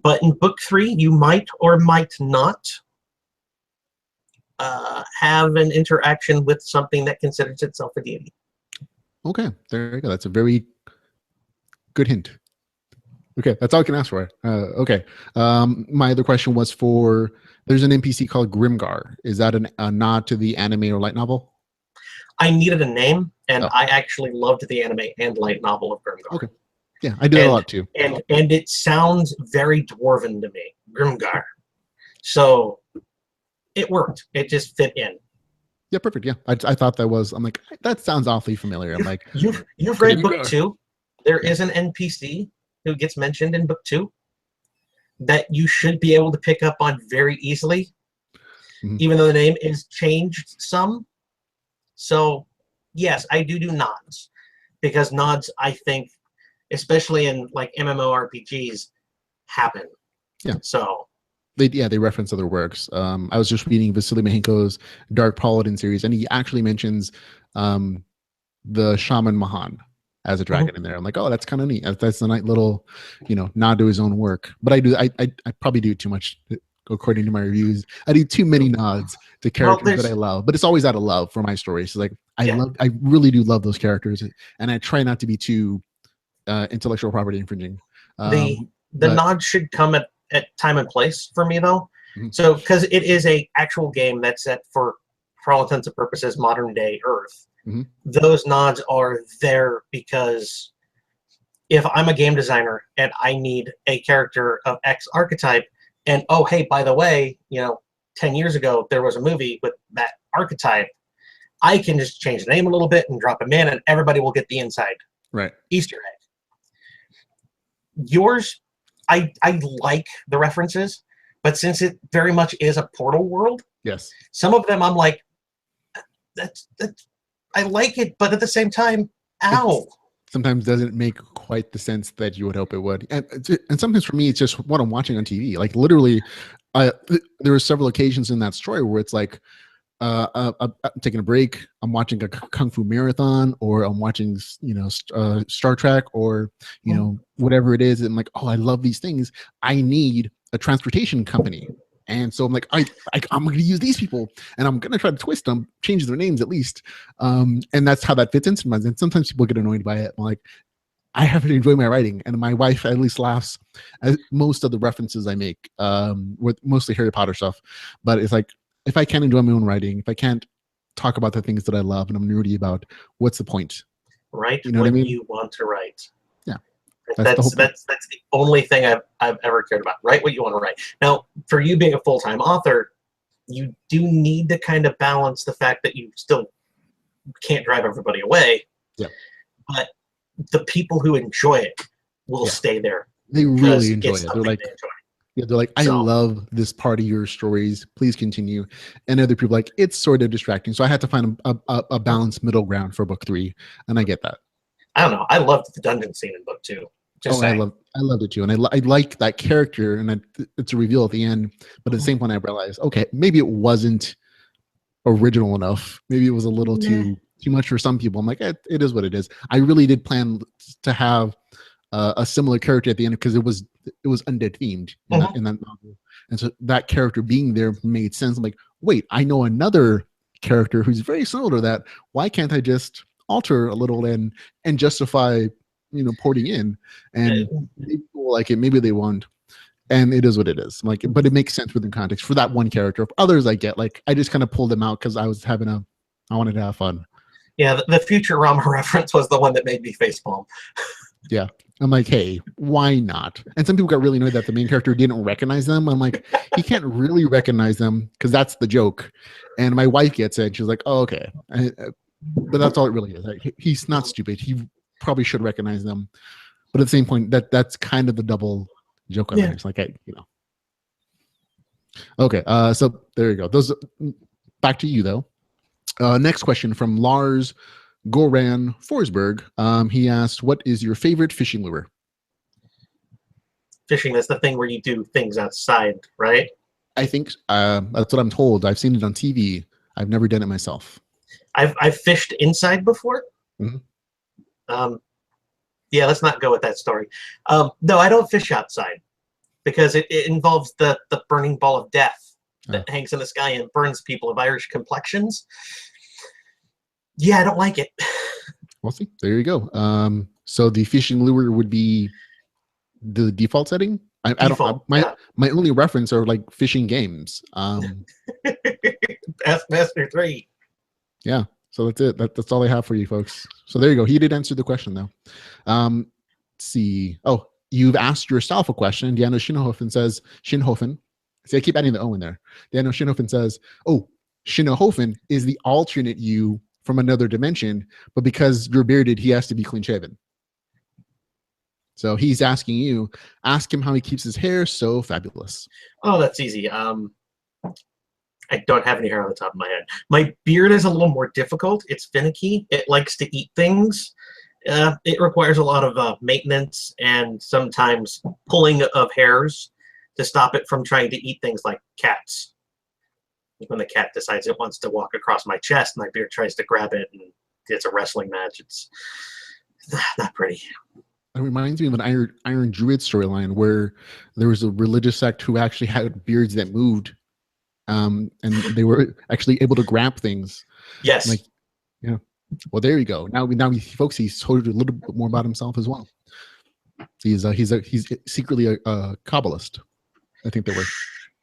But in book 3, you might or might not have an interaction with something that considers itself a deity. Okay, there you go. That's a very good hint. Okay, that's all I can ask for. Okay. My other question was there's an NPC called Grimgar. Is that a nod to the anime or light novel? I needed a name, and I actually loved the anime and light novel of Grimgar. Okay. Yeah, I do that a lot too. And it sounds very dwarven to me, Grimgar. So it worked. It just fit in. Yeah, perfect. Yeah, I thought that was. I'm like, that sounds awfully familiar. I'm like, you've read book 2. There is an NPC who gets mentioned in book 2 that you should be able to pick up on very easily, even though the name is changed some. So yes, I do nods, because nods, I think, especially in like MMORPGs, happen. Yeah. So. They reference other works. I was just reading Vasily Mahenko's Dark Paladin series, and he actually mentions the Shaman Mahan as a dragon in there. I'm like, oh, that's kind of neat. That's a nice little, nod to his own work. But I probably do too much according to my reviews. I do too many nods to characters that I love, but it's always out of love for my stories. So like, I really do love those characters, and I try not to be too intellectual property infringing. The nod should come at time and place for me, though. So because it is a actual game that's set for for all intents and purposes, modern day Earth. Mm-hmm. Those nods are there because if I'm a game designer and I need a character of X archetype, and oh, hey, by the way, 10 years ago, there was a movie with that archetype, I can just change the name a little bit and drop him in, and everybody will get the inside Easter egg. Yours, I like the references, but since it very much is a Portal world, yes, some of them I'm like, that's I like it, but at the same time, ow. Sometimes doesn't make quite the sense that you would hope it would. And sometimes for me, it's just what I'm watching on TV. Like literally, there were several occasions in that story where it's like, I'm taking a break, I'm watching a Kung Fu marathon, or I'm watching, Star Trek, or, whatever it is. And I'm like, oh, I love these things. I need a transportation company. And so I'm like, I'm going to use these people, and I'm going to try to twist them, change their names at least. And that's how that fits into my. And sometimes people get annoyed by it. I'm like, I have to enjoy my writing, and my wife at least laughs at most of the references I make, with mostly Harry Potter stuff. But it's like, if I can't enjoy my own writing, if I can't talk about the things that I love and I'm nerdy about, what's the point? Write you know what I mean? you want to write. Yeah. That's the only thing I've ever cared about. Write what you want to write. Now, for you being a full-time author, you do need to kind of balance the fact that you still can't drive everybody away. Yeah. But the people who enjoy it will stay there. They really enjoy it. They're like, they enjoy. yeah, they're like, I love this part of your stories. Please continue. And other people like, it's sort of distracting. So I had to find a balanced middle ground for book 3, and I get that. I don't know. I loved the dungeon scene in book 2. I loved it too, and I like that character, and it's a reveal at the end. But at the same point, I realized, okay, maybe it wasn't original enough. Maybe it was a little too much for some people. I'm like, it is what it is. I really did plan to have a similar character at the end because it was undead themed in that novel, and so that character being there made sense. I'm like, wait, I know another character who's very similar to that. Why can't I just alter a little and justify porting in? And maybe people like it, maybe they won't, and it is what it is. Like, but it makes sense within context for that one character. For others, I get, like, I just kind of pulled them out because I wanted to have fun. Yeah, the Futurama reference was the one that made me facepalm. Yeah, I'm like, hey, why not? And some people got really annoyed that the main character didn't recognize them. I'm like, he can't really recognize them because that's the joke. And my wife gets it. She's like, oh, okay. But that's all it really is. Like, he's not stupid. He probably should recognize them. But at the same point, that's kind of the double joke on it. It's like, Okay, so there you go. Those, back to you though. Next question from Lars Goran Forsberg. He asked, what is your favorite fishing lure? Fishing, that's the thing where you do things outside, right? I think that's what I'm told. I've seen it on TV. I've never done it myself. I've fished inside before. Mm-hmm. Yeah, let's not go with that story. No, I don't fish outside because it involves the burning ball of death that hangs in the sky and burns people of Irish complexions. Yeah, I don't like it. Well, see, there you go. So the fishing lure would be the default setting. My only reference are like fishing games. Master 3. Yeah, so that's it. That's all I have for you folks. So there you go. He did answer the question though. Let's see. Oh, you've asked yourself a question. Daniel Schinhofen says, Schinhofen. See, I keep adding the O in there. Daniel Schinhofen says, oh, Schinhofen is the alternate you from another dimension, but because you're bearded, he has to be clean shaven. So he's asking you, ask him how he keeps his hair so fabulous. Oh, that's easy. I don't have any hair on the top of my head. My beard is a little more difficult. It's finicky. It likes to eat things. It requires a lot of maintenance and sometimes pulling of hairs to stop it from trying to eat things like cats. When the cat decides it wants to walk across my chest, my beard tries to grab it, and it's a wrestling match. It's not pretty. It reminds me of an Iron Druid storyline where there was a religious sect who actually had beards that moved, and they were actually able to grab things. Yes. Like, yeah. Well, there you go. Now, folks, he's told you a little bit more about himself as well. He's secretly a Kabbalist. I think they were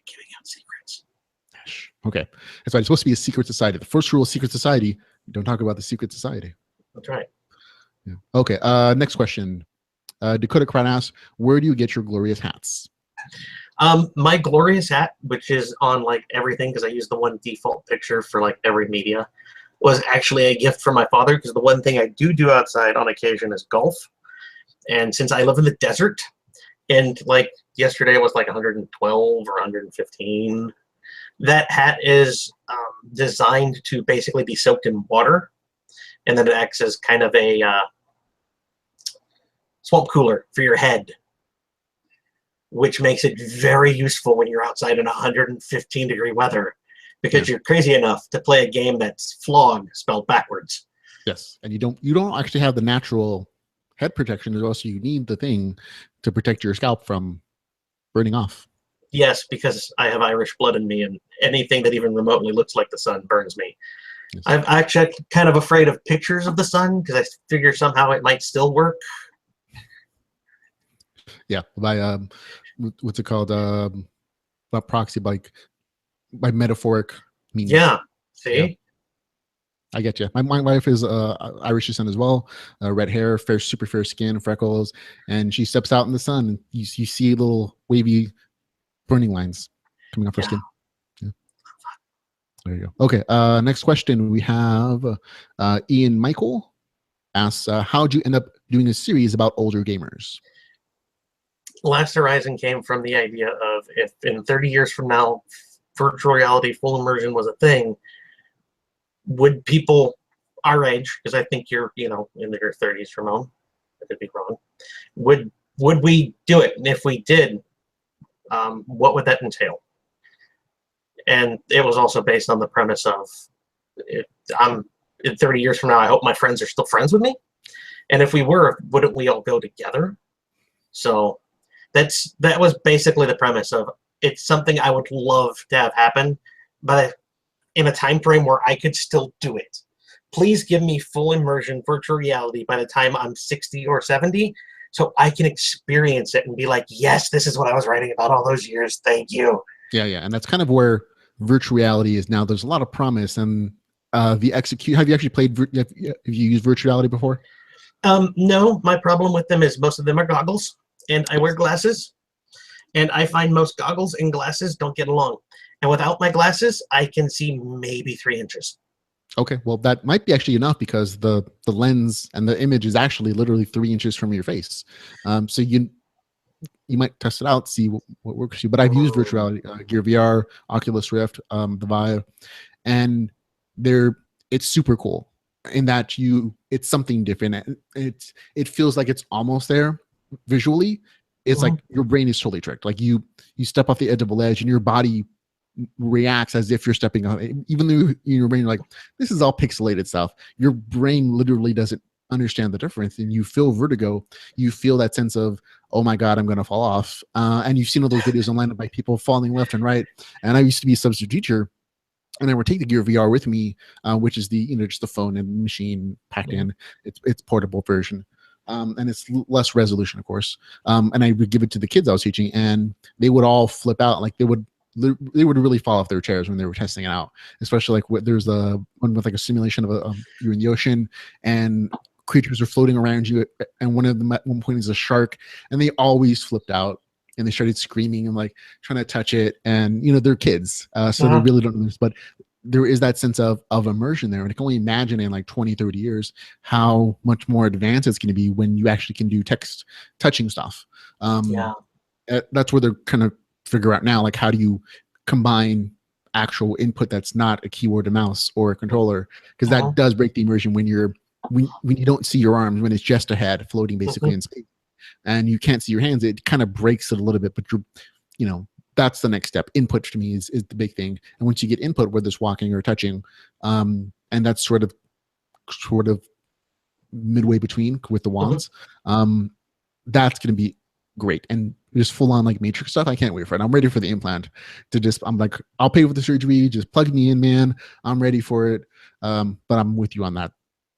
giving out secrets. Okay, that's why it's supposed to be a secret society. The first rule of secret society: don't talk about the secret society. That's right. Yeah. Okay. Next question. Dakota Crown asks, "Where do you get your glorious hats?" My glorious hat, which is on like everything because I use the one default picture for like every media, was actually a gift from my father because the one thing I do outside on occasion is golf. And since I live in the desert, and like yesterday was like 112 or 115, that hat is designed to basically be soaked in water, and then it acts as kind of a swamp cooler for your head, which makes it very useful when you're outside in 115-degree weather because you're crazy enough to play a game that's flog spelled backwards. Yes, and you don't actually have the natural head protection. There's also you need the thing to protect your scalp from burning off. Yes, because I have Irish blood in me, and anything that even remotely looks like the sun burns me. Yes. I'm actually kind of afraid of pictures of the sun because I figure somehow it might still work. Yeah, by what's it called? Not proxy, by metaphoric means. Yeah. See. Yeah. I get you. My wife is Irish descent as well. Red hair, super fair skin, freckles, and she steps out in the sun, and you see little wavy burning lines coming off her skin. Yeah. There you go. Okay. Next question we have Ian Michael asks, "How'd you end up doing a series about older gamers?" Last Horizon came from the idea of if in 30 years from now, virtual reality full immersion was a thing, would people our age, because I think you're, in your 30s, Ramon, I could be wrong, would we do it? And if we did, what would that entail? And it was also based on the premise of, I'm in 30 years from now, I hope my friends are still friends with me. And if we were, wouldn't we all go together? So that was basically the premise of it's something I would love to have happen, but in a time frame where I could still do it. Please give me full immersion virtual reality by the time I'm 60 or 70 so I can experience it and be like, yes, this is what I was writing about all those years. Thank you. Yeah. And that's kind of where virtual reality is now. There's a lot of promise, and the execute. Have you actually played? Have you used virtual reality before? No, my problem with them is most of them are goggles, and I wear glasses, and I find most goggles and glasses don't get along. And without my glasses, I can see maybe 3 inches. Okay, well, that might be actually enough because the lens and the image is actually literally 3 inches from your face. So you might test it out, see what works for you. But I've used virtual reality, Gear VR, Oculus Rift, the Vive, and it's super cool in that it's something different. It feels like it's almost there visually. It's like your brain is totally tricked. Like you step off the edge of a ledge and your body reacts as if you're stepping on it. Even though your brain, you're like, this is all pixelated stuff. Your brain literally doesn't understand the difference, and you feel vertigo. You feel that sense of, oh my God, I'm going to fall off. And you've seen all those videos online by people falling left and right. And I used to be a substitute teacher, and I would take the Gear VR with me, which is the just the phone and machine packed in. It's portable version. And it's less resolution, of course. And I would give it to the kids I was teaching, and they would all flip out. Like they would really fall off their chairs when they were testing it out. Especially like there's the one with like a simulation of you're in the ocean and creatures are floating around you, and one of them at one point is a shark, and they always flipped out and they started screaming and like trying to touch it, and they're kids, so they really don't know this, but there is that sense of immersion there. And I can only imagine in like 20, 30 years how much more advanced it's going to be when you actually can do text touching stuff. That's where they're kind of figure out now, like how do you combine actual input that's not a keyboard, a mouse, or a controller, because that does break the immersion when you don't see your arms, when it's just a head floating basically in space and you can't see your hands. It kind of breaks it a little bit, but that's the next step. Input to me is the big thing. And once you get input, whether it's walking or touching, and that's sort of midway between with the wands, that's going to be great. And just full on like Matrix stuff, I can't wait for it. I'm ready for the implant I'm like, I'll pay for the surgery, just plug me in, man. I'm ready for it. But I'm with you on that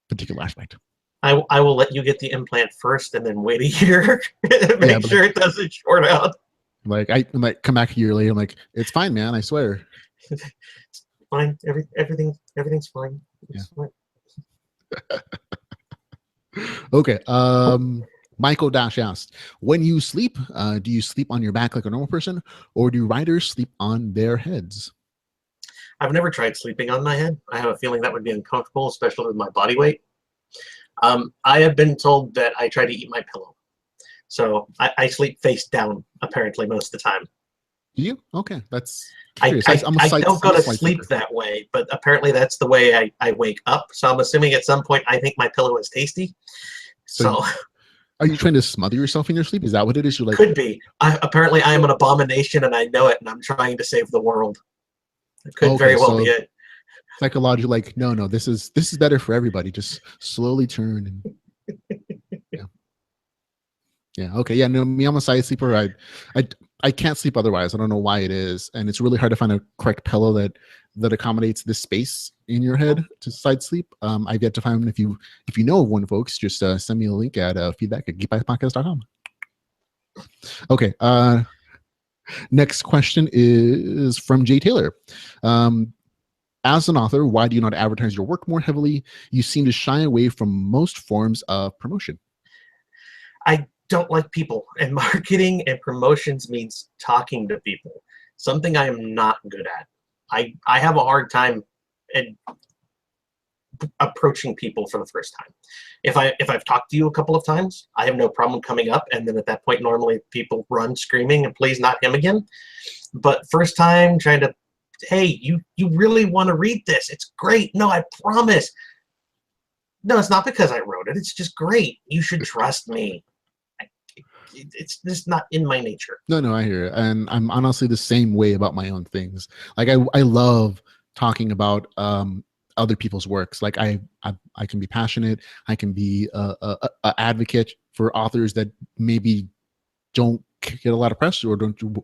particular aspect. I will let you get the implant first and then wait a year. Make sure it doesn't short out. Like I might come back a year later. I'm like, it's fine, man. I swear. It's fine. Everything's fine. Yeah. It's fine. Okay. Michael Dash asked, when you sleep, do you sleep on your back like a normal person, or do riders sleep on their heads? I've never tried sleeping on my head. I have a feeling that would be uncomfortable, especially with my body weight. I have been told that I try to eat my pillow. So I sleep face down, apparently, most of the time. Do you? Okay. That's I, curious. I, I'm a I slight, don't I'm go a to slight sleep sleeper. that way, but apparently that's the way I wake up. So I'm assuming at some point I think my pillow is tasty. So So are you trying to smother yourself in your sleep? Is that what it is? You're like, could be. Apparently I am an abomination and I know it, and I'm trying to save the world. It could okay, very well be so it. psychologically, like, no, this is better for everybody. Just slowly turn and yeah. Yeah. Okay. Yeah. No, me, I'm a side sleeper. I, I can't sleep otherwise. I don't know why it is, and it's really hard to find a correct pillow that accommodates this space in your head to side sleep. I've yet to find one. If you know of one, folks, just send me a link at feedback@geekbikepodcast.com. Okay. Next question is from Jay Taylor. As an author, why do you not advertise your work more heavily? You seem to shy away from most forms of promotion. I don't like people, and marketing and promotions means talking to people, something I am not good at. I have a hard time approaching people for the first time. If I've talked to you a couple of times, I have no problem coming up, and then at that point normally people run screaming and please not him again. But first time trying to, hey, you really want to read this? It's great. No, I promise. No, it's not because I wrote it. It's just great. You should trust me. It's just not in my nature. No, I hear it. And I'm honestly the same way about my own things. Like I love talking about other people's works. Like I can be passionate. I can be a advocate for authors that maybe don't get a lot of press or don't do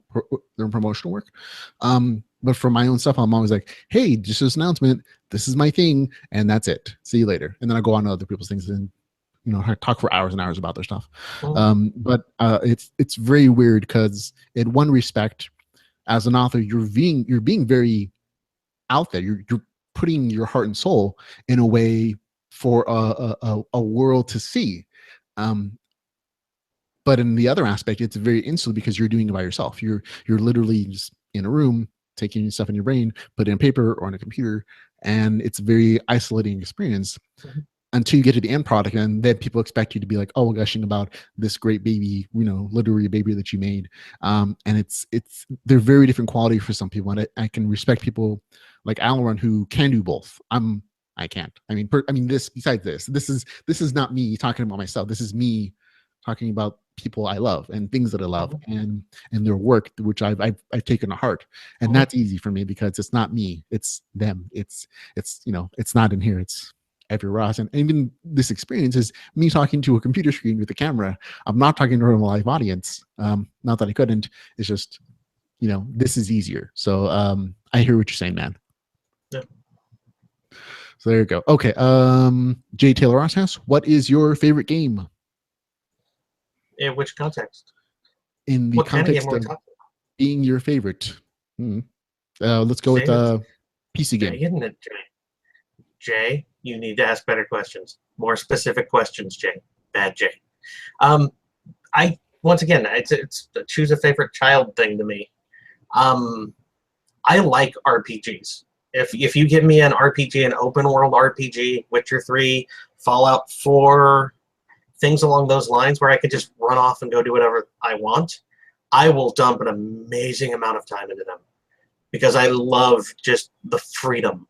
their promotional work. But for my own stuff, I'm always like, hey, just this announcement. This is my thing, and that's it. See you later. And then I go on to other people's things and talk for hours and hours about their stuff. But it's very weird because in one respect, as an author, you're being very out there. You're putting your heart and soul in a way for a world to see. But in the other aspect, it's very insular because you're doing it by yourself. You're literally just in a room, taking stuff in your brain, put it in paper or on a computer, and it's a very isolating experience until you get to the end product, and then people expect you to be like, oh, gushing about this great baby, literary baby that you made. And it's they're very different quality for some people, and I can respect people like Alan who can do both. I can't. I mean, this besides this is not me talking about myself. This is me talking about people I love and things that I love and their work, which I've taken to heart. And that's easy for me because it's not me, it's them. It's it's not in here. It's everywhere else. And even this experience is me talking to a computer screen with a camera. I'm not talking to a live audience. Not that I couldn't. It's just, this is easier. So I hear what you're saying, man. Yeah. So there you go. Okay. Jay Taylor Ross asks, what is your favorite game? In which context? In the what context kind of being your favorite. Let's go with PC game. Isn't it, Jay? Jay, you need to ask better questions, more specific questions, Jay. Bad Jay. I once again, it's a choose a favorite child thing to me. I like RPGs. If you give me an RPG, an open world RPG, Witcher 3, Fallout 4, things along those lines where I could just run off and go do whatever I want, I will dump an amazing amount of time into them because I love just the freedom.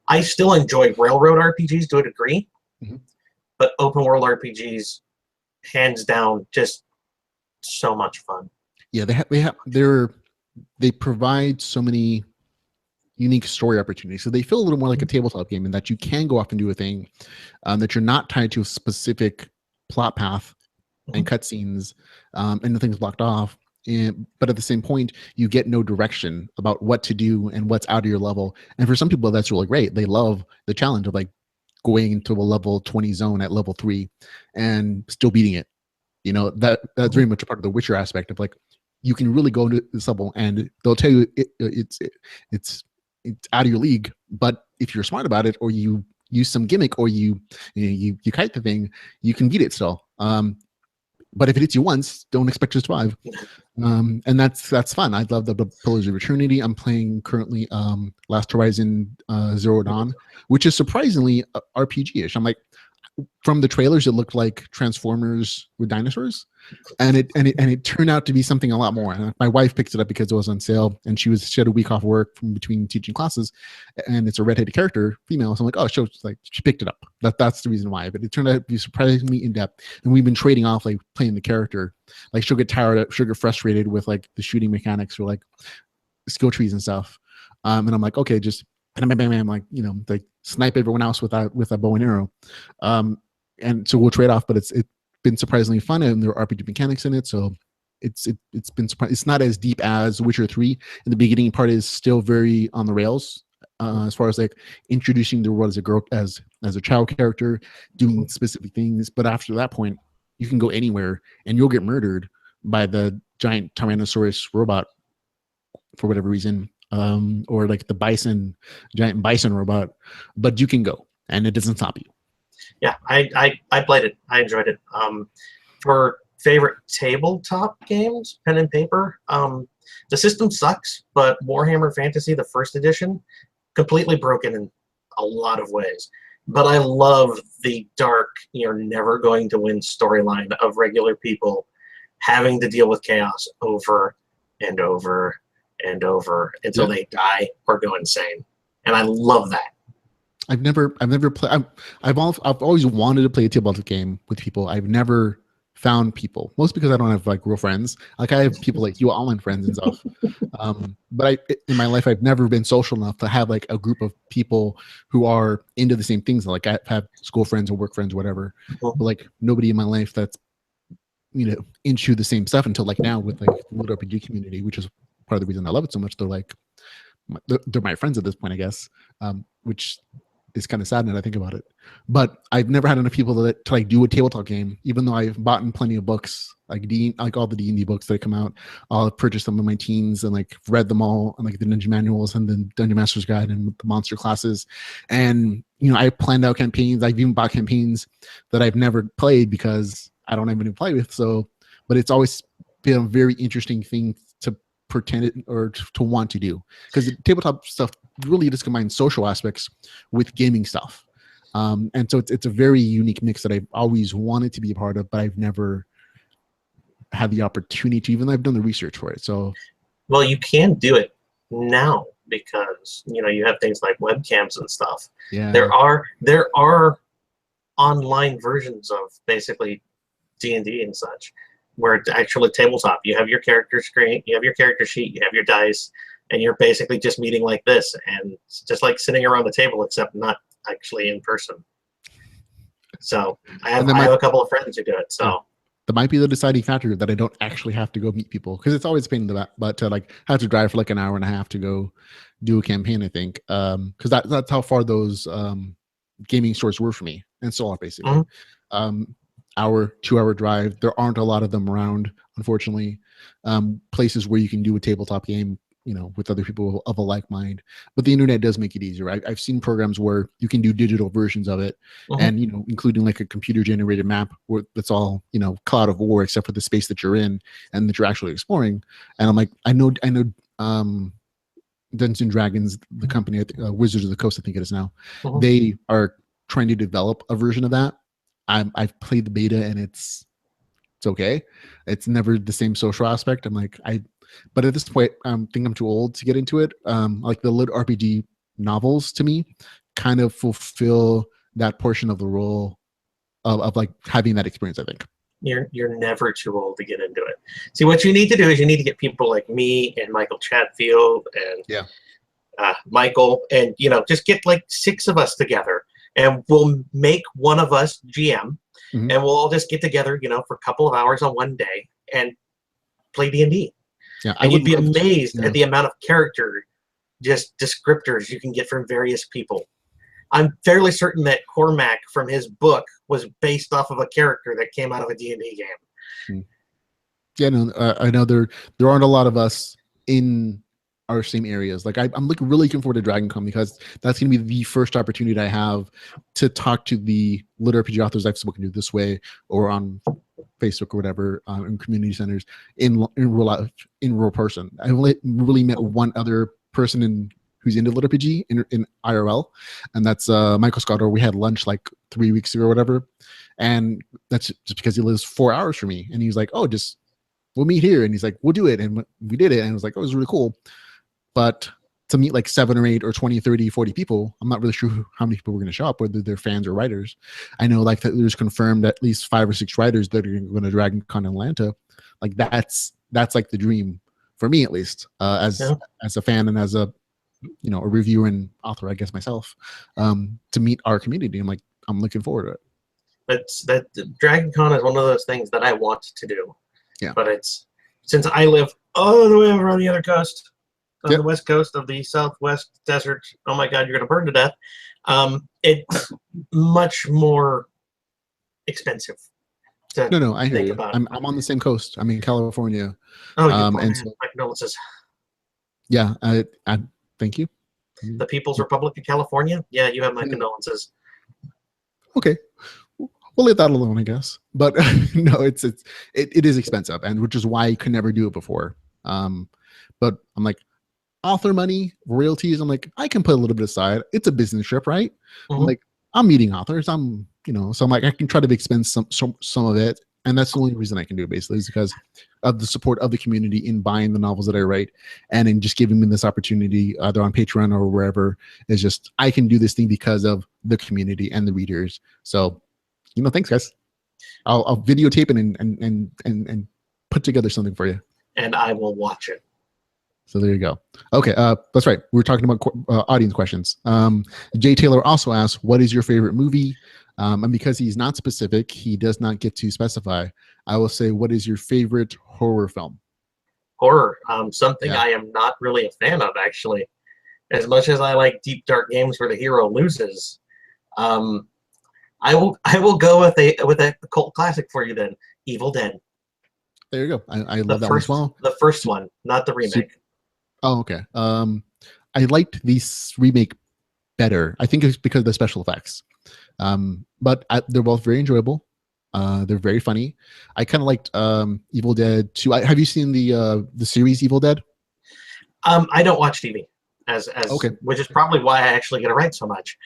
I still enjoy railroad RPGs to a degree, but open world RPGs, hands down, just so much fun. Yeah, they provide so many unique story opportunities. So they feel a little more like a tabletop game in that you can go off and do a thing, that you're not tied to a specific plot path and cutscenes, and nothing's blocked off. But at the same point, you get no direction about what to do and what's out of your level. And for some people, that's really great. They love the challenge of like going into a level 20 zone at level 3 and still beating it. That's very much a part of the Witcher aspect of like, you can really go into this level, and they'll tell you it's out of your league. But if you're smart about it, or you use some gimmick, or you kite the thing, you can beat it still. But if it hits you once, don't expect to survive. And that's fun. I love the Pillars of Eternity. I'm playing currently Last Horizon Zero Dawn, which is surprisingly RPG-ish. I'm like, from the trailers, it looked like Transformers with dinosaurs, and it turned out to be something a lot more. And my wife picked it up because it was on sale, and she had a week off work from between teaching classes, and it's a redheaded character, female. So I'm like, oh, she picked it up. That's the reason why. But it turned out to be surprisingly in depth, and we've been trading off like playing the character. Like she'll get tired, she'll get frustrated with like the shooting mechanics or like skill trees and stuff, and I'm like, okay, just bam, bam, bam, bam, like like snipe everyone else with a bow and arrow, and so we'll trade off. But it's been surprisingly fun, and there are RPG mechanics in it, so it's been it's not as deep as Witcher 3. And the beginning part is still very on the rails, as far as like introducing the world as a girl, as a child character, doing specific things. But after that point, you can go anywhere, and you'll get murdered by the giant Tyrannosaurus robot for whatever reason, or like the giant bison robot, but you can go, and it doesn't stop you. Yeah, I played it. I enjoyed it. For favorite tabletop games, pen and paper, the system sucks, but Warhammer Fantasy, the first edition, completely broken in a lot of ways. But I love the dark, you're never going to win storyline of regular people having to deal with chaos over and over and over until they die or go insane. And I love that. I've never played. I've always wanted to play a tabletop game with people. I've never found people, mostly because I don't have like real friends. Like I have people like you, online friends and stuff. But in my life, I've never been social enough to have like a group of people who are into the same things. Like I have school friends or work friends, whatever. But like nobody in my life that's into the same stuff until like now with like the LitRPG community, which is part of the reason I love it so much. They're my friends at this point, I guess, which is kind of sad now that I think about it. But I've never had enough people to like do a tabletop game, even though I've bought plenty of books, like all the D&D books that come out. I'll purchase them in my teens and like read them all, and like the Ninja Manuals and the Dungeon Master's Guide and the monster classes. And I planned out campaigns. I've even bought campaigns that I've never played because I don't have anyone to play with. So, but it's always been a very interesting thing to pretend it or to want to do, because the tabletop stuff really just combines social aspects with gaming stuff, and so it's a very unique mix that I've always wanted to be a part of, but I've never had the opportunity to, even though I've done the research for it. So, well, you can do it now because you have things like webcams and stuff. Yeah, there are online versions of basically D&D and such, where it's actually tabletop. You have your character screen, you have your character sheet, you have your dice, and you're basically just meeting like this, and it's just like sitting around the table, except not actually in person. So I have a couple of friends who do it. So that might be the deciding factor, that I don't actually have to go meet people, because it's always a pain in the butt to like have to drive for like an hour and a half to go do a campaign, I think, because that's how far those gaming stores were for me, and still are basically. Hour, 2-hour drive. There aren't a lot of them around, unfortunately. Places where you can do a tabletop game, with other people of a like mind. But the internet does make it easier. I've seen programs where you can do digital versions of it, and including like a computer generated map where that's all cloud of war except for the space that you're in and that you're actually exploring. And I'm like, I know. Dungeons and Dragons, the company, Wizards of the Coast, I think it is now. They are trying to develop a version of that. I've played the beta, and it's okay. It's never the same social aspect. I'm like, but at this point, I think I'm too old to get into it. Like the LitRPG novels, to me, kind of fulfill that portion of the role of like having that experience, I think. You're never too old to get into it. See, what you need to do is you need to get people like me and Michael Chatfield and Michael, and just get like 6 of us together, and we'll make one of us GM, and we'll all just get together, for a couple of hours on one day and play D&D. Yeah, and you'd be amazed at the amount of character, just descriptors you can get from various people. I'm fairly certain that Cormac from his book was based off of a character that came out of a D&D game. Yeah, no, I know there aren't a lot of us in our same areas. Like I'm really looking forward to DragonCon because that's going to be the first opportunity I have to talk to the LitRPG authors I've spoken to this way or on Facebook or whatever in community centers in real life, in real person. I only really met one other person who's into LitRPG in IRL, and that's Michael Scott. Or we had lunch like 3 weeks ago or whatever, and that's just because he lives 4 hours from me, and he's like, "Oh, just we'll meet here," and he's like, "We'll do it," and we did it, and it was like, "Oh, it was really cool." But to meet like 7 or 8 or 20, 30, 40 people, I'm not really sure how many people were going to show up, whether they're fans or writers. I know like that there's confirmed at least 5 or 6 writers that are going to DragonCon Atlanta. Like that's like the dream for me, at least, as a fan and as a a reviewer and author, I guess myself, to meet our community. I'm looking forward to it. That DragonCon is one of those things that I want to do. Yeah. But it's since I live all the way over on the other coast, on Yep. the west coast of the Southwest desert. Oh my God, you're gonna burn to death. It's much more expensive. No, I hear you. About. I'm on the same coast. I'm in California. Oh, you poor and man. so, My condolences. yeah, I thank you. The People's Republic of California. Yeah, you have my condolences. Okay, we'll leave that alone, I guess. But no, it is expensive, and which is why I could never do it before. But I'm like, author money, royalties. I'm like, I can put a little bit aside. It's a business trip, right? Mm-hmm. I'm like, I'm meeting authors. So I'm like, I can try to expense some of it. And that's the only reason I can do it, basically, is because of the support of the community in buying the novels that I write and in just giving me this opportunity, either on Patreon or wherever. Is just I can do this thing because of the community and the readers. So, thanks, guys. I'll videotape it and put together something for you. And I will watch it. So there you go. Okay, that's right. We were talking about audience questions. Jay Taylor also asked, "What is your favorite movie?" And because he's not specific, he does not get to specify. I will say, "What is your favorite horror film?" Horror, something I am not really a fan of, actually. As much as I like deep dark games where the hero loses, I will go with a cult classic for you then. Evil Dead. There you go. I love that one as well. The first one, not the remake. Oh, okay. I liked this remake better. I think it's because of the special effects. But they're both very enjoyable. They're very funny. I kind of liked Evil Dead 2. Have you seen the series Evil Dead? I don't watch TV, okay. Which is probably why I actually get to write so much.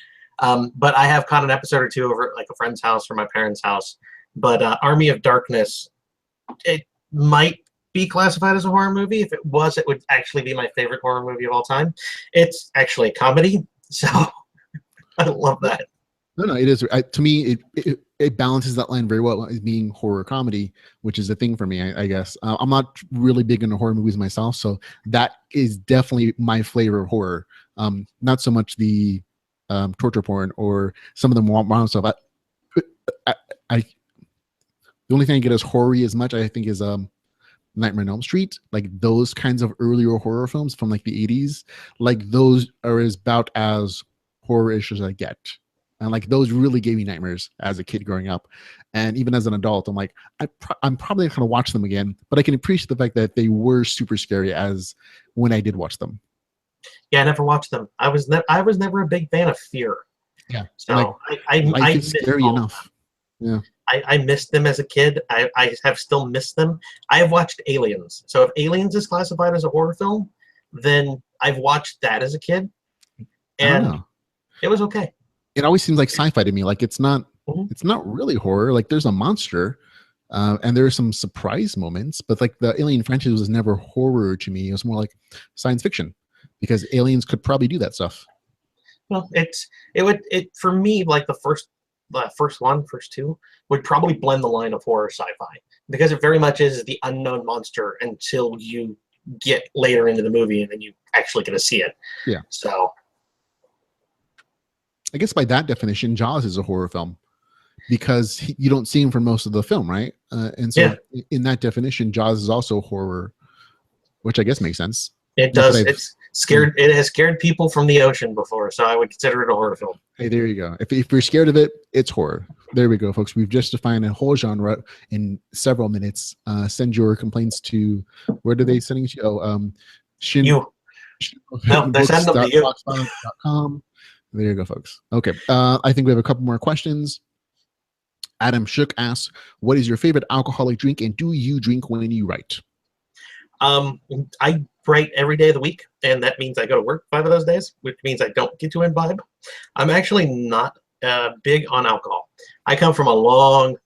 But I have caught an episode or two over at like a friend's house or my parents' house. But Army of Darkness, it might be classified as a horror movie. If it was, it would actually be my favorite horror movie of all time. It's actually a comedy, so I love that. No, it is. To me, it balances that line very well as being horror comedy, which is a thing for me, I guess. I'm not really big into horror movies myself, so that is definitely my flavor of horror. Not so much the torture porn or some of the more modern stuff. The only thing I get as horror-y as much, I think, is Nightmare on Elm Street, like those kinds of earlier horror films from like the 80s. Like those are about as horror-ish as I get. And like those really gave me nightmares as a kid growing up. And even as an adult, I'm like, I'm probably not going to watch them again, but I can appreciate the fact that they were super scary as when I did watch them. Yeah, I never watched them. I was never a big fan of fear. Yeah. So life is scary enough. Yeah. I missed them as a kid. I have still missed them. I have watched Aliens. So if Aliens is classified as a horror film, then I've watched that as a kid. And it was okay. It always seems like sci-fi to me. Like it's not really horror. Like there's a monster and there are some surprise moments, but like the Alien franchise was never horror to me. It was more like science fiction because aliens could probably do that stuff. Well, it for me, like the first two would probably blend the line of horror sci-fi because it very much is the unknown monster until you get later into the movie and then you actually get to see it. Yeah. So I guess by that definition, Jaws is a horror film because you don't see him for most of the film, right? And so in that definition, Jaws is also horror, which I guess makes sense. It does. Scared. It has scared people from the ocean before, so I would consider it a horror film. Hey, there you go. If you're scared of it, it's horror. There we go, folks. We've just defined a whole genre in several minutes. Send your complaints to, where do they send you to? Oh, You. No, they send them to you. Books.blogspot.com. There you go, folks. Okay. I think we have a couple more questions. Adam Shook asks, what is your favorite alcoholic drink, and do you drink when you write? I write every day of the week, and that means I go to work 5 of those days, which means I don't get to imbibe. I'm actually not big on alcohol. I come from a long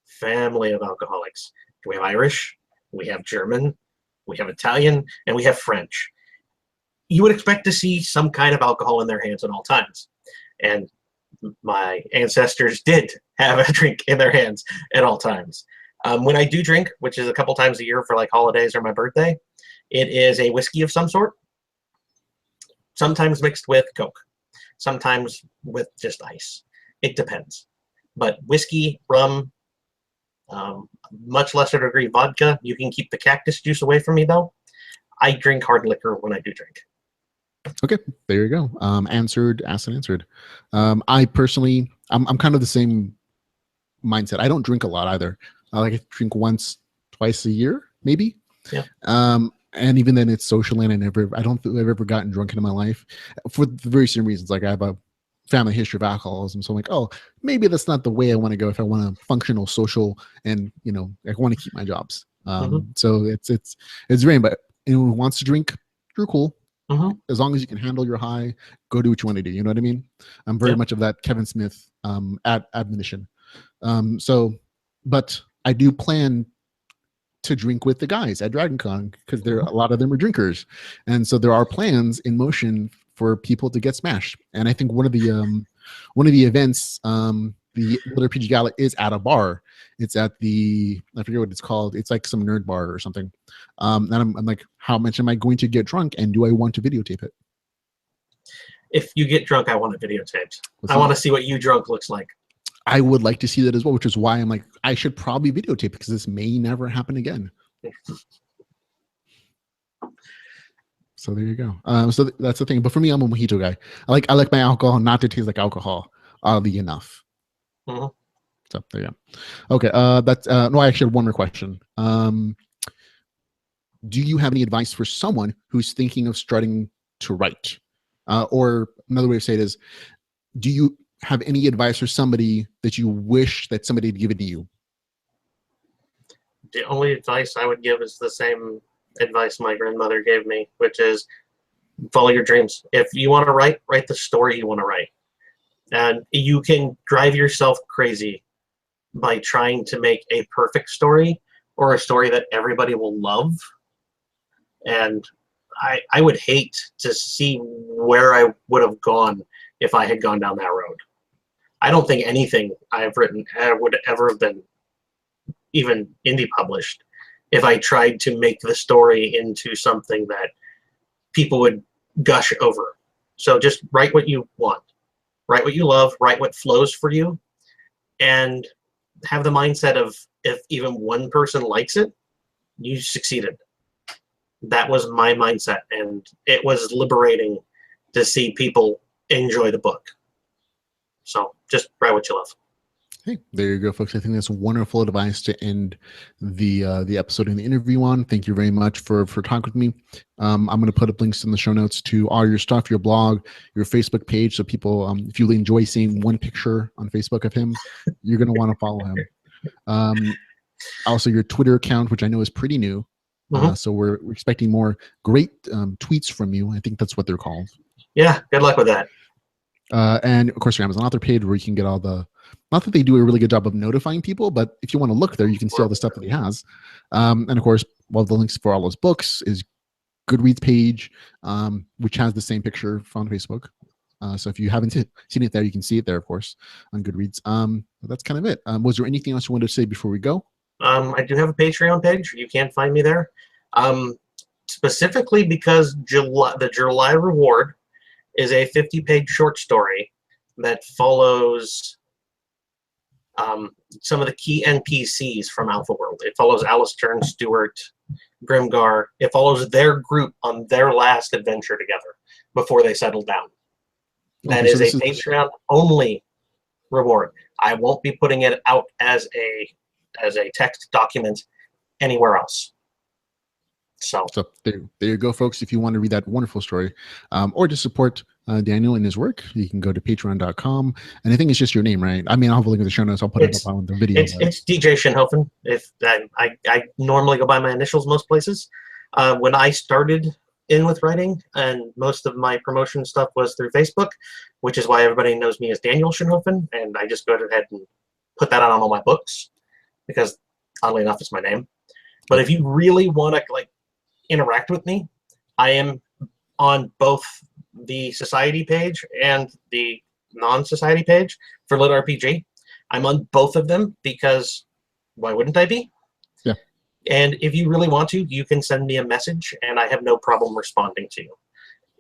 family of alcoholics. We have Irish, we have German, we have Italian, and we have French. You would expect to see some kind of alcohol in their hands at all times. And my ancestors did have a drink in their hands at all times. When I do drink, which is a couple times a year for like holidays or my birthday, it is a whiskey of some sort, sometimes mixed with Coke, sometimes with just ice. It depends. But whiskey, rum, much lesser degree vodka. You can keep the cactus juice away from me, though. I drink hard liquor when I do drink. Okay, there you go. Answered, asked and answered. I personally, I'm kind of the same mindset. I don't drink a lot either. I like to drink once, twice a year, maybe. Yeah. And even then, it's social, and I don't think I've ever gotten drunk in my life for the very same reasons. Like I have a family history of alcoholism, so I'm like, oh, maybe that's not the way I want to go if I want a functional social, and I want to keep my jobs. So it's very, but anyone who wants to drink, you're cool. As long as you can handle your high, go do what you want to do. You know what I mean? I'm very much of that Kevin Smith admonition. But I do plan to drink with the guys at DragonCon because a lot of them are drinkers, and so there are plans in motion for people to get smashed. And I think one of the events, the LitRPG Gala, is at a bar. It's at I forget what it's called. It's like some nerd bar or something. And I'm like, how much am I going to get drunk, and do I want to videotape it? If you get drunk, I want it videotaped. I want to see what you drunk looks like. I would like to see that as well, which is why I'm like, I should probably videotape it because this may never happen again. So there you go. So that's the thing. But for me, I'm a mojito guy. I like my alcohol not to taste like alcohol, oddly enough. So there you go. Okay. That's no. I actually have one more question. Do you have any advice for someone who's thinking of starting to write? Or another way to say it is, do you have any advice for somebody that you wish that somebody had given to you? The only advice I would give is the same advice my grandmother gave me, which is follow your dreams. If you want to write the story you want to write. And you can drive yourself crazy by trying to make a perfect story or a story that everybody will love. And I would hate to see where I would have gone if I had gone down that road. I don't think anything I've written would ever have been even indie published if I tried to make the story into something that people would gush over. So just write what you want, write what you love, write what flows for you, and have the mindset of if even one person likes it, you succeeded. That was my mindset, and it was liberating to see people enjoy the book. So just write what you love. Hey, there you go, folks. I think that's wonderful advice to end the episode and the interview on. Thank you very much for talking with me. I'm going to put up links in the show notes to all your stuff, your blog, your Facebook page. So people, if you enjoy seeing one picture on Facebook of him, you're going to want to follow him. Also, your Twitter account, which I know is pretty new. So we're expecting more great tweets from you. I think that's what they're called. Yeah, good luck with that. And of course, your Amazon author page where you can get all the, not that they do a really good job of notifying people, but if you want to look there, you can see all the stuff that he has. And of course, well, the links for all those books is Goodreads page, which has the same picture from Facebook. So if you haven't seen it there, you can see it there, of course, on Goodreads. That's kind of it. Was there anything else you wanted to say before we go? I do have a Patreon page. You can find me there. Specifically because the July reward is a 50-page short story that follows some of the key NPCs from Alpha World. It follows Alistair and Stewart, Grimgar. It follows their group on their last adventure together before they settle down. That Okay, so is a this is Patreon only reward. I won't be putting it out as a text document anywhere else. So there you go, folks. If you want to read that wonderful story, or to support Daniel in his work, you can go to patreon.com. And I think it's just your name, right? I mean, I'll have a link in the show notes. I'll put it up on the video. It's DJ Schinhofen. If I normally go by my initials most places. When I started in with writing, and most of my promotion stuff was through Facebook, which is why everybody knows me as Daniel Schinhofen, and I just go ahead and put that on all my books because oddly enough, it's my name. But if you really want to like interact with me, I am on both the society page and the non-society page for LitRPG. I'm on both of them because why wouldn't I be? Yeah. And if you really want to, you can send me a message and I have no problem responding to you.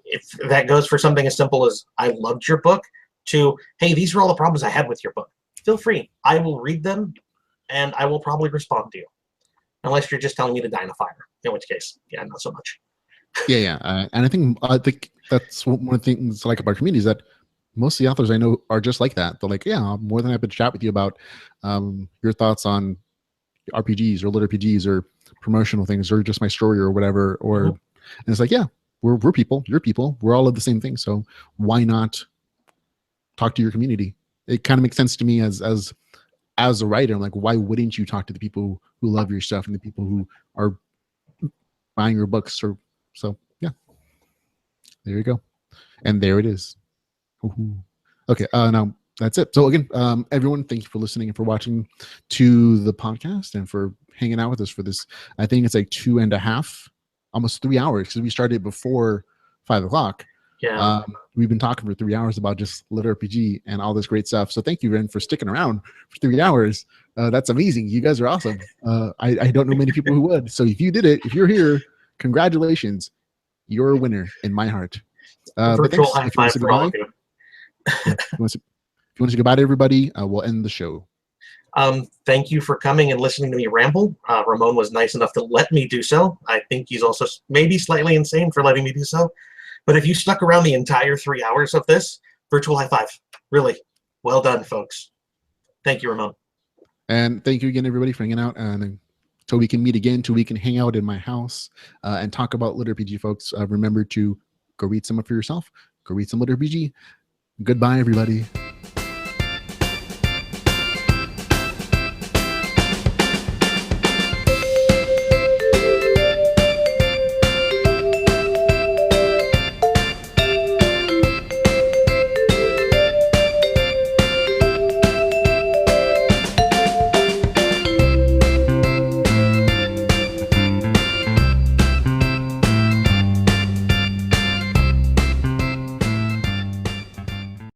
If that goes for something as simple as I loved your book to, hey, these are all the problems I had with your book. Feel free. I will read them and I will probably respond to you. Unless you're just telling me to die in a fire, in which case, yeah, not so much. Yeah. And I think that's one of the things I like about our community is that most of the authors I know are just like that. They're like, yeah, I'm more than happy to chat with you about your thoughts on RPGs or LitRPGs or promotional things or just my story or whatever. Or and it's like, yeah, we're people, you're people, we're all of the same thing. So why not talk to your community? It kind of makes sense to me as a writer. I'm like, why wouldn't you talk to the people who love your stuff and the people who are buying your books? Or so yeah, there you go. And there it is. Ooh. Okay, now that's it. So again, everyone, thank you for listening and for watching to the podcast and for hanging out with us for this. I think it's like 2.5, almost 3 hours because we started before 5 o'clock. Yeah. We've been talking for 3 hours about just LitRPG and all this great stuff. So thank you, Ren, for sticking around for 3 hours. That's amazing. You guys are awesome. I don't know many people who would. So if you did it, if you're here, congratulations. You're a winner in my heart. But Virtual thanks. high If you want five to say for all goodbye, of you. if you want to say goodbye to everybody, we'll end the show. Thank you for coming and listening to me ramble. Ramon was nice enough to let me do so. I think he's also maybe slightly insane for letting me do so. But if you stuck around the entire 3 hours of this, virtual high five. Really, well done, folks. Thank you, Ramon. And thank you again, everybody, for hanging out. And until we can meet again, till we can hang out in my house and talk about LitRPG, folks, remember to go read some for yourself. Go read some LitRPG. Goodbye, everybody.